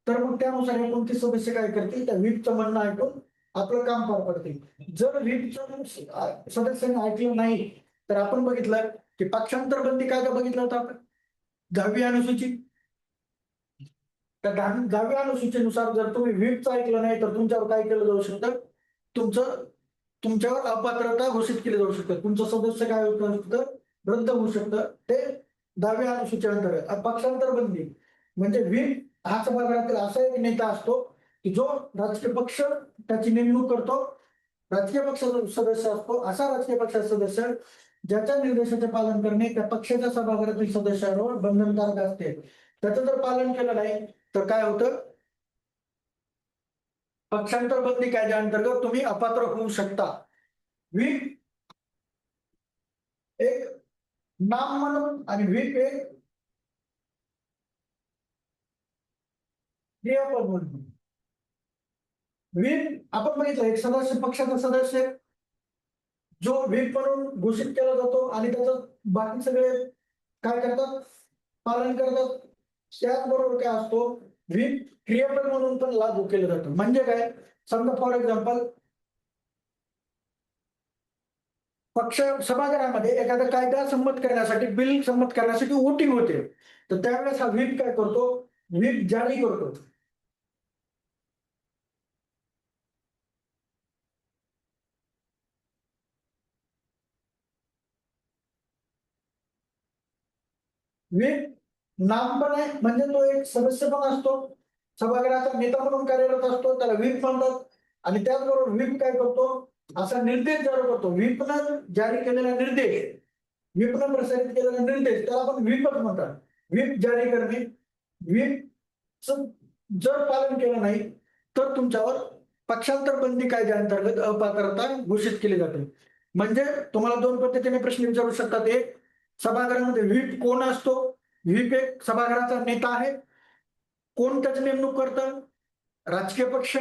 तर मग त्यानुसार 29 सदस्य काय करतील, त्या व्हीपचं म्हणणं ऐकून आपलं काम पार पडतील. जर व्हीपचं सदस्यांनी ऐकलं नाही तर आपण बघितलं की पक्षांतर बंदी कायदा बघितला होता आपण, 10वी अनुसूची. त्या 10वी अनुसूचीनुसार जर तुम्ही व्हीपचं ऐकलं नाही तर तुमच्यावर काय केलं जाऊ शकतं, तुमच्यावर अपात्रता घोषित केली जाऊ शकते, तुमचं सदस्य काय होऊ शकतं, रद्द होऊ शकतं. ते 10वी अनुसूची अंतर्गत. पक्षांतर बंदी म्हणजे व्हीप हा सभागृहातील असा एक नेता असतो की जो राजकीय पक्ष त्याची नेमणूक करतो, राजकीय पक्षाचा सदस्य असतो. असा राजकीय पक्षाचा सदस्य ज्याच्या निर्देशाचे पालन करणे त्या पक्षाच्या सभागृहातील सदस्यांवर बंधनकारक असते. त्याचं जर पालन केलं नाही तर काय होतं, पक्षांतर बंदी कायद्याअंतर्गत तुम्ही अपात्र होऊ शकता. व्हीप एक नाम म्हणून आणि व्हीप एक क्रियापद म्हणून. व्हीप आपण बघितलं एक सदस्य, पक्षाचा सदस्य जो व्हीप म्हणून घोषित केला जातो आणि त्याचं बाकी सगळे काय करतात, पालन करतात. त्याचबरोबर काय असतो, व्हीप क्रियापद म्हणून पण लागू केलं जातं. म्हणजे काय, समजा फॉर एक्झाम्पल पक्ष सभागृहामध्ये एखादा कायदा संमत करण्यासाठी, बिल संमत करण्यासाठी वोटिंग होते, तर त्यावेळेस हा व्हीप काय करतो, व्हीप जारी करतो. व्हीप नाम पण आहे, म्हणजे तो एक सदस्य पण असतो, सभागृहाचा नेता म्हणून कार्यरत असतो, त्याला व्हीप म्हणतात. आणि त्याचबरोबर व्हीप काय करतो, असा निर्देश जारी करतो. व्हीपनं जारी केलेला निर्देश, व्हीपनं प्रसारित केलेला निर्देश त्याला आपण व्हीपच म्हणतात. व्हीप जारी करणे, व्हीपचं जर पालन केलं नाही तर तुमच्यावर पक्षांतर बंदी कायद्याअंतर्गत अपात्रता घोषित केली जाते. म्हणजे तुम्हाला 2 पद्धतीने प्रश्न विचारू शकतात. एक, सभागृहामध्ये व्हीप कोण असतो, व्हीप एक सभागृहाचा नेता आहे. कोण त्याची नेमणूक करतं, राजकीय पक्ष.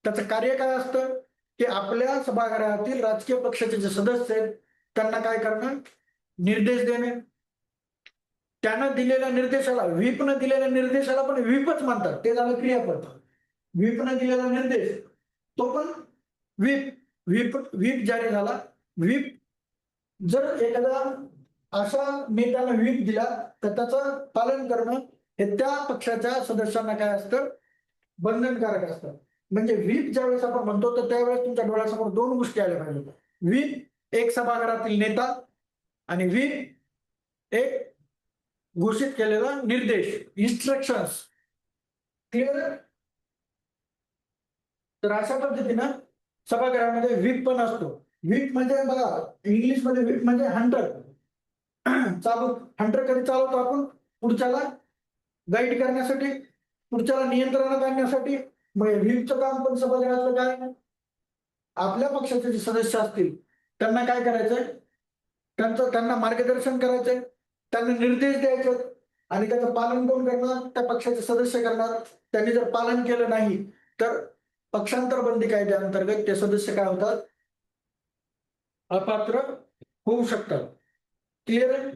त्याचं कार्य काय असतं की आपल्या सभागृहातील राजकीय पक्षाचे जे सदस्य आहेत त्यांना काय करणं, निर्देश देणे. त्यानं दिलेल्या निर्देशाला, व्हीपनं दिलेल्या निर्देशाला पण व्हीपच म्हणतात, ते झालं क्रियापद. व्हीपनं दिलेला निर्देश तो पण व्हीप. व्हीप जारी झाला. व्हीप जर एखादा अशा नेत्याला व्हीप दिला तर त्याचं पालन करणं हे त्या पक्षाच्या सदस्यांना काय असतं, बंधनकारक असतं. म्हणजे व्हीप ज्यावेळेस आपण म्हणतो तर त्यावेळेस तुमच्या डोळ्यासमोर 2 गोष्टी आल्या पाहिजेत. व्हीप एक सभागृहातील नेता आणि व्हीप एक घोषित केलेला निर्देश, इन्स्ट्रक्शन्स. क्लिअर? तर अशा पद्धतीनं सभागृहामध्ये व्हीप पण असतो. व्हीप म्हणजे बघा, इंग्लिशमध्ये व्हीप म्हणजे हंटर. हंटर कधी चालवतो आपण, पुढच्याला गाईड करण्यासाठी, पुढच्याला नियंत्रणात आणण्यासाठी. मग व्हीपचं काम पण सभागृहातलं काय, आपल्या पक्षाचे जे सदस्य असतील त्यांना काय करायचंय, त्यांना मार्गदर्शन करायचंय, त्यांना निर्देश द्यायचे आणि त्याचं पालन कोण करणार, त्या पक्षाचे सदस्य करणार. त्यांनी जर पालन केलं नाही तर पक्षांतर बंदी कायद्याअंतर्गत ते सदस्य काय होतात, अपात्र होऊ शकतात. क्लिअर आहे?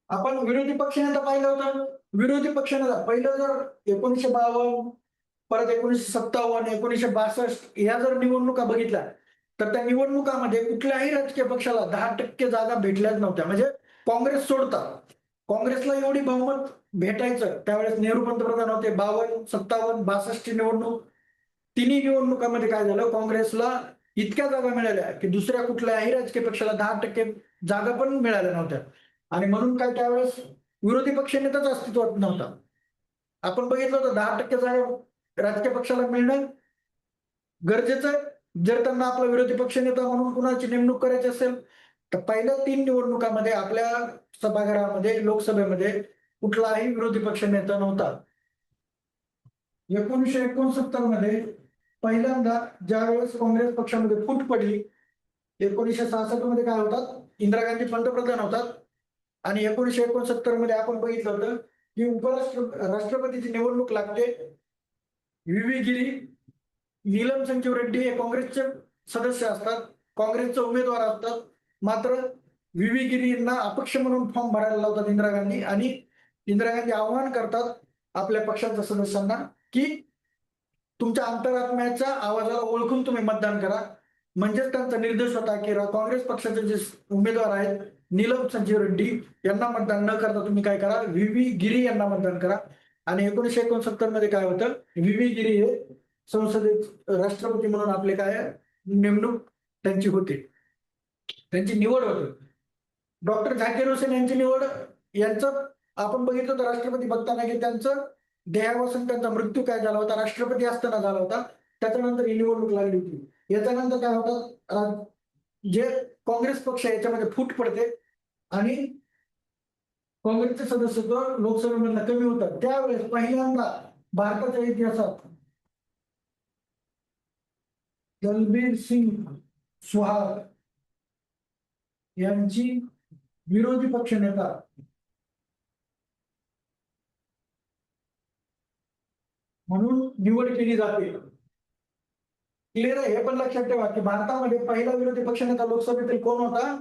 आपण विरोधी पक्षनेता पाहिलं होतं. विरोधी पक्षनेता पहिलं जर 1952, परत 1957, 1962 या जर निवडणुका बघितल्या तर त्या निवडणुकामध्ये कुठल्याही राजकीय पक्षाला 10% जागा भेटल्याच नव्हत्या. म्हणजे काँग्रेस सोडता, काँग्रेसला एवढी बहुमत भेटायचं त्यावेळेस नेहरू पंतप्रधान होते. 52, 57, 62 ची निवडणूक, तिन्ही निवडणुकामध्ये काय झालं, काँग्रेसला इतक्या जागा मिळाल्या की दुसऱ्या कुठल्याही राजकीय पक्षाला 10% जागा पण मिळाल्या नव्हत्या. आणि म्हणून काय त्यावेळेस विरोधी पक्षनेताच अस्तित्वात नव्हता. आपण बघितलं होतं 10% जागा राजकीय पक्षाला मिळणं गरजेचं आहे. जर त्यांना आपला विरोधी पक्षनेता म्हणून कुणाची नेमणूक करायची असेल तर पहिल्या 3 निवडणुकामध्ये आपल्या सभागृहामध्ये, लोकसभेमध्ये कुठलाही विरोधी पक्षनेता नव्हता. 1969 मध्ये पहिल्यांदा ज्यावेळेस काँग्रेस पक्षामध्ये फूट पडली, 1966 मध्ये काय होतात, इंदिरा गांधी पंतप्रधान होतात आणि 1969 मध्ये आपण बघितलं होतं की राष्ट्रपतीची निवडणूक लागते. व्ही गिरी, नीलम संजीव रेड्डी हे काँग्रेसचे सदस्य असतात, काँग्रेसचे उमेदवार असतात. मात्र व्ही गिरी यांना अपक्ष म्हणून फॉर्म भरायला लावतात इंदिरा गांधी, आणि इंदिरा गांधी आवाहन करतात आपल्या पक्षाच्या सदस्यांना की तुमच्या अंतरात्म्याच्या आवाजाला ओळखून तुम्ही मतदान करा. म्हणजेच त्यांचा निर्देश होता की काँग्रेस पक्षाचे जे उमेदवार आहेत नीलम संजीव रेड्डी यांना मतदान न करता तुम्ही काय करा, व्ही गिरी यांना मतदान करा. आणि 1969 मध्ये काय होतं, व्ही गिरी हे संसदेत राष्ट्रपती म्हणून आपले काय नेमणूक त्यांची होते, त्यांची निवड होते. डॉक्टर झाकीर हुसेन यांची निवड, यांचं आपण बघितलं तर राष्ट्रपती बघताना की त्यांचं देहावसन, त्यांचा मृत्यू काय झाला होता, राष्ट्रपती असताना झाला होता. त्याच्यानंतर ही निवडणूक लागली होती. याच्यानंतर काय होतं, जे काँग्रेस पक्ष आहे याच्यामध्ये फूट पडते आणि काँग्रेसचे सदस्यत्व लोकसभेमधलं कमी होतं. त्यावेळेस पहिल्यांदा भारताच्या इतिहासात दलबीर सिंग सुहाग यांची विरोधी पक्षनेता म्हणून निवड केली जाते. क्लिअर आहे? हे पण लक्षात ठेवा की भारतामध्ये पहिला विरोधी पक्षनेता लोकसभेतील कोण होता,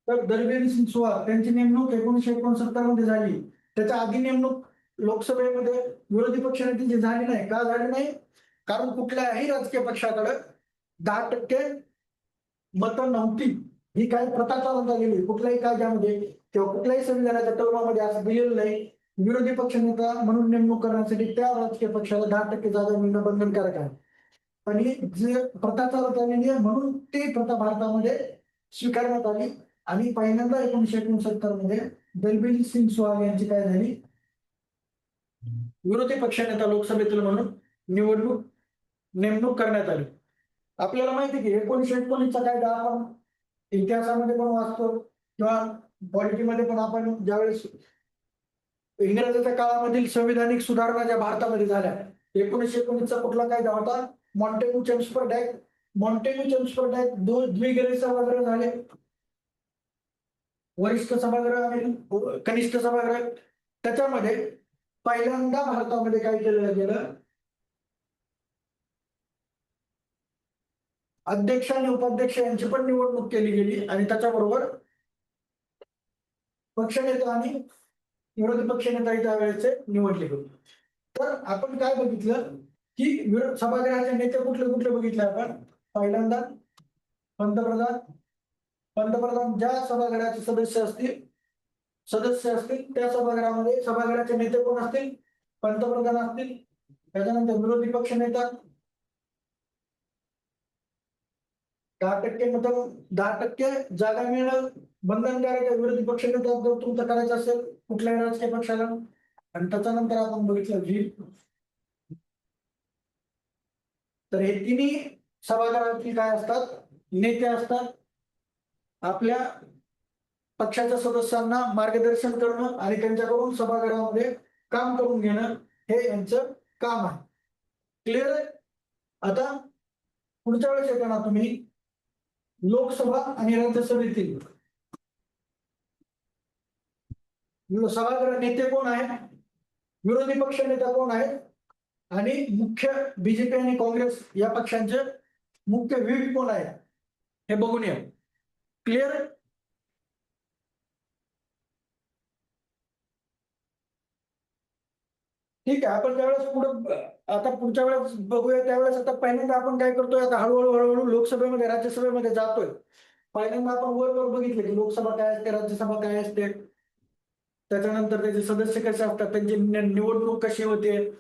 तर दलबीर सिंग सुहाग. त्यांची नेमणूक 1969 मध्ये झाली. त्याच्या आधी नेमणूक लोकसभेमध्ये विरोधी पक्षनेत्याची झाली नाही. का झाली नाही? कारण कुठल्याही राजकीय पक्षाकडे 10% मतं नव्हती. ही काही प्रथा चालत आलेली, कुठल्याही कायद्यामध्ये किंवा कुठल्याही संविधानाच्या कलमामध्ये असं दिलेलं नाही विरोधी पक्षनेता म्हणून नेमणूक करण्यासाठी त्या राजकीय पक्षाला 10% जागा मिळणं बंधनकारक आहे. आणि जे प्रथा चालत आलेली आहे म्हणून ती प्रथा भारतामध्ये स्वीकारण्यात आली. आणि पहिल्यांदा 1969 मध्ये दलबीर सिंग सुहाग यांची काय झाली, विरोधी पक्षनेता लोकसभेतील म्हणून नेमणूक करण्यात आली. आपल्याला माहिती की 1919चा कायदा आपण इतिहासामध्ये पण वाचतो किंवा पॉलिटीमध्ये पण आपण ज्यावेळेस इंग्रजांच्या काळामधील संविधानिक सुधारणा ज्या भारतामध्ये झाल्या, 1919चा कुठला कायदा होता, Montagu Chelmsford act. Montagu Chelmsford act द्विगृही सभागृह झाले, वरिष्ठ सभागृह आणि कनिष्ठ सभागृह. त्याच्यामध्ये पहिल्यांदा भारतामध्ये काय केलं गेलं, अध्यक्ष आणि उपाध्यक्ष यांची पण निवडणूक केली गेली आणि त्याच्याबरोबर पक्षनेता आणि विरोधी पक्षनेता त्यावेळेचे निवडले गेले. तर आपण काय बघितलं की सभागृहाचे नेते कुठले कुठले बघितले आपण. पहिल्यांदा पंतप्रधान ज्या सभागृहाचे सदस्य असतील त्या सभागृहामध्ये सभागृहाचे नेते कोण असतील, पंतप्रधान असतील. त्याच्यानंतर विरोधी पक्ष नेता 10% मत, 10% जागा मिळणं बंधनकारक आहे विरोधी पक्ष नेता जर तुमचं करायचं असेल कुठल्याही राजकीय पक्षाला. आणि त्याच्यानंतर आपण बघितलं व्हीप. तर हे तिन्ही सभागृहातील काय असतात, नेते असतात. आपल्या पक्षाच्या सदस्यांना मार्गदर्शन करणं आणि त्यांच्याकडून सभागृहामध्ये काम करून घेणं हे यांचं काम आहे. क्लिअर आहे? आता पुढच्या वेळेस येताना तुम्ही लोकसभा आणि राज्यसभेतील सभागृह नेते कोण आहेत, विरोधी पक्ष नेता कोण आहेत आणि मुख्य बीजेपी आणि काँग्रेस या पक्षांचे मुख्य व्हीप कोण आहेत हे बघून या. क्लिअर? ठीक आहे, आपण त्यावेळेस आता पुढच्या वेळेस बघूया. त्यावेळेस आता पहिल्यांदा आपण काय करतोय, आता हळूहळू लोकसभेमध्ये राज्यसभेमध्ये जातोय. पहिल्यांदा आपण वर बघितलं की लोकसभा काय असते, राज्यसभा काय असते, त्याच्यानंतर त्याचे सदस्य कसे असतात, त्यांची निवडणूक कशी होते,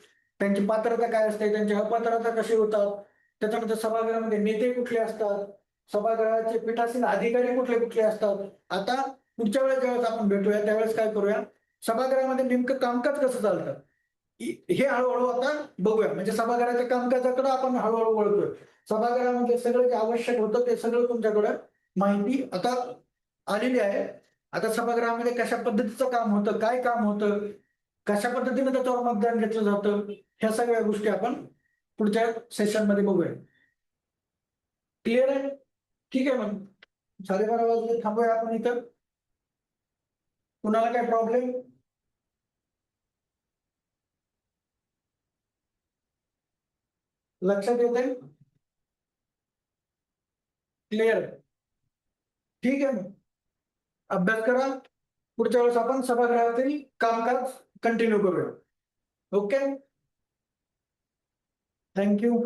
त्यांची पात्रता काय असते, त्यांची अपात्रता कशी होतात, त्याच्यानंतर सभागृहामध्ये नेते कुठले असतात, सभागृहाचे पीठासीन अधिकारी कुठले कुठले असतात. आता पुढच्या वेळेस ज्यावेळेस आपण भेटूया त्यावेळेस काय करूया, सभागृहामध्ये नेमकं कामकाज कसं चालतं हे हळूहळू आता बघूया. म्हणजे सभागृहाच्या कामकाजाकडे आपण हळूहळू वळतोय. सभागृहामध्ये सगळं जे आवश्यक होतं ते सगळं तुमच्याकडे माहिती आता आलेली आहे. आता सभागृहामध्ये कशा पद्धतीचं काम होतं, काय काम होतं, कशा पद्धतीने त्याच्यावर मतदान घेतलं जातं, ह्या सगळ्या गोष्टी आपण पुढच्या सेशन मध्ये बघूया. क्लिअर आहे? ठीक आहे, मग 12:30 वाजले, थांबूया आपण इथं. कुणाला काय प्रॉब्लेम? लक्षात येत आहे? क्लिअर? ठीक आहे, मग अभ्यास करा. पुढच्या वेळेस आपण सभागृहातील कामकाज कंटिन्यू करूया. Okay, thank you.